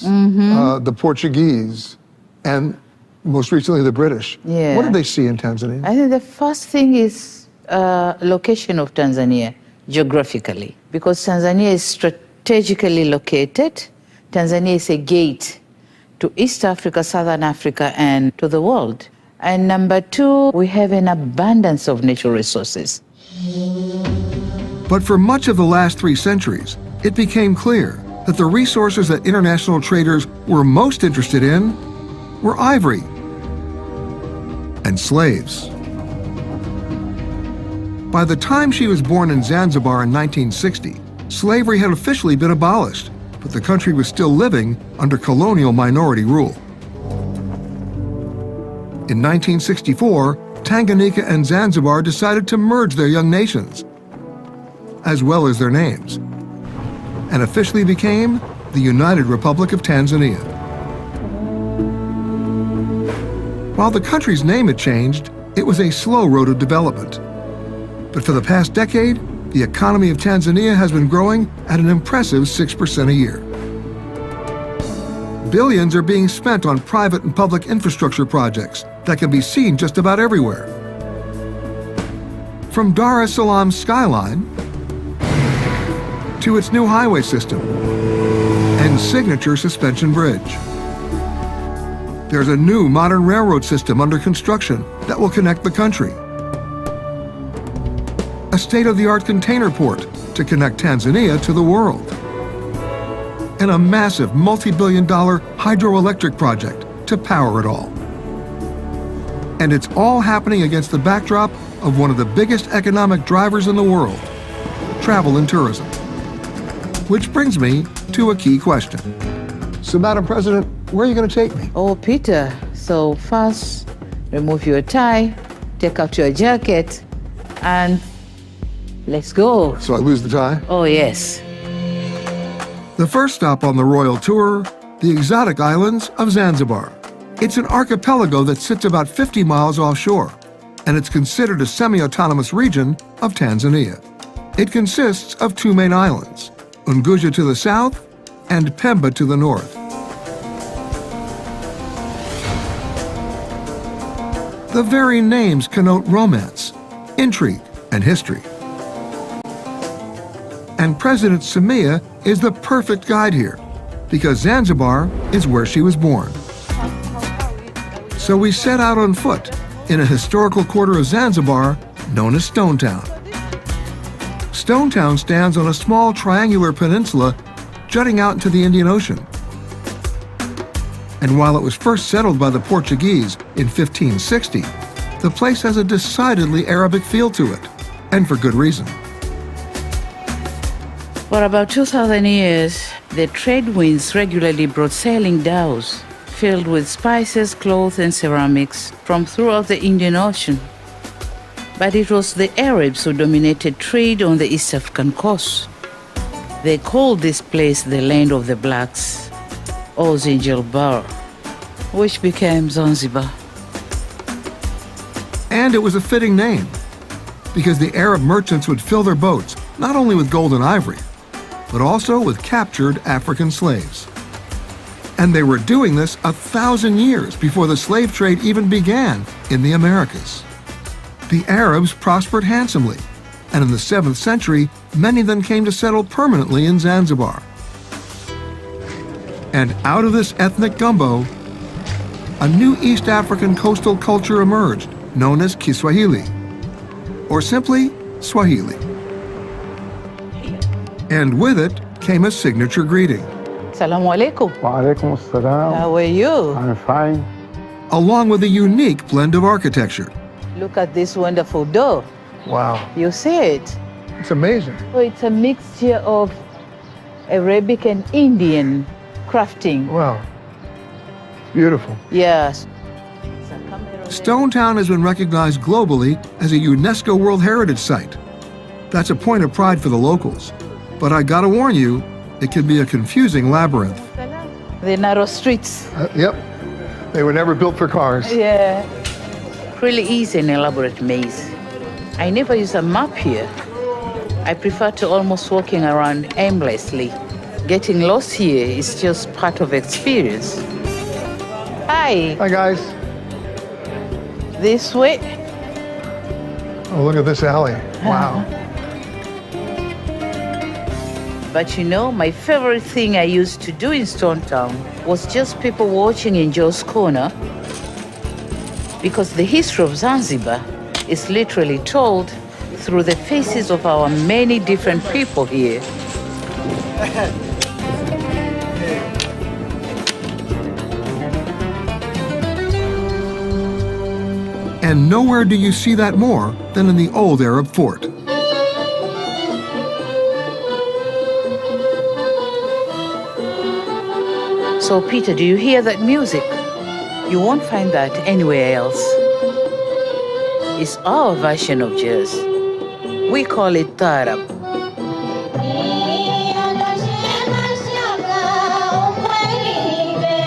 the Portuguese, and most recently the British.
Yeah.
What did they see in Tanzania?
I think the first thing is location of Tanzania geographically, because Tanzania is strategically located. Tanzania is a gate to East Africa, Southern Africa, and to the world. And number two, we have an abundance of natural resources.
But for much of the last 3 centuries, it became clear that the resources that international traders were most interested in were ivory and slaves. By the time she was born in Zanzibar in 1960, slavery had officially been abolished, but the country was still living under colonial minority rule. In 1964, Tanganyika and Zanzibar decided to merge their young nations, as well as their names, and officially became the United Republic of Tanzania. While the country's name had changed, it was a slow road of development. But for the past decade, the economy of Tanzania has been growing at an impressive 6% a year. Billions are being spent on private and public infrastructure projects that can be seen just about everywhere. From Dar es Salaam's skyline to its new highway system and signature suspension bridge. There's a new modern railroad system under construction that will connect the country. A state-of-the-art container port to connect Tanzania to the world. And a massive multi-billion-dollar hydroelectric project to power it all. And it's all happening against the backdrop of one of the biggest economic drivers in the world, travel and tourism. Which brings me to a key question. So, Madam President, where are you going to take me?
Oh, Peter, so first, remove your tie, take out your jacket, and let's go.
So I lose the tie?
Oh, yes.
The first stop on the royal tour, the exotic islands of Zanzibar. It's an archipelago that sits about 50 miles offshore, and it's considered a semi-autonomous region of Tanzania. It consists of 2 main islands, Unguja to the south and Pemba to the north. The very names connote romance, intrigue, and history. And President Samia is the perfect guide here, because Zanzibar is where she was born. So we set out on foot in a historical quarter of Zanzibar known as Stone Town. Stone Town stands on a small triangular peninsula jutting out into the Indian Ocean. And while it was first settled by the Portuguese in 1560, the place has a decidedly Arabic feel to it, and for good reason.
For about 2,000 years, the trade winds regularly brought sailing dhows filled with spices, cloth, and ceramics from throughout the Indian Ocean. But it was the Arabs who dominated trade on the East African coast. They called this place the land of the blacks, or Zanzibar, which became Zanzibar.
And it was a fitting name, because the Arab merchants would fill their boats not only with gold and ivory, but also with captured African slaves. And they were doing this 1,000 years before the slave trade even began in the Americas. The Arabs prospered handsomely, and in the 7th century, many then came to settle permanently in Zanzibar. And out of this ethnic gumbo, a new East African coastal culture emerged, known as Kiswahili, or simply Swahili. And with it came a signature greeting.
Assalamu alaikum.
Wa alaikum assalam.
How are you?
I'm fine.
Along with a unique blend of architecture.
Look at this wonderful door.
Wow.
You see it?
It's amazing.
So it's a mixture of Arabic and Indian crafting.
Wow. Beautiful.
Yes.
Stone Town has been recognized globally as a UNESCO World Heritage Site. That's a point of pride for the locals. But I gotta warn you, it can be a confusing labyrinth.
The narrow streets.
Yep. They were never built for cars.
Yeah. Really is an elaborate maze. I never use a map here. I prefer to almost walking around aimlessly. Getting lost here is just part of experience. Hi.
Hi, guys.
This way.
Oh, look at this alley. Wow.
But you know, my favorite thing I used to do in Stone Town was just people watching in Joe's Corner, because the history of Zanzibar is literally told through the faces of our many different people here.
And nowhere do you see that more than in the old Arab fort.
So, Peter, do you hear that music? You won't find that anywhere else. It's our version of jazz. We call it taarab.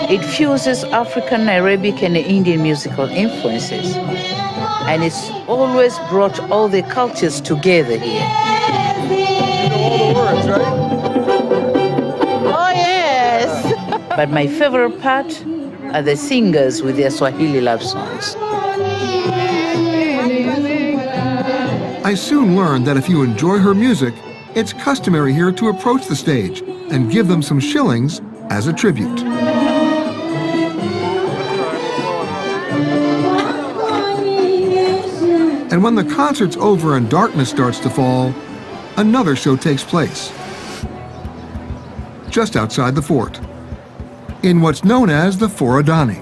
It fuses African, Arabic, and Indian musical influences. And it's always brought all the cultures together here.
You know all the words, right?
Oh, yes! But my favorite part are the singers with their Swahili love songs.
I soon learned that if you enjoy her music, it's customary here to approach the stage and give them some shillings as a tribute. And when the concert's over and darkness starts to fall, another show takes place. Just outside the fort, in what's known as the Forodani,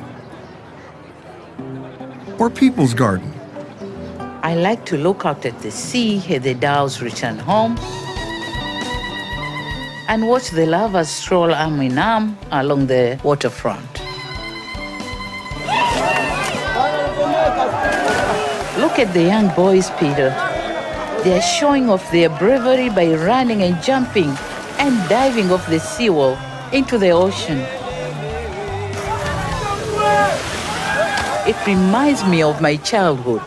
or People's Garden.
I like to look out at the sea as the dhows return home and watch the lovers stroll arm in arm along the waterfront. Look at the young boys, Peter. They are showing off their bravery by running and jumping and diving off the seawall into the ocean. It reminds me of my childhood.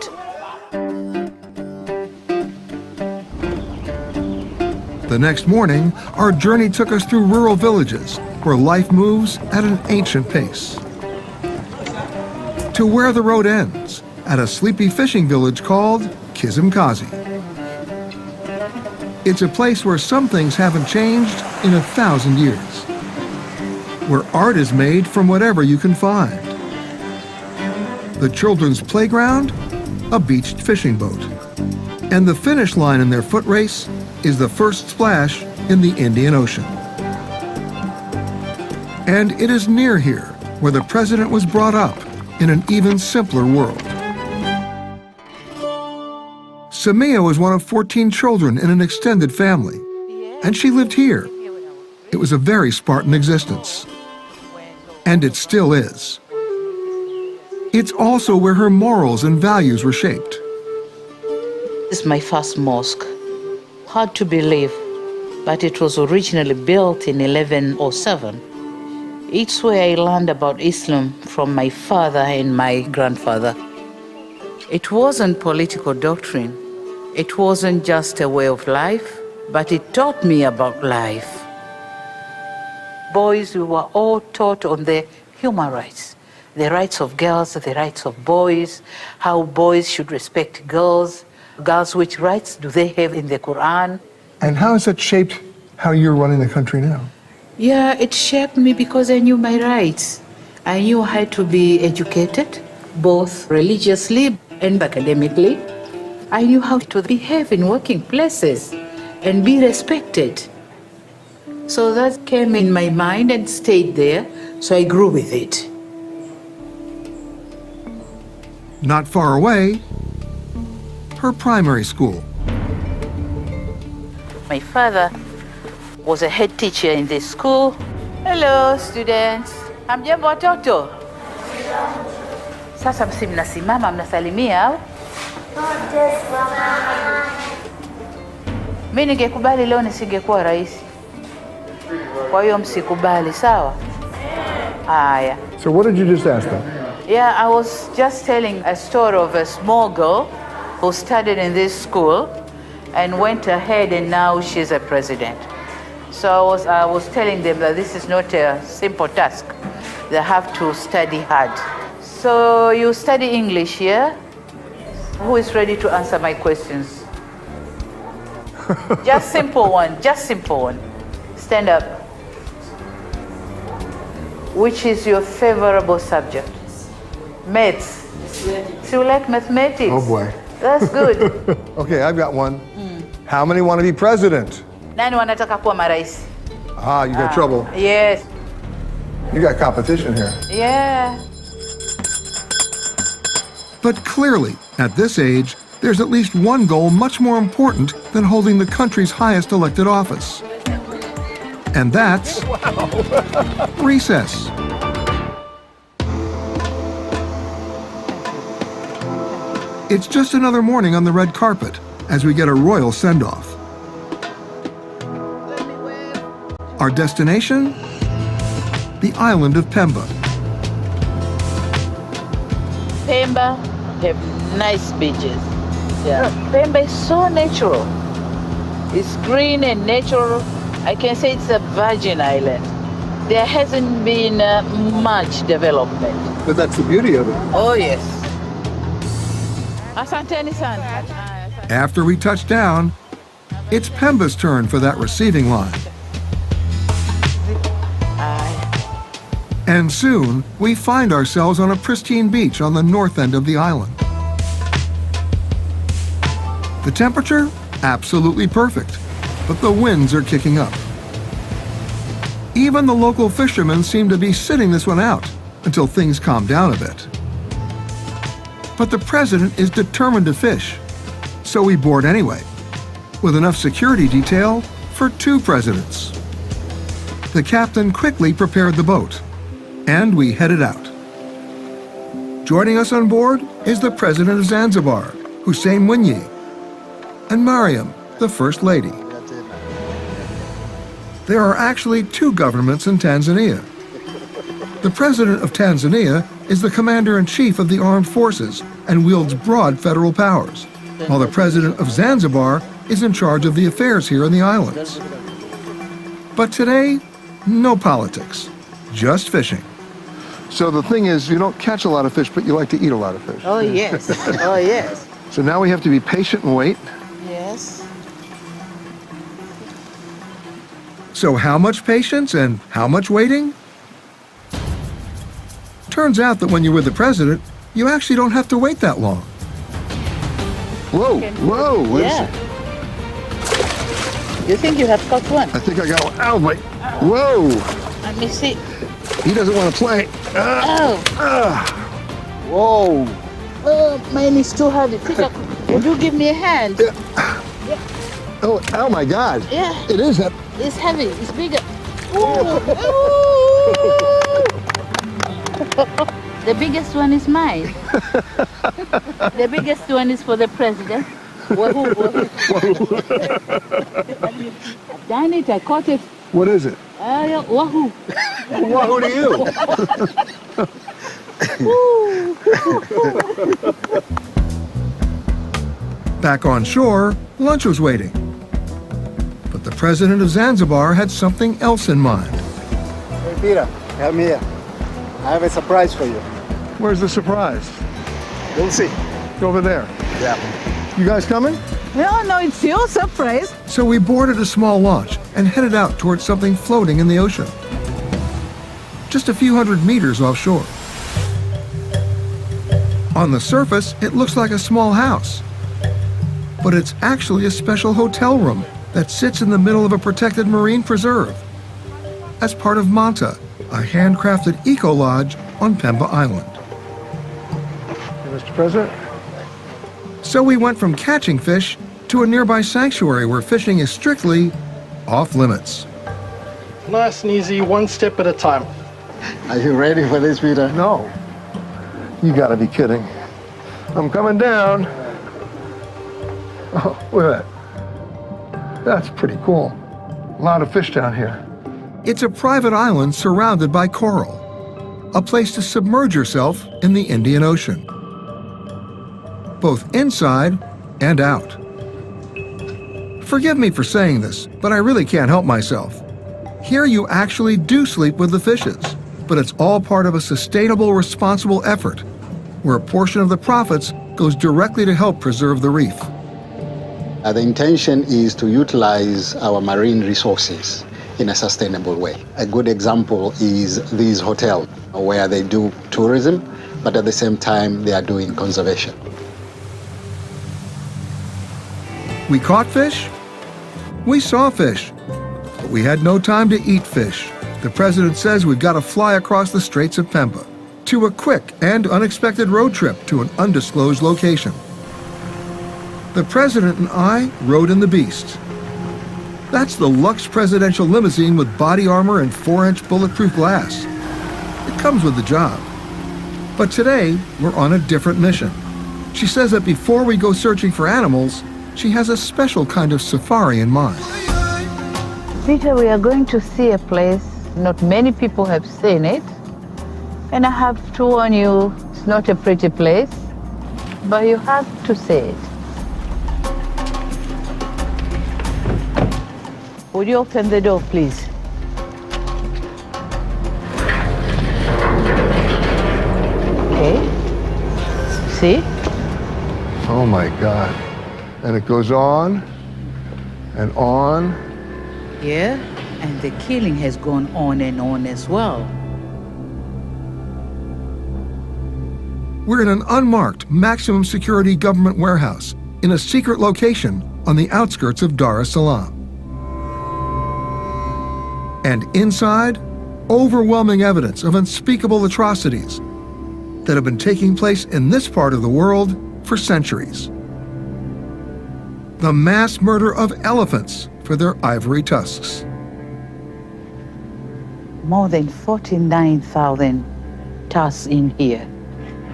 The next morning, our journey took us through rural villages where life moves at an ancient pace. To where the road ends, at a sleepy fishing village called Kizimkazi. It's a place where some things haven't changed in 1,000 years, where art is made from whatever you can find. The children's playground, a beached fishing boat. And the finish line in their foot race is the first splash in the Indian Ocean. And it is near here where the president was brought up in an even simpler world. Samia was one of 14 children in an extended family, and she lived here. It was a very Spartan existence, and it still is. It's also where her morals and values were shaped.
This is my first mosque. Hard to believe, but it was originally built in 1107. It's where I learned about Islam from my father and my grandfather. It wasn't political doctrine. It wasn't just a way of life, but it taught me about life. Boys, we were all taught on the human rights, the rights of girls, the rights of boys, how boys should respect girls, girls, which rights do they have in the Quran.
And how has that shaped how you're running the country now?
Yeah, it shaped me because I knew my rights. I knew how to be educated, both religiously and academically. I knew how to behave in working places and be respected. So that came in my mind and stayed there, so I grew with it.
Not far away, her primary school.
My father was a head teacher in this school. Hello, students. Hamjambo watoto? Sasa mnasimama mnasalimia au? Mimi ningekubali leo nisingekuwa rais. Kwa hiyo msikubali, sawa? Haya.
So what did you just ask them?
Yeah, I was just telling a story of a small girl who studied in this school and went ahead and now she's a president. So I was telling them that this is not a simple task. They have to study hard. So you study English here? Who is ready to answer my questions? Just simple one, just simple one. Stand up. Which is your favorable subject? Maths. So you like mathematics?
Oh boy.
That's good.
Okay, I've got one. How many want to be president?
Nani wanataka kuwa marais?
Ah, you got trouble.
Yes.
You got competition here.
Yeah.
But clearly, at this age, there's at least one goal much more important than holding the country's highest elected office. And that's recess. It's just another morning on the red carpet as we get a royal send-off. Our destination? The island of Pemba.
Pemba have nice beaches. Yeah. Pemba is so natural. It's green and natural. I can say it's a virgin island. There hasn't been much development.
But that's the beauty of it.
Oh, yes. Asanteni sana.
After we touch down, it's Pemba's turn for that receiving line. And soon, we find ourselves on a pristine beach on the north end of the island. The temperature? Absolutely perfect, but the winds are kicking up. Even the local fishermen seem to be sitting this one out until things calm down a bit. But the president is determined to fish, so we board anyway, with enough security detail for 2 presidents. The captain quickly prepared the boat, and we headed out. Joining us on board is the president of Zanzibar, Hussein Mwinyi, and Mariam, the first lady. There are actually 2 governments in Tanzania. The president of Tanzania is the commander-in-chief of the armed forces and wields broad federal powers, while the president of Zanzibar is in charge of the affairs here in the islands. But today, no politics, just fishing.
So the thing is, you don't catch a lot of fish, but you like to eat a lot of fish.
Oh, yes. Oh, yes.
So now we have to be patient and wait.
Yes.
So how much patience and how much waiting? Turns out that when you're with the president, you actually don't have to wait that long.
Whoa, whoa. What is
Yeah. You think you have caught one?
I think I got one. Ow, my. Whoa.
Let me see.
He doesn't want to play.
Oh.
Whoa.
Oh, mine is too heavy. Pick up.
Would you give me a hand?
Yeah. Oh my God.
Yeah.
It is that.
It's heavy. It's bigger. Ooh. The biggest one is mine. The biggest one is for the president. Wahoo, wahoo. I've done it. I caught it.
What is it?
Wahoo.
Wahoo to you.
Back on shore, lunch was waiting. But the president of Zanzibar had something else in mind.
Hey, Peter, come here. I have a surprise for you.
Where's the surprise?
You'll see.
Over there.
Yeah.
You guys coming?
No, it's your surprise.
So we boarded a small launch and headed out towards something floating in the ocean. Just a few hundred meters offshore. On the surface, it looks like a small house. But it's actually a special hotel room that sits in the middle of a protected marine preserve as part of Manta, a handcrafted eco-lodge on Pemba Island.
Hey, Mr. President?
So we went from catching fish to a nearby sanctuary where fishing is strictly off limits.
Nice and easy, one step at a time. Are you ready for this, Peter?
No. You gotta be kidding. I'm coming down. Oh, look at that. That's pretty cool. A lot of fish down here.
It's a private island surrounded by coral, a place to submerge yourself in the Indian Ocean, both inside and out. Forgive me for saying this, but I really can't help myself. Here you actually do sleep with the fishes, but it's all part of a sustainable, responsible effort, where a portion of the profits goes directly to help preserve the reef.
The intention is to utilize our marine resources in a sustainable way. A good example is these hotels, where they do tourism, but at the same time they are doing conservation.
We caught fish, we saw fish, but we had no time to eat fish. The president says we've got to fly across the Straits of Pemba to a quick and unexpected road trip to an undisclosed location. The president and I rode in the Beast. That's the Lux presidential limousine with body armor and 4-inch bulletproof glass. It comes with the job. But today, we're on a different mission. She says that before we go searching for animals, she has a special kind of safari in mind.
Peter, we are going to see a place not many people have seen it. And I have to warn you, it's not a pretty place, but you have to see it. Would you open the door, please? Okay. See?
Oh my God. And it goes on and on.
Yeah, and the killing has gone on and on as well.
We're in an unmarked, maximum security government warehouse in a secret location on the outskirts of Dar es Salaam. And inside, overwhelming evidence of unspeakable atrocities that have been taking place in this part of the world for centuries. The mass murder of elephants for their ivory tusks.
More than 49,000 tusks in here.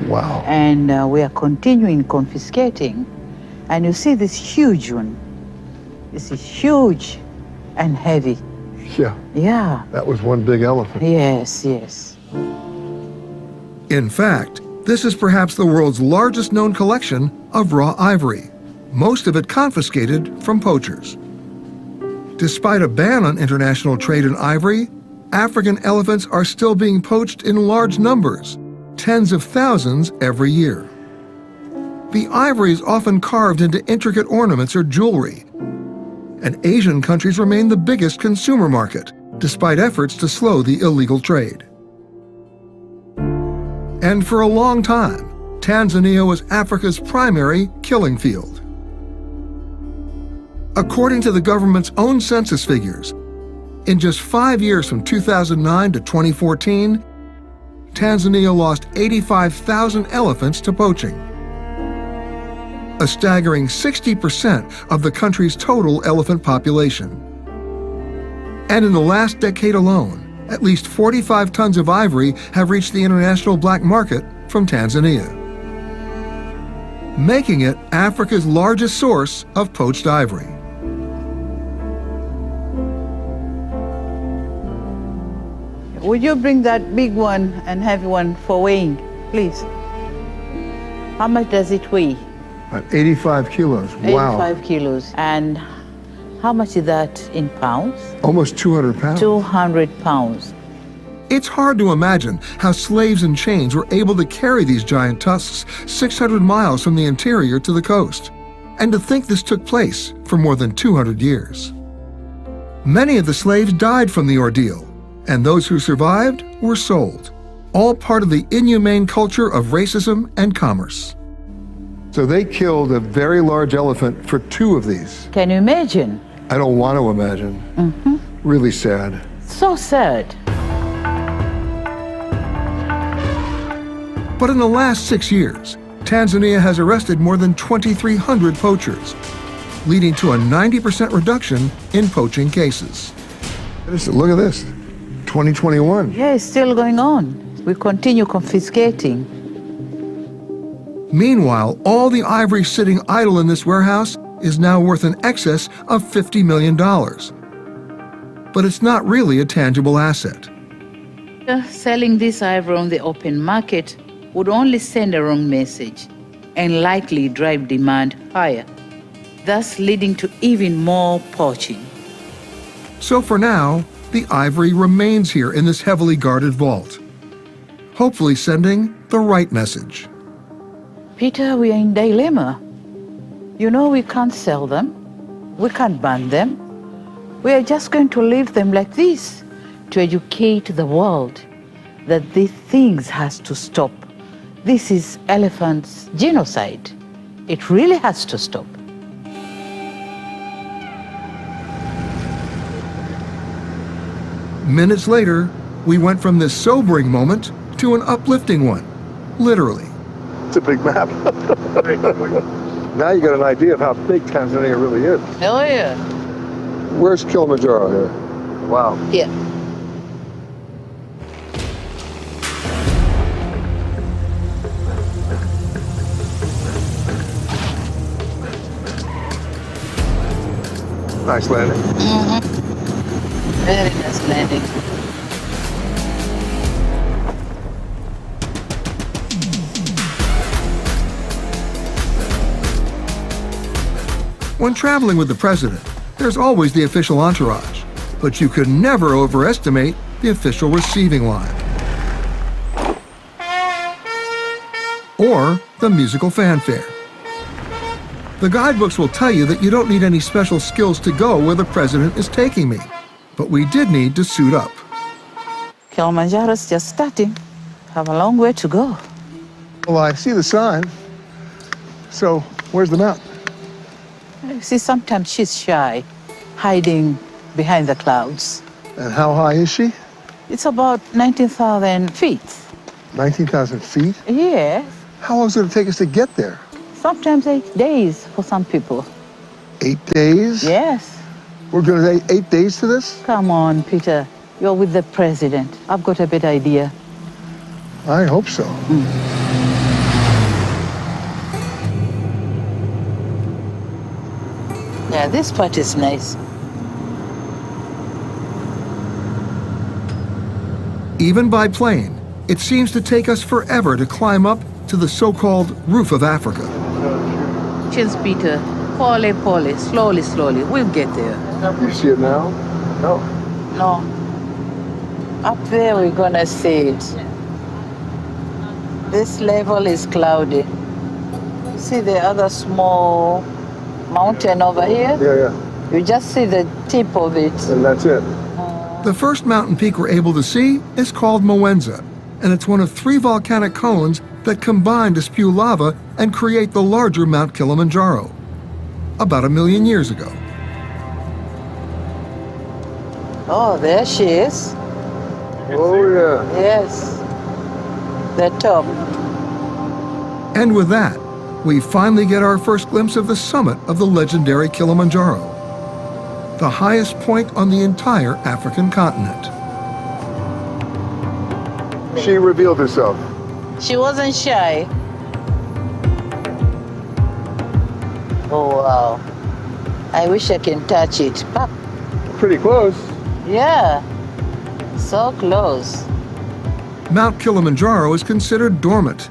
Wow.
And we are continuing confiscating. And you see this huge one. This is huge and heavy.
Yeah.
Yeah.
That was one big elephant.
Yes, yes.
In fact, this is perhaps the world's largest known collection of raw ivory, most of it confiscated from poachers. Despite a ban on international trade in ivory, African elephants are still being poached in large numbers, tens of thousands every year. The ivory is often carved into intricate ornaments or jewelry, and Asian countries remain the biggest consumer market, despite efforts to slow the illegal trade. And for a long time, Tanzania was Africa's primary killing field. According to the government's own census figures, in just 5 years from 2009 to 2014, Tanzania lost 85,000 elephants to poaching. a staggering 60% of the country's total elephant population. And in the last decade alone, at least 45 tons of ivory have reached the international black market from Tanzania, making it Africa's largest source of poached ivory.
Would you bring that big one and heavy one for weighing, please? How much does it weigh?
About 85 kilos. Wow.
85 kilos. And how much is that in pounds?
Almost 200 pounds.
200 pounds.
It's hard to imagine how slaves in chains were able to carry these giant tusks 600 miles from the interior to the coast, and to think this took place for more than 200 years. Many of the slaves died from the ordeal, and those who survived were sold, all part of the inhumane culture of racism and commerce.
So they killed a very large elephant for 2 of these.
Can you imagine?
I don't want to imagine. Really sad.
So sad.
But in the last 6 years, Tanzania has arrested more than 2,300 poachers, leading to a 90% reduction in poaching cases.
Look at this, 2021.
Yeah, it's still going on. We continue confiscating.
Meanwhile, all the ivory sitting idle in this warehouse is now worth in excess of $50 million. But it's not really a tangible asset.
Selling this ivory on the open market would only send a wrong message and likely drive demand higher, thus leading to even more poaching.
So for now, the ivory remains here in this heavily guarded vault, hopefully sending the right message.
Peter, we are in dilemma. You know, we can't sell them, we can't ban them. We are just going to leave them like this to educate the world that these things has to stop. This is elephants' genocide. It really has to stop.
Minutes later, we went from this sobering moment to an uplifting one, literally.
It's a big map. Now you got an idea of how big Tanzania really is.
Oh yeah.
Where's Kilimanjaro here? Wow.
Yeah.
Nice landing.
Very nice landing.
When traveling with the president, there's always the official entourage, but you could never overestimate the official receiving line or the musical fanfare. The guidebooks will tell you that you don't need any special skills to go where the president is taking me, but we did need to suit up.
Kilimanjaro's just starting. Have a long way to go.
Well, I see the sign. So, where's the mountain?
You see, sometimes she's shy, hiding behind the clouds.
And how high is she?
It's about 19,000 feet.
19,000 feet?
Yeah.
How long is it going to take us to get there?
Sometimes 8 days for some people.
8 days?
Yes.
We're going to take 8 days to this?
Come on, Peter. You're with the president. I've got a better idea.
I hope so.
Yeah, this part is nice.
Even by plane, it seems to take us forever to climb up to the so-called roof of Africa.
Cheers, Peter. Pole, pole. Slowly, slowly. We'll get there.
You see it now? No.
No. Up there, we're gonna see it. This level is cloudy. See the other small mountain over here?
Yeah.
You just see the tip of it.
And that's it.
The first mountain peak we're able to see is called Mwenza, and it's one of 3 volcanic cones that combine to spew lava and create the larger Mount Kilimanjaro, about 1 million years ago.
Oh, there she is.
Oh, yeah.
Yes. The top.
And with that, we finally get our first glimpse of the summit of the legendary Kilimanjaro, the highest point on the entire African continent.
She revealed herself.
She wasn't shy. Oh, wow. I wish I can touch it. Pop.
Pretty close.
Yeah, so close.
Mount Kilimanjaro is considered dormant,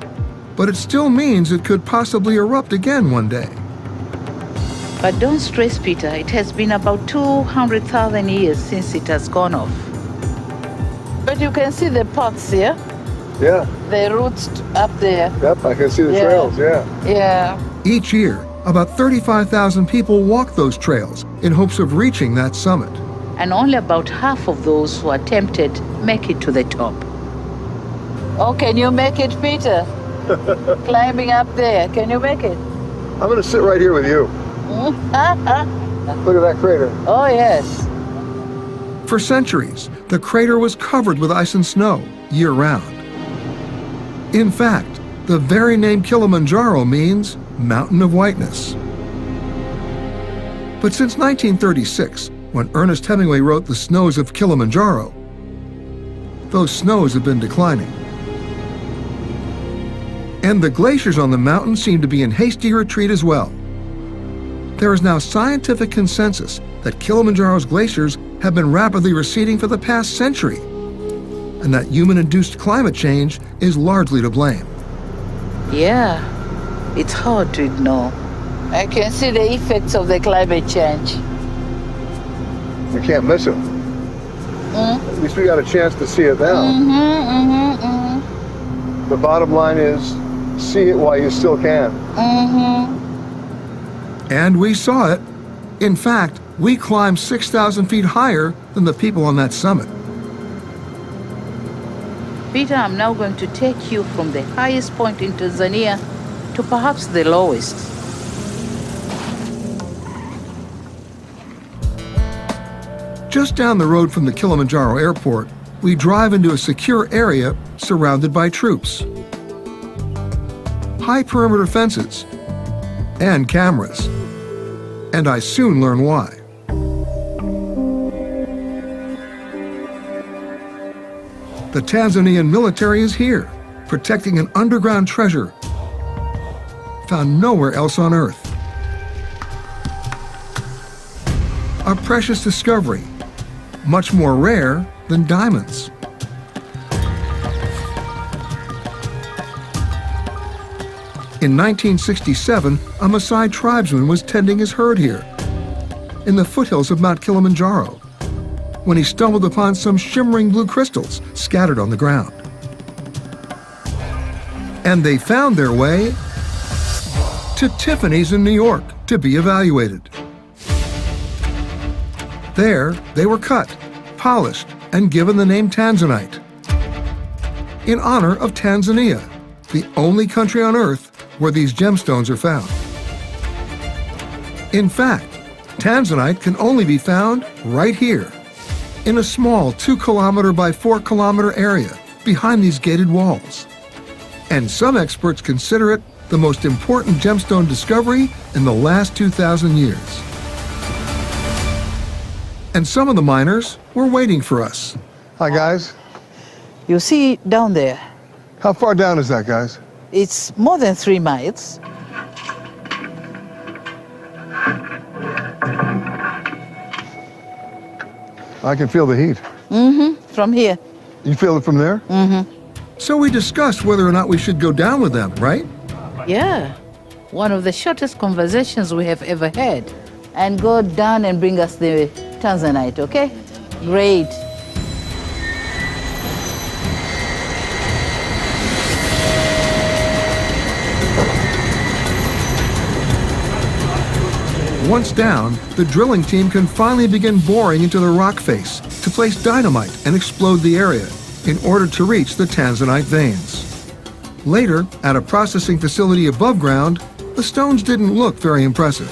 but it still means it could possibly erupt again one day.
But don't stress, Peter. It has been about 200,000 years since it has gone off. But you can see the pots here.
Yeah.
The roots up there.
Yep, I can see the trails, yeah.
Yeah.
Each year, about 35,000 people walk those trails in hopes of reaching that summit.
And only about half of those who are tempted make it to the top. Oh, can you make it, Peter? Climbing up there, can you make it?
I'm going to sit right here with you. Look at that crater.
Oh, yes.
For centuries, the crater was covered with ice and snow year-round. In fact, the very name Kilimanjaro means Mountain of Whiteness. But since 1936, when Ernest Hemingway wrote The Snows of Kilimanjaro, those snows have been declining. And the glaciers on the mountain seem to be in hasty retreat as well. There is now scientific consensus that Kilimanjaro's glaciers have been rapidly receding for the past century, and that human-induced climate change is largely to blame.
Yeah, it's hard to ignore. I can see the effects of the climate change.
You can't miss it. At least we got a chance to see it now. The bottom line is, see it while you still can.
And we saw it. In fact, we climbed 6,000 feet higher than the people on that summit.
Peter, I'm now going to take you from the highest point in Tanzania to perhaps the lowest.
Just down the road from the Kilimanjaro airport, we drive into a secure area surrounded by troops, high perimeter fences, and cameras. And I soon learn why. The Tanzanian military is here, protecting an underground treasure found nowhere else on Earth. A precious discovery, much more rare than diamonds. In 1967, a Maasai tribesman was tending his herd here, in the foothills of Mount Kilimanjaro, when he stumbled upon some shimmering blue crystals scattered on the ground. And they found their way to Tiffany's in New York to be evaluated. There, they were cut, polished, and given the name Tanzanite, in honor of Tanzania, the only country on Earth where these gemstones are found. In fact, Tanzanite can only be found right here, in a small 2-kilometer by 4-kilometer area behind these gated walls. And some experts consider it the most important gemstone discovery in the last 2,000 years. And some of the miners were waiting for us.
Hi, guys.
You see down there?
How far down is that, guys?
It's more than 3 miles.
I can feel the heat.
From here.
You feel it from there?
So we discussed whether or not we should go down with them, right?
Yeah. One of the shortest conversations we have ever had. And go down and bring us the Tanzanite, okay? Great.
Once down, the drilling team can finally begin boring into the rock face to place dynamite and explode the area in order to reach the Tanzanite veins. Later, at a processing facility above ground, the stones didn't look very impressive.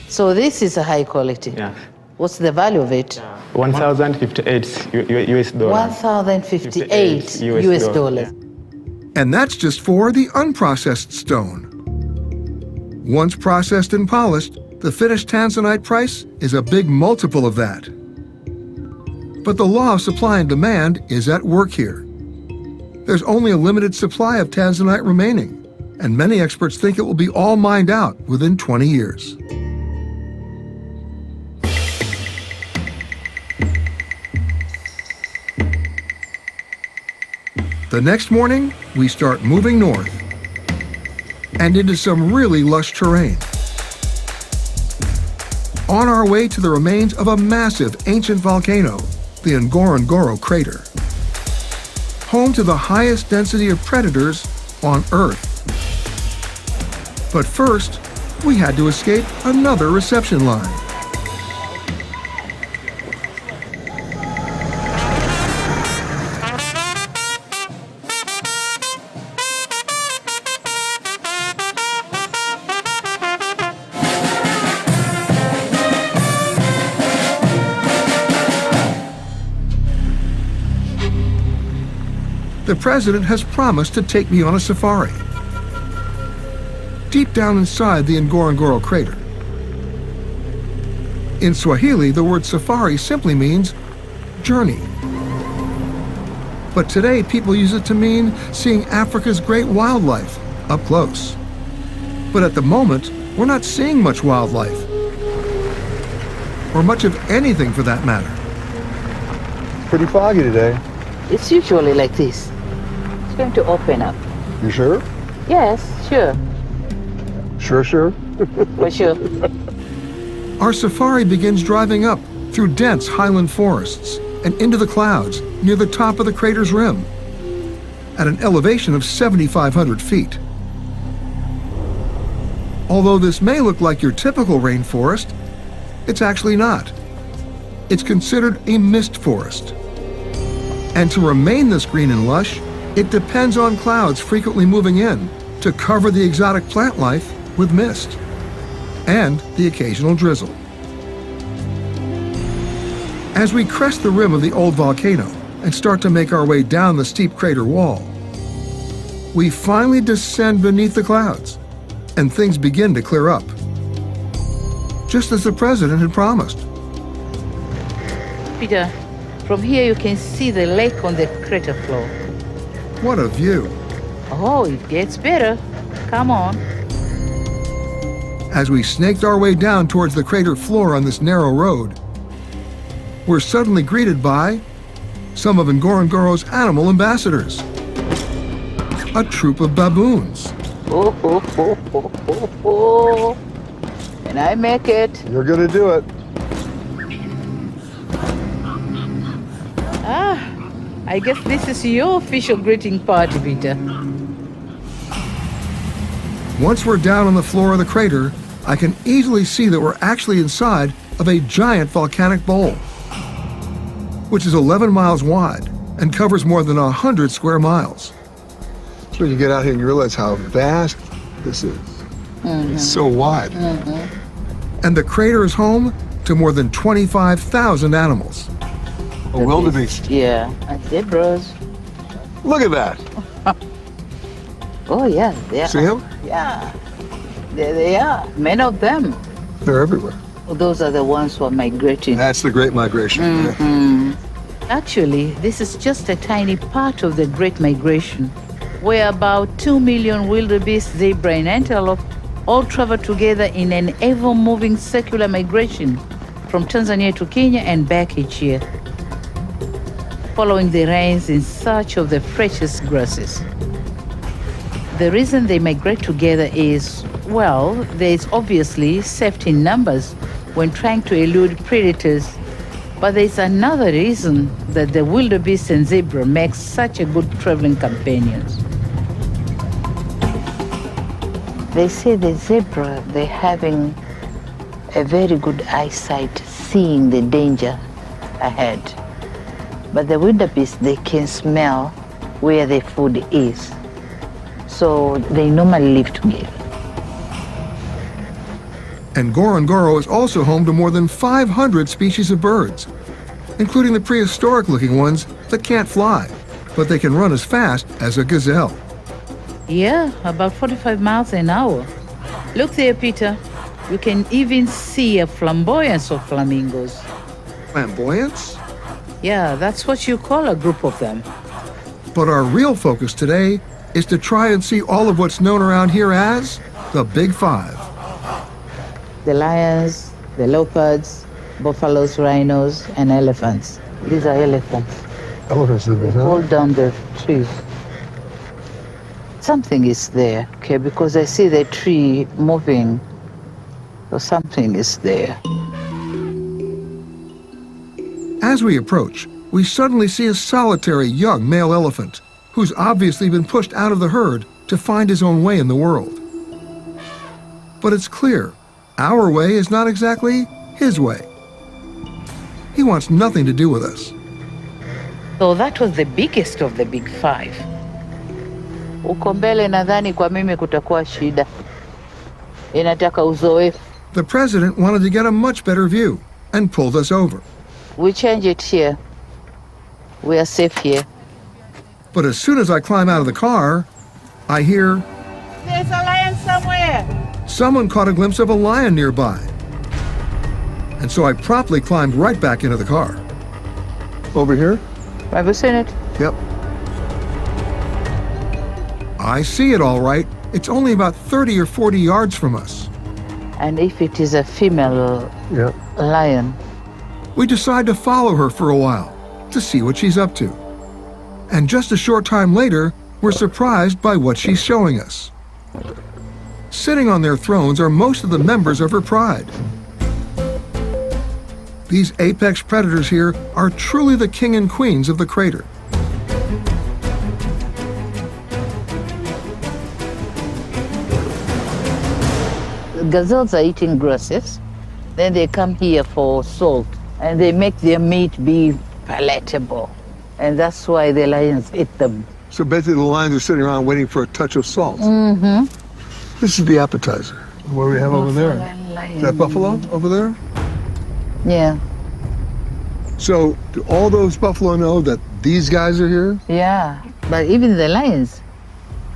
So this is a high quality.
Yeah.
What's the value of it?
1,058 US dollars.
1,058 US dollars.
And that's just for the unprocessed stone. Once processed and polished, the finished Tanzanite price is a big multiple of that. But the law of supply and demand is at work here. There's only a limited supply of Tanzanite remaining, and many experts think it will be all mined out within 20 years. The next morning, we start moving north and into some really lush terrain. On our way to the remains of a massive ancient volcano, the Ngorongoro Crater, home to the highest density of predators on Earth. But first, we had to escape another reception line. The president has promised to take me on a safari deep down inside the Ngorongoro Crater. In Swahili, the word safari simply means journey. But today, people use it to mean seeing Africa's great wildlife up close. But at the moment, we're not seeing much wildlife, or much of anything for that matter.
It's pretty foggy today.
It's usually like this. It's going to open up.
You sure?
Yes, sure.
Sure?
For sure.
Our safari begins driving up through dense highland forests and into the clouds near the top of the crater's rim at an elevation of 7,500 feet. Although this may look like your typical rainforest, it's actually not. It's considered a mist forest. And to remain this green and lush, it depends on clouds frequently moving in to cover the exotic plant life with mist and the occasional drizzle. As we crest the rim of the old volcano and start to make our way down the steep crater wall, we finally descend beneath the clouds and things begin to clear up, just as the president had promised.
Peter, from here you can see the lake on the crater floor.
What a view.
Oh, it gets better. Come on.
As we snaked our way down towards the crater floor on this narrow road, we're suddenly greeted by some of Ngorongoro's animal ambassadors. A troop of baboons.
Can I make it?
You're gonna do it.
I guess this is your official greeting party, Peter.
Once we're down on the floor of the crater, I can easily see that we're actually inside of a giant volcanic bowl, which is 11 miles wide and covers more than 100 square miles.
So when you get out here and you realize how vast this is. It's so wide.
And the crater is home to more than 25,000 animals.
A wildebeest.
Yeah, and zebras.
Look at that.
Oh, yeah. They are.
See them?
Yeah. There they are. Many of them.
They're everywhere.
Well, those are the ones who are migrating.
That's the Great Migration.
Actually, this is just a tiny part of the Great Migration, where about 2 million wildebeest, zebra, and antelope all travel together in an ever-moving circular migration from Tanzania to Kenya and back each year, following the rains in search of the freshest grasses. The reason they migrate together is, well, there is obviously safety in numbers when trying to elude predators, but there is another reason that the wildebeest and zebra make such a good traveling companions. They say the zebra, they're having a very good eyesight, seeing the danger ahead. But the wildebeest, they can smell where the food is. So they normally live together.
And Ngorongoro is also home to more than 500 species of birds, including the prehistoric-looking ones that can't fly, but they can run as fast as a gazelle.
Yeah, about 45 miles an hour. Look there, Peter. You can even see a flamboyance of flamingos.
Flamboyance?
Yeah, that's what you call a group of them.
But our real focus today is to try and see all of what's known around here as the Big Five.
The lions, the leopards, buffaloes, rhinos, and elephants. These are elephants.
Elephants in this, huh?
Hold down the trees. Something is there, okay, because I see the tree moving. So something is there.
As we approach, we suddenly see a solitary young male elephant who's obviously been pushed out of the herd to find his own way in the world. But it's clear, our way is not exactly his way. He wants nothing to do with us.
So that was the biggest of the big five. Uko mbele nadhani kwa mimi kutakuwa shida. Inataka uzoefu.
The president wanted to get a much better view and pulled us over.
We change it here. We are safe here.
But as soon as I climb out of the car, I hear...
There's a lion somewhere.
Someone caught a glimpse of a lion nearby. And so I promptly climbed right back into the car.
Over here?
Have you seen it?
Yep.
I see it all right. It's only about 30 or 40 yards from us.
And if it is a female lion?
We decide to follow her for a while to see what she's up to. And just a short time later, we're surprised by what she's showing us. Sitting on their thrones are most of the members of her pride. These apex predators here are truly the king and queens of the crater.
Gazelles are eating grasses. Then they come here for salt. And they make their meat be palatable. And that's why the lions eat them.
So basically the lions are sitting around waiting for a touch of salt.
Mm-hmm.
This is the appetizer. What do we have over there? Is that buffalo over there?
Yeah.
So do all those buffalo know that these guys are here?
Yeah. But even the lions,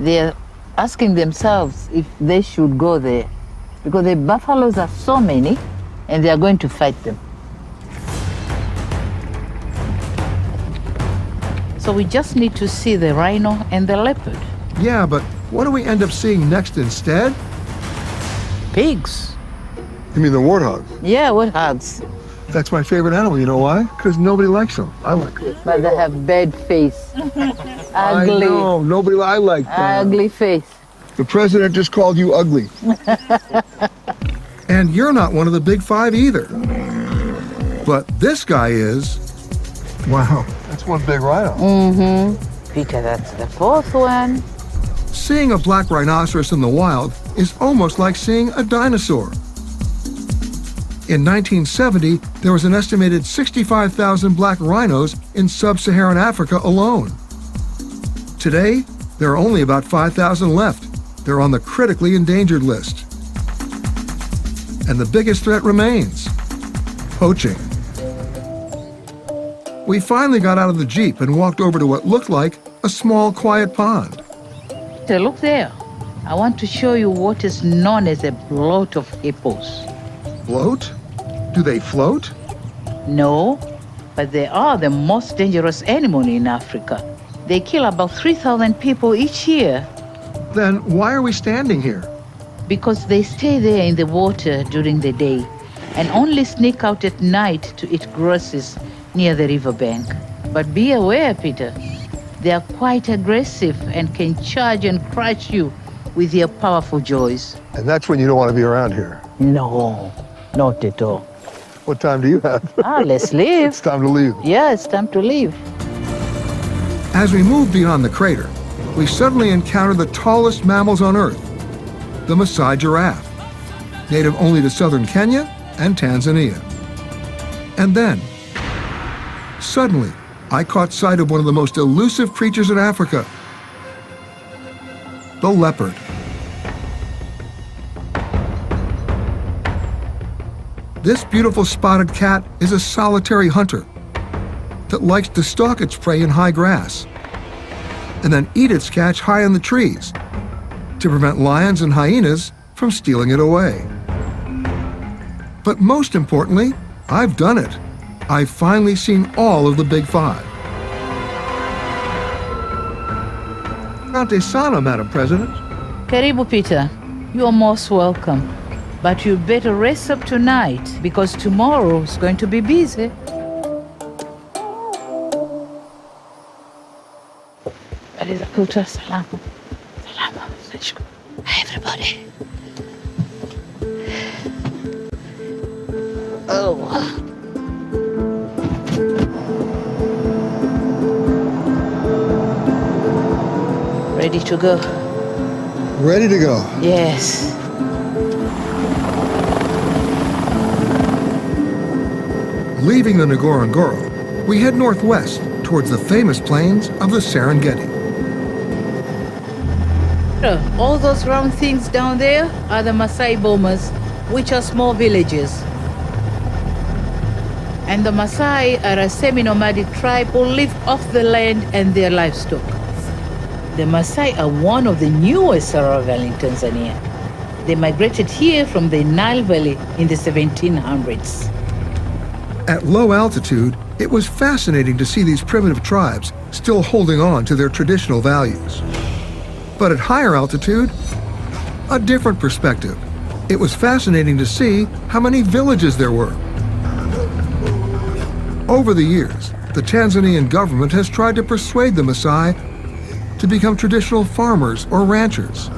they're asking themselves if they should go there. Because the buffaloes are so many, and they are going to fight them. So we just need to see the rhino and the leopard.
Yeah, but what do we end up seeing next instead?
Pigs.
You mean the warthog?
Yeah, warthogs.
That's my favorite animal. You know why? Because nobody likes them. I like them.
But they have bad face. Ugly.
I know. Nobody. I like them.
Ugly face.
The president just called you ugly.
And you're not one of the big five either. But this guy is.
Wow, that's one big rhino.
Mm-hmm. Peter, that's the fourth one.
Seeing a black rhinoceros in the wild is almost like seeing a dinosaur. In 1970, there was an estimated 65,000 black rhinos in sub-Saharan Africa alone. Today, there are only about 5,000 left. They're on the critically endangered list. And the biggest threat remains: poaching. We finally got out of the Jeep and walked over to what looked like a small, quiet pond.
So look there. I want to show you what is known as a bloat of hippos.
Bloat? Do they float?
No, but they are the most dangerous animal in Africa. They kill about 3,000 people each year.
Then why are we standing here?
Because they stay there in the water during the day and only sneak out at night to eat grasses near the riverbank. But be aware, Peter, they are quite aggressive and can charge and crush you with their powerful jaws.
And that's when you don't want to be around here.
No, not at all.
What time do you have?
Let's leave.
It's time to leave.
Yeah, it's time to leave.
As we move beyond the crater, we suddenly encounter the tallest mammals on Earth, the Maasai giraffe, native only to southern Kenya and Tanzania. And then, suddenly, I caught sight of one of the most elusive creatures in Africa, the leopard. This beautiful spotted cat is a solitary hunter that likes to stalk its prey in high grass and then eat its catch high in the trees, to prevent lions and hyenas from stealing it away. But most importantly, I've done it. I've finally seen all of the big five. Asante sana, Madam President.
Karibu, Peter. You are most welcome. But you better rest up tonight because tomorrow is going to be busy. Salaam. Everybody. Oh. Ready to go?
Ready to go.
Yes.
Leaving the Ngorongoro, we head northwest towards the famous plains of the Serengeti.
All those round things down there are the Maasai bomas, which are small villages. And the Maasai are a semi-nomadic tribe who live off the land and their livestock. The Maasai are one of the newest survivors in Tanzania. They migrated here from the Nile Valley in the 1700s.
At low altitude, it was fascinating to see these primitive tribes still holding on to their traditional values. But at higher altitude, a different perspective. It was fascinating to see how many villages there were. Over the years, the Tanzanian government has tried to persuade the Maasai to become traditional farmers or ranchers.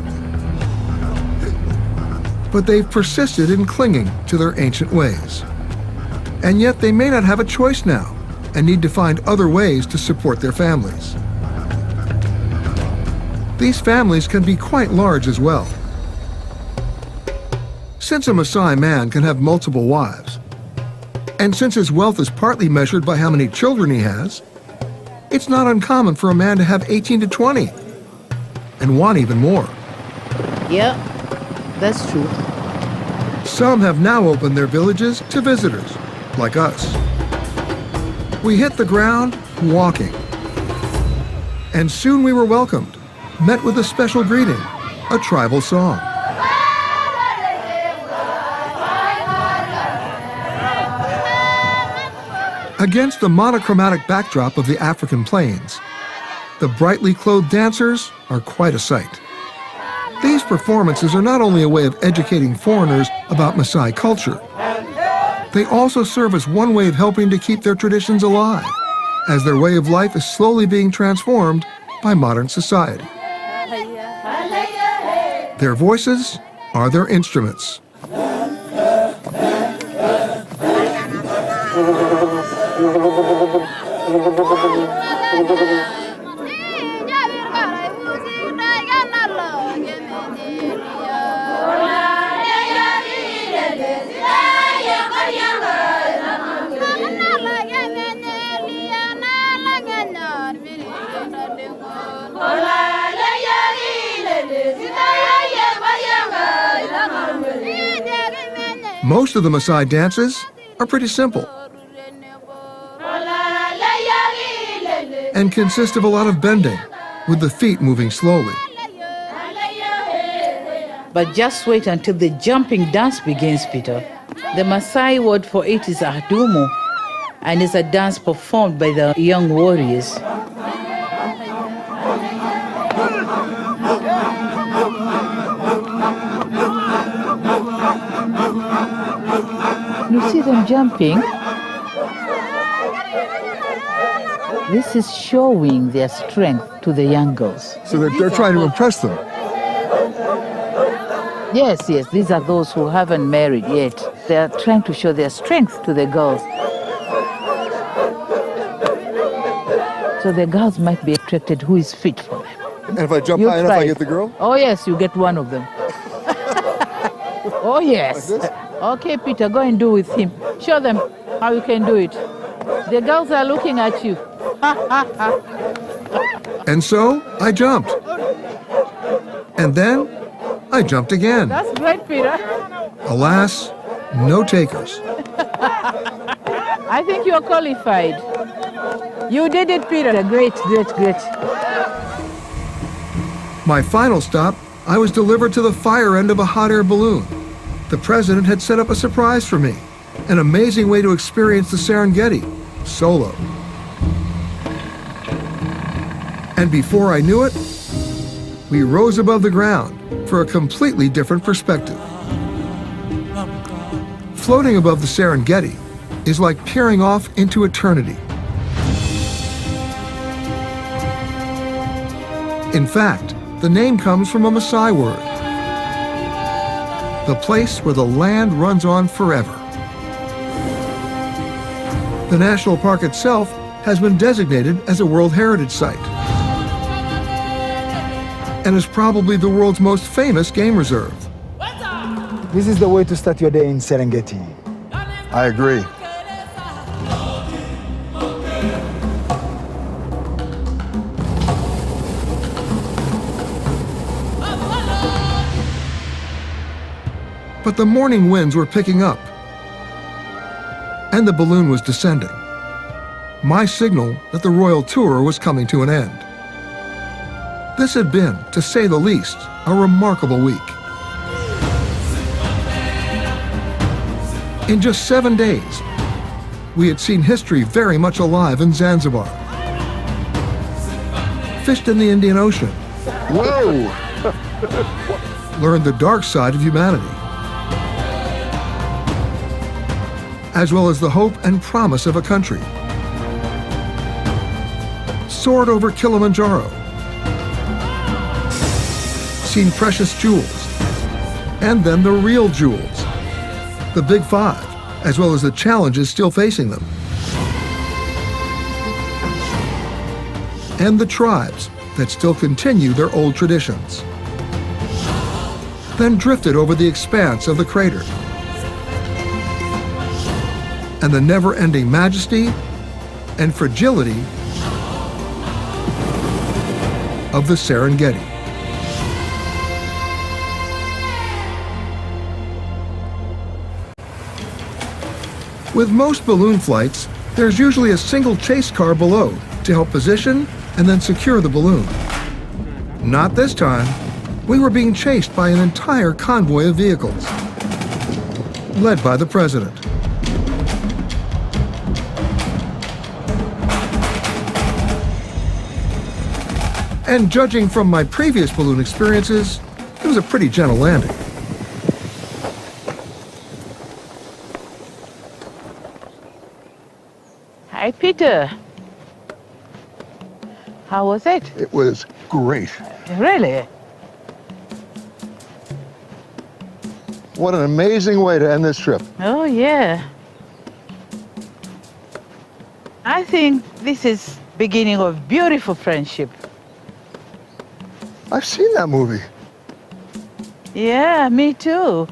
But they've persisted in clinging to their ancient ways. And yet they may not have a choice now and need to find other ways to support their families. These families can be quite large as well. Since a Maasai man can have multiple wives, and since his wealth is partly measured by how many children he has, it's not uncommon for a man to have 18 to 20, and want even more.
Yeah, that's true.
Some have now opened their villages to visitors, like us. We hit the ground walking, and soon we were welcomed, met with a special greeting, a tribal song. Against the monochromatic backdrop of the African plains, the brightly clothed dancers are quite a sight. These performances are not only a way of educating foreigners about Maasai culture, they also serve as one way of helping to keep their traditions alive, as their way of life is slowly being transformed by modern society. Their voices are their instruments. Most of the Maasai dances are pretty simple and consist of a lot of bending, with the feet moving slowly.
But just wait until the jumping dance begins, Peter. The Maasai word for it is ahdumo, and is a dance performed by the young warriors. You see them jumping? This is showing their strength to the young girls.
So they're trying to impress them.
Yes, these are those who haven't married yet. They are trying to show their strength to the girls. So the girls might be attracted who is fit for them.
And if I jump high enough, I get the girl?
Oh yes, you get one of them. Oh yes.
Like this?
Okay, Peter, go and do with him. Show them how you can do it. The girls are looking at you.
And so I jumped. And then I jumped again.
That's great, Peter.
Alas, no takers.
I think you're qualified. You did it, Peter. Great, great, great.
My final stop I was delivered to the fire end of a hot air balloon. The president had set up a surprise for me, an amazing way to experience the Serengeti, solo. And before I knew it, we rose above the ground for a completely different perspective. Floating above the Serengeti is like peering off into eternity. In fact, the name comes from a Maasai word, the place where the land runs on forever. The national park itself has been designated as a World Heritage Site and is probably the world's most famous game reserve.
This is the way to start your day in Serengeti.
I agree.
But the morning winds were picking up, and the balloon was descending. My signal that the royal tour was coming to an end. This had been, to say the least, a remarkable week. In just 7 days, we had seen history very much alive in Zanzibar. Fished in the Indian Ocean.
Whoa!
Learned the dark side of humanity, as well as the hope and promise of a country. Soared over Kilimanjaro. Seen precious jewels, and then the real jewels, the Big Five, as well as the challenges still facing them. And the tribes that still continue their old traditions. Then drifted over the expanse of the crater and the never-ending majesty and fragility of the Serengeti. With most balloon flights, there's usually a single chase car below to help position and then secure the balloon. Not this time. We were being chased by an entire convoy of vehicles, led by the president. And judging from my previous balloon experiences, it was a pretty gentle landing.
Hi, Peter. How was it?
It was great.
Really?
What an amazing way to end this trip.
Oh, yeah. I think this is beginning of beautiful friendship.
I've seen that movie.
Yeah, me too.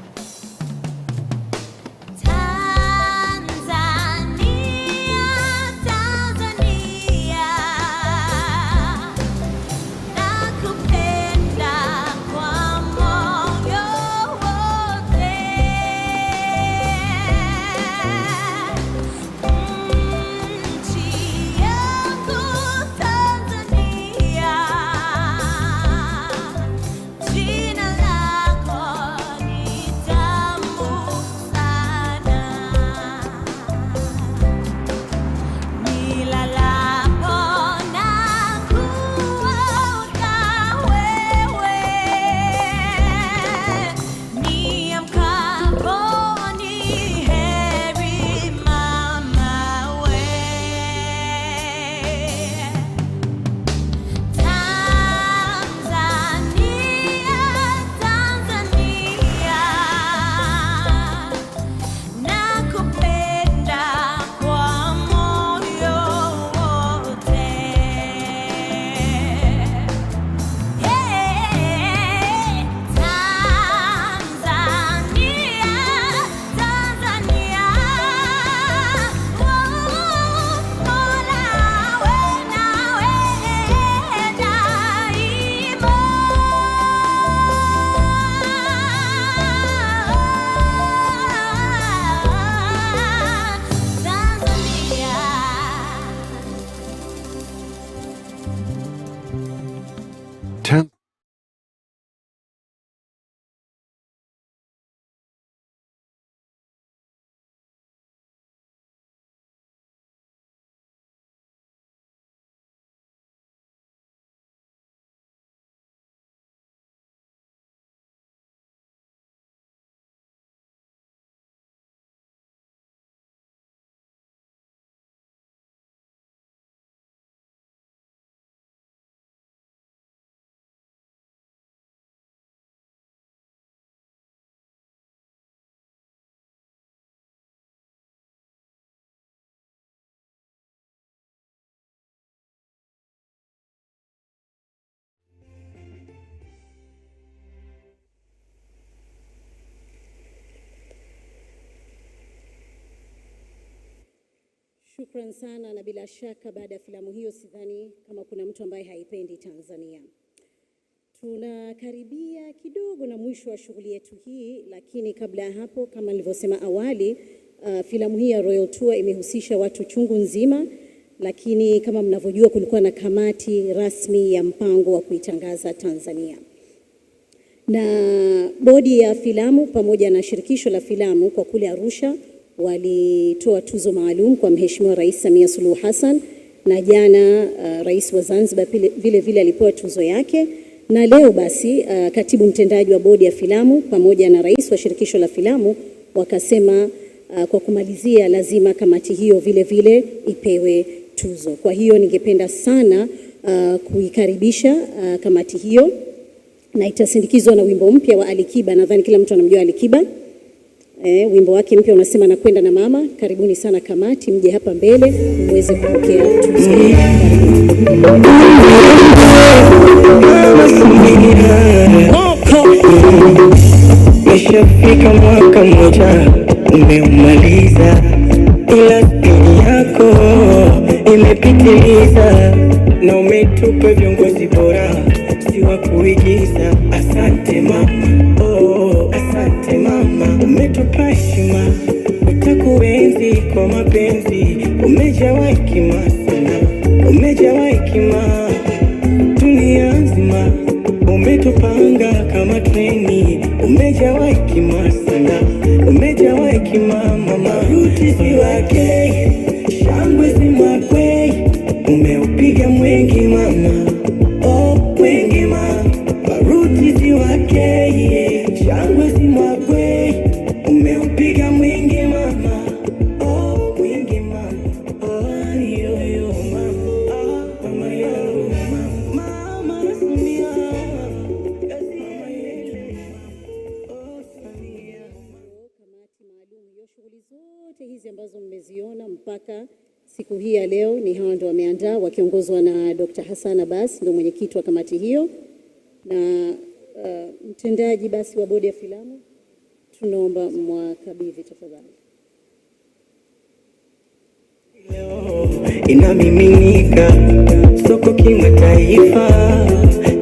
Jina lako ni
Shukran sana, na bila shaka baada ya filamu hiyo sidhani kama kuna mtu ambaye haipendi Tanzania. Tunakaribia kidogo na mwisho wa shughuli yetu hii, lakini kabla ya hapo, kama nilivyosema awali, filamu hii ya Royal Tour imehusisha watu chungu nzima, lakini kama mnavyojua kulikuwa na kamati rasmi ya mpango wa kuitangaza Tanzania. Na bodi ya filamu pamoja na shirikisho la filamu kwa kule Arusha walitoa tuzo maalum kwa Mheshimiwa Rais Samia Suluhu Hassan, na jana Rais wa Zanzibar vile vile alipewa tuzo yake, na leo basi katibu mtendaji wa bodi ya filamu pamoja na rais wa shirikisho la filamu wakasema kwa kumalizia lazima kamati hiyo vile vile ipewe tuzo. Kwa hiyo ningependa sana kuikaribisha kamati hiyo, na itasindikizwa na wimbo mpya wa Alikiba. Nadhani kila mtu anamjua Alikiba. Wimbo wake mpya unasema nakwenda na mama. Karibuni sana kamati, mje hapa mbele muweze kupokea tuzo.
Umeshafika mwaka mmoja umeumaliza, ila spidi yako imepitiliza, na umetupa viongozi bora si wa kuigiza. Asante mama, oh asante mama, umetupa heshima, utakuenzi kwa mapenzi, umejawa hekima sana, umejawa hekima dunia nzima, umetupanga kama treni, umejawa hekima sana, umejawa hekima mama. Ruti si wake, shangwe si mwakwe, umeupiga mwingi mama, oh mwingi mama. Ruti si wake, shangwe si mwakwe, umeupiga mwingi mama, oh mwingi mama, oh yo mama, mama yo mama Samia.
Shughuli zote hizi ambazo mmeziona mpaka siku hii ya leo ni hawa ndio wameandaa, wakiongozwa na Dr. Hassan Abbas, ndio mwenyekiti wa kamati hiyo, na mtendaji basi wa bodi ya filamu tunaomba mwakabidhi tafadhali.
Inamiminika soko kimataifa,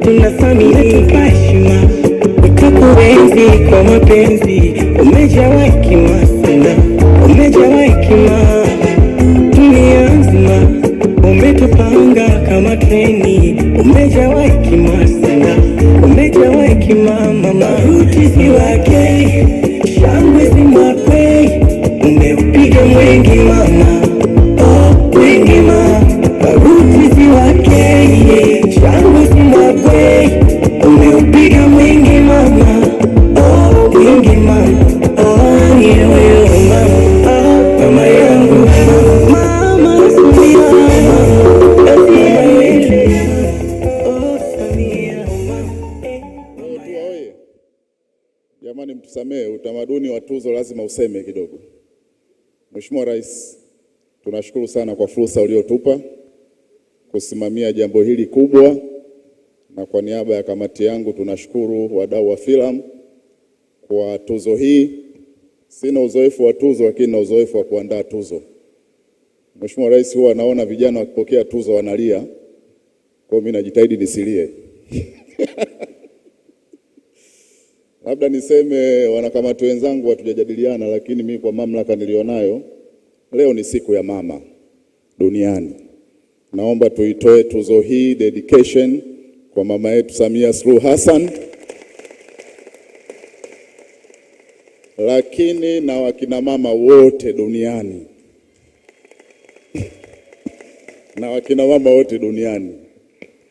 tunathamini heshima, utakuenzi kwa mapenzi, umejawa hekima sana, umejawa hekima dunia nzima, umetupanga kama treni, umejawa hekima sana, umejawa hekima mama. Ruti si wake, shangwe si mwakwe, umeupiga mwingi mama, oh mwingi mama. Ruti si wake, shangwe si mwakwe, umeupiga mwingi mama, oh mwingi mama, oh yo mama, mama yangu mama Samia, oh Samia.
Jamani, mtusamee, utamaduni wa tuzo lazima useme kidogo. Mheshimiwa Rais, tunashukuru sana kwa fursa uliotupa kusimamia jambo hili kubwa, na kwa niaba ya kamati yangu tunashukuru wadau wa filamu kwa tuzo hii. Sina uzoefu wa tuzo, lakini na uzoefu wa kuandaa tuzo. Mheshimiwa Rais, huwa naona vijana wakipokea tuzo wanalia, kwa mimi najitahidi nisilie. Labda niseme wanakamati wenzangu hatujajadiliana, lakini mimi kwa mamlaka nilionayo, leo ni siku ya mama duniani. Naomba tuitoe tuzo hii dedication kwa mama yetu Samia Suluhu Hassan, lakini na wakina mama wote duniani na wakina mama wote duniani,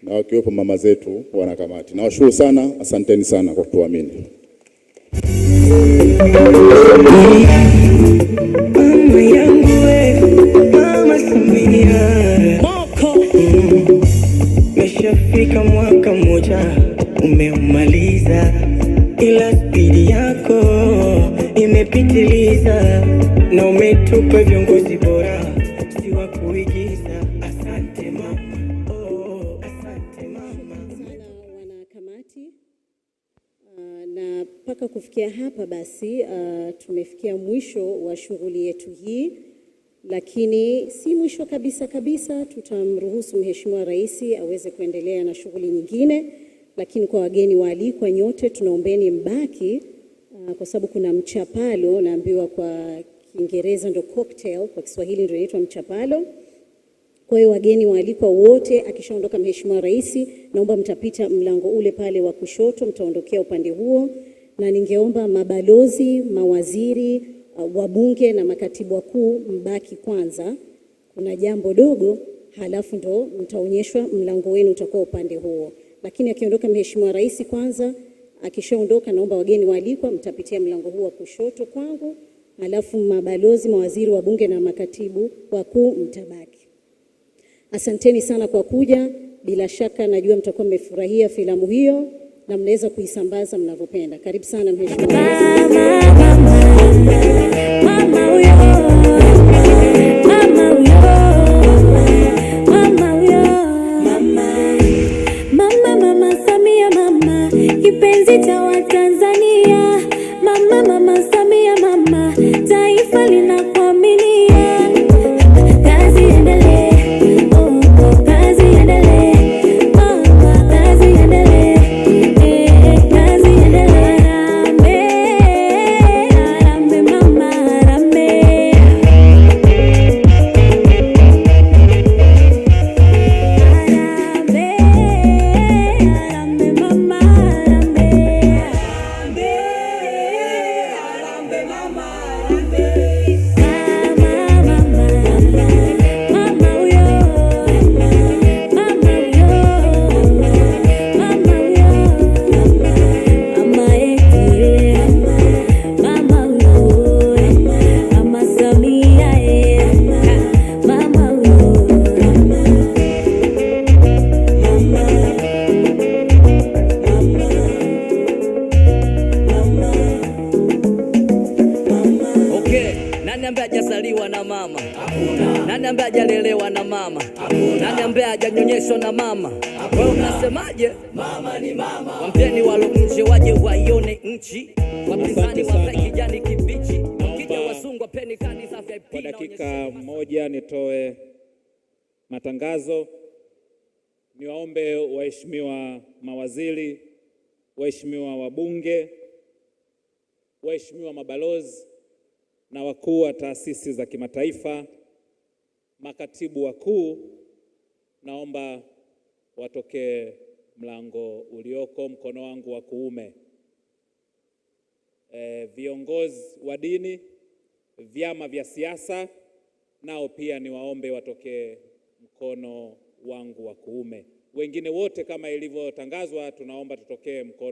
na wakiwepo mama zetu wanakamati. Nawashukuru sana, asanteni sana kwa kutuamini.
Mama yangu mama Samia, umeshafika mwaka mmoja umeumaliza, ila spidi yako imepitiliza, na umetupa viongozi bora si wa kuigiza. Asante mama, oh asante mama
sana wanakamati. Na mpaka kufikia hapa basi tumefikia mwisho wa shughuli yetu hii. lakini si mwisho kabisa, tutamruhusu Mheshimiwa Rais aweze kuendelea na shughuli nyingine, lakini kwa wageni waalikwa nyote tunaombeni mbaki kwa sababu kuna mchapalo, naambiwa kwa Kiingereza ndo cocktail, kwa Kiswahili ndio inaitwa mchapalo. Kwa hiyo wageni waalikwa wote akishaondoka Mheshimiwa Rais, naomba mtapita mlango ule pale wa kushoto, mtaondokea upande huo, na ningeomba mabalozi, mawaziri, wabunge na makatibu wakuu mbaki kwanza. Kuna jambo dogo, halafu ndo mtaonyeshwa mlango wenu utakuwa upande huo. Lakini akiondoka Mheshimiwa Rais kwanza, akishaondoka naomba wageni waalikwa mtapitia mlango huu wa kushoto kwangu, halafu mabalozi, mawaziri, wabunge na makatibu wakuu mtabaki. Asanteni sana kwa kuja. Bila shaka najua mtakuwa mmefurahia filamu hiyo na mnaweza kuisambaza mnavyopenda. Karibu sana Mheshimiwa Rais.
Mama Samia, mama kipenzi cha Watanzania, mama Samia, mama taifa linakuaminia. Kazi endelee, kazi endelee, mama kazi endelee, kazi endelee. Arambe mama, arambe.
Nani ambaye hajazaliwa na mama? Hakuna. Nani ambaye hajalelewa na mama? Hakuna. Nani ambaye hajanyonyeshwa na mama? Wewe unasemaje? Mama ni mama. Wampeni walo nje waje waione nchi. Wapinzani wa kijani kibichi. Kija wasungwa peni kadi za VIP.
Kwa dakika moja nitoe matangazo. Niwaombe waheshimiwa mawaziri, waheshimiwa wabunge, waheshimiwa mabalozi na wakuu wa taasisi za kimataifa, makatibu wakuu, naomba watokee mlango ulioko mkono wangu wa kuume. Viongozi wa dini, vyama vya siasa, nao pia niwaombe watokee mkono wangu wa kuume. Wengine wote kama ilivyotangazwa tunaomba tutokee mkono